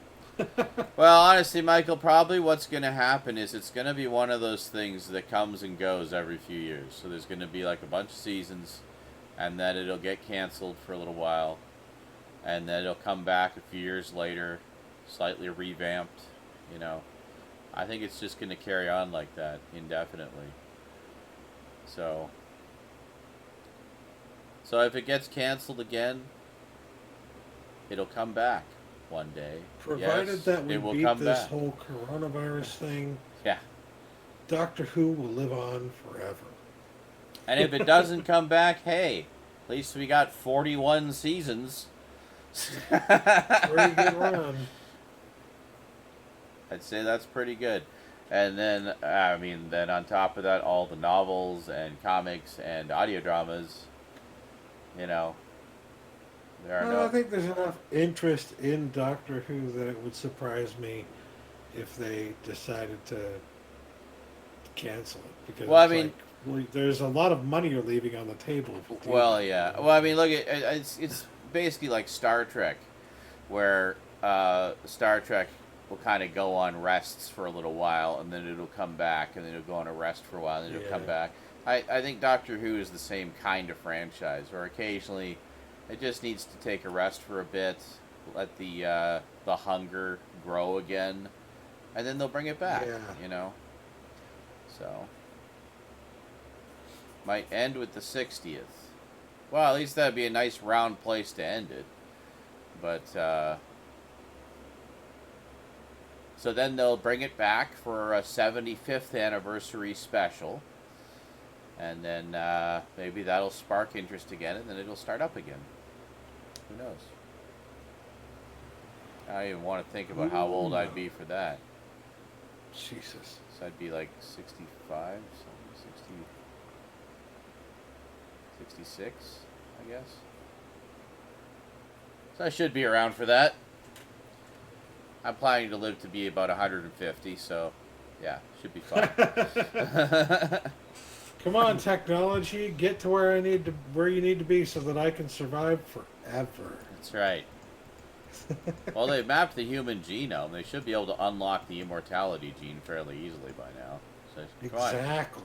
Well, honestly, Michael, probably what's going to happen is it's going to be one of those things that comes and goes every few years. So there's going to be like a bunch of seasons, and then it'll get canceled for a little while, and then it'll come back a few years later, slightly revamped. I think it's just going to carry on like that indefinitely. So if it gets canceled again, it'll come back one day. Provided Yes, that we it will beat come this back. whole coronavirus thing, Yeah. Doctor Who will live on forever. And if it doesn't come back, hey, at least we got 41 seasons. Pretty good run. I'd say that's pretty good. And then, then on top of that, all the novels and comics and audio dramas, There are Well, I no. think there's enough interest in Doctor Who that it would surprise me if they decided to cancel it because Well, I it's mean, like there's a lot of money you're leaving on the table if you do well, that, yeah. Well, I mean, look, it's basically like Star Trek, where Star Trek will kind of go on rests for a little while, and then it'll come back, and then it'll go on a rest for a while, and then it'll come Yeah. back. I think Doctor Who is the same kind of franchise, where occasionally it just needs to take a rest for a bit, let the hunger grow again, and then they'll bring it back. Yeah. You know, so might end with the 60th. Well, at least that'd be a nice round place to end it. But so then they'll bring it back for a 75th anniversary special, and then maybe that'll spark interest again, and then it'll start up again. Who knows? I don't even want to think about how old I'd be for that. Jesus. So I'd be like 65, 60, 66, I guess. So I should be around for that. I'm planning to live to be about 150, so yeah, should be fine. Come on, technology, get to where you need to be so that I can survive forever. That's right. Well, they've mapped the human genome. They should be able to unlock the immortality gene fairly easily by now. So come on. Exactly.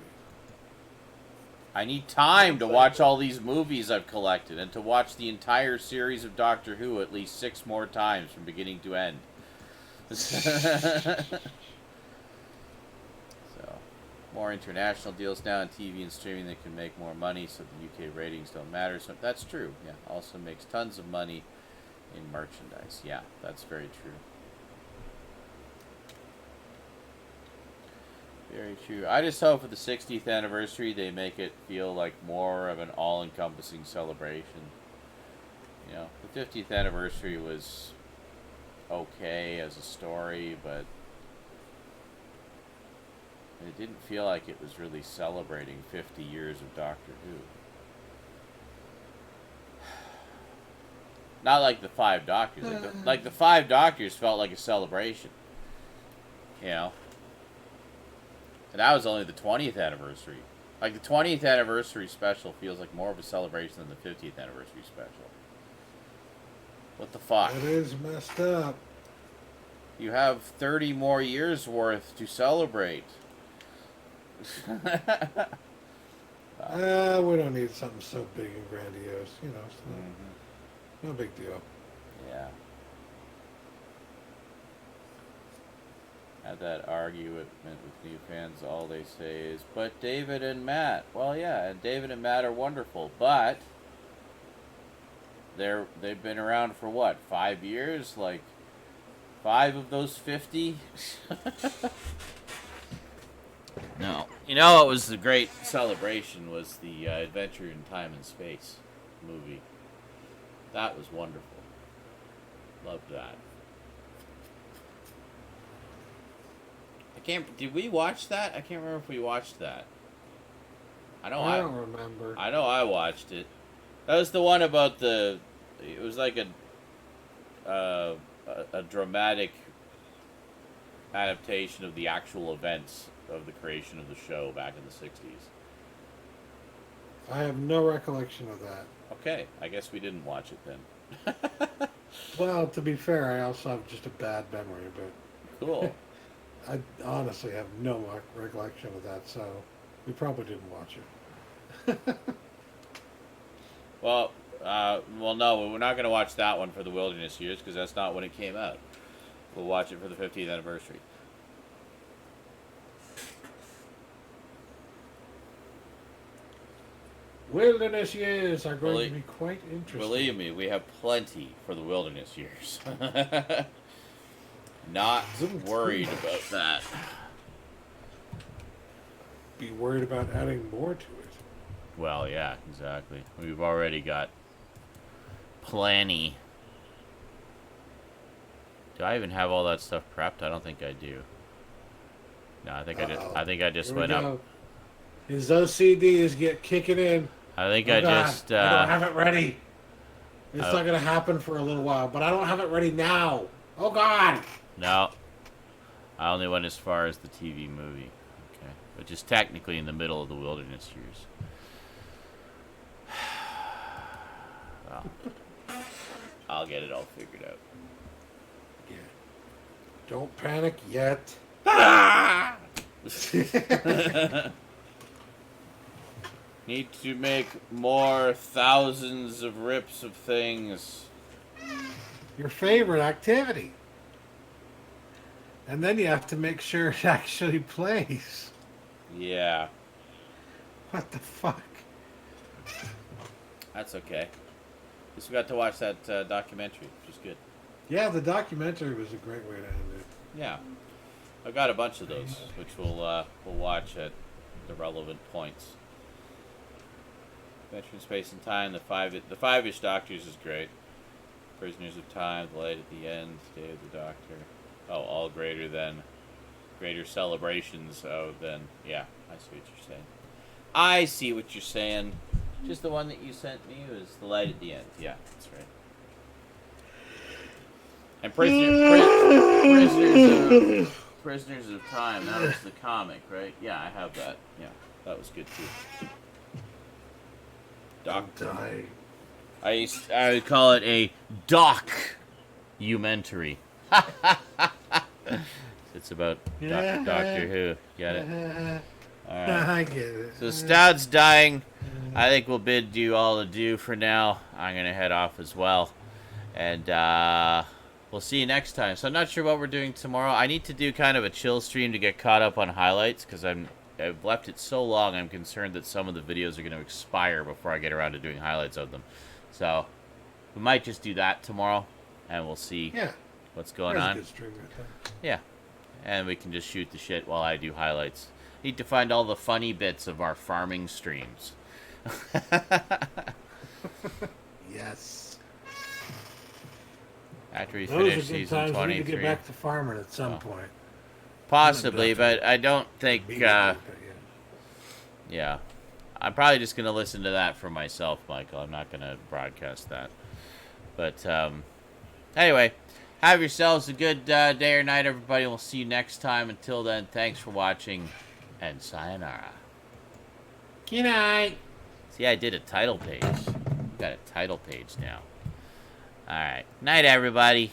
I need time to watch all these movies I've collected and to watch the entire series of Doctor Who at least 6 more times from beginning to end. So, more international deals now on TV and streaming that can make more money, so the UK ratings don't matter. So that's true. Yeah, also makes tons of money in merchandise. Yeah, that's very true. Very true. I just hope for the 60th anniversary they make it feel like more of an all-encompassing celebration. You know, the 50th anniversary was okay as a story, but it didn't feel like it was really celebrating 50 years of Doctor Who. Not like the Five Doctors. Like the Five Doctors felt like a celebration. You know? And that was only the 20th anniversary. Like the 20th anniversary special feels like more of a celebration than the 50th anniversary special. What the fuck? It is messed up. You have 30 more years worth to celebrate. We don't need something so big and grandiose. You know, it's no big deal. Yeah. Had that argument with new fans. All they say is, but David and Matt. Well, yeah, and David and Matt are wonderful, but they've been around for what, 5 years? Like 5 of those 50? No. You know what was the great celebration was the Adventure in Time and Space movie. That was wonderful. Loved that. Did we watch that? I can't remember if we watched that. I don't remember. I know I watched it. That was the one about it was like a dramatic adaptation of the actual events of the creation of the show back in the 60s. I have no recollection of that. Okay, I guess we didn't watch it then. Well, to be fair, I also have just a bad memory, but Cool. I honestly have no recollection of that, so we probably didn't watch it. Well, no, we're not going to watch that one for the Wilderness Years because that's not when it came out. We'll watch it for the 50th anniversary. Wilderness years are going to be quite interesting. Believe me, we have plenty for the Wilderness Years. Not worried about that. Be worried about adding more to it. Well, yeah, exactly. We've already got plenty. Do I even have all that stuff prepped? I don't think I do. No, I think I just Here we went up. go. His OCD is kicking in. I think Oh, I God, just I don't have it ready. It's not gonna happen for a little while, but I don't have it ready now. Oh God! No. I only went as far as the TV movie. Okay. Which is technically in the middle of the wilderness years. Well, I'll get it all figured out. Yeah. Don't panic yet. Need to make more thousands of rips of things. Your favorite activity. And then you have to make sure it actually plays. Yeah, What the fuck? that's okay. Just got to watch that documentary, which is good. Yeah, the documentary was a great way to end it. Yeah, I got a bunch of those, which we'll watch at the relevant points. Veteran Space and Time, the Five-ish Doctors is great. Prisoners of Time, The Light at the End, Day of the Doctor. Oh, all greater celebrations than, yeah, I see what you're saying. I see what you're saying. Just the one that you sent me was The Light at the End. Yeah, that's right. And Prisoners of Time, that was the comic, right? Yeah, I have that. Yeah, that was good too. Die. I would call it a doc-umentary. It's about Doctor Who. Get it? All right. I get it. So Stoud's dying. I think we'll bid you all adieu for now. I'm going to head off as well. And we'll see you next time. So I'm not sure what we're doing tomorrow. I need to do kind of a chill stream to get caught up on highlights because I've left it so long, I'm concerned that some of the videos are going to expire before I get around to doing highlights of them. So we might just do that tomorrow, and we'll see what's going on. A good stream right there. Yeah, and we can just shoot the shit while I do highlights. Need to find all the funny bits of our farming streams. Yes. After we Those finish are good season times. We need 23. to get back to farming at some Oh. point. Possibly, but I don't think... Immediately, but yeah. I'm probably just going to listen to that for myself, Michael. I'm not going to broadcast that. But, anyway, have yourselves a good day or night, everybody. We'll see you next time. Until then, thanks for watching, and sayonara. Good night. See, I did a title page. Got a title page now. Alright. Night, everybody.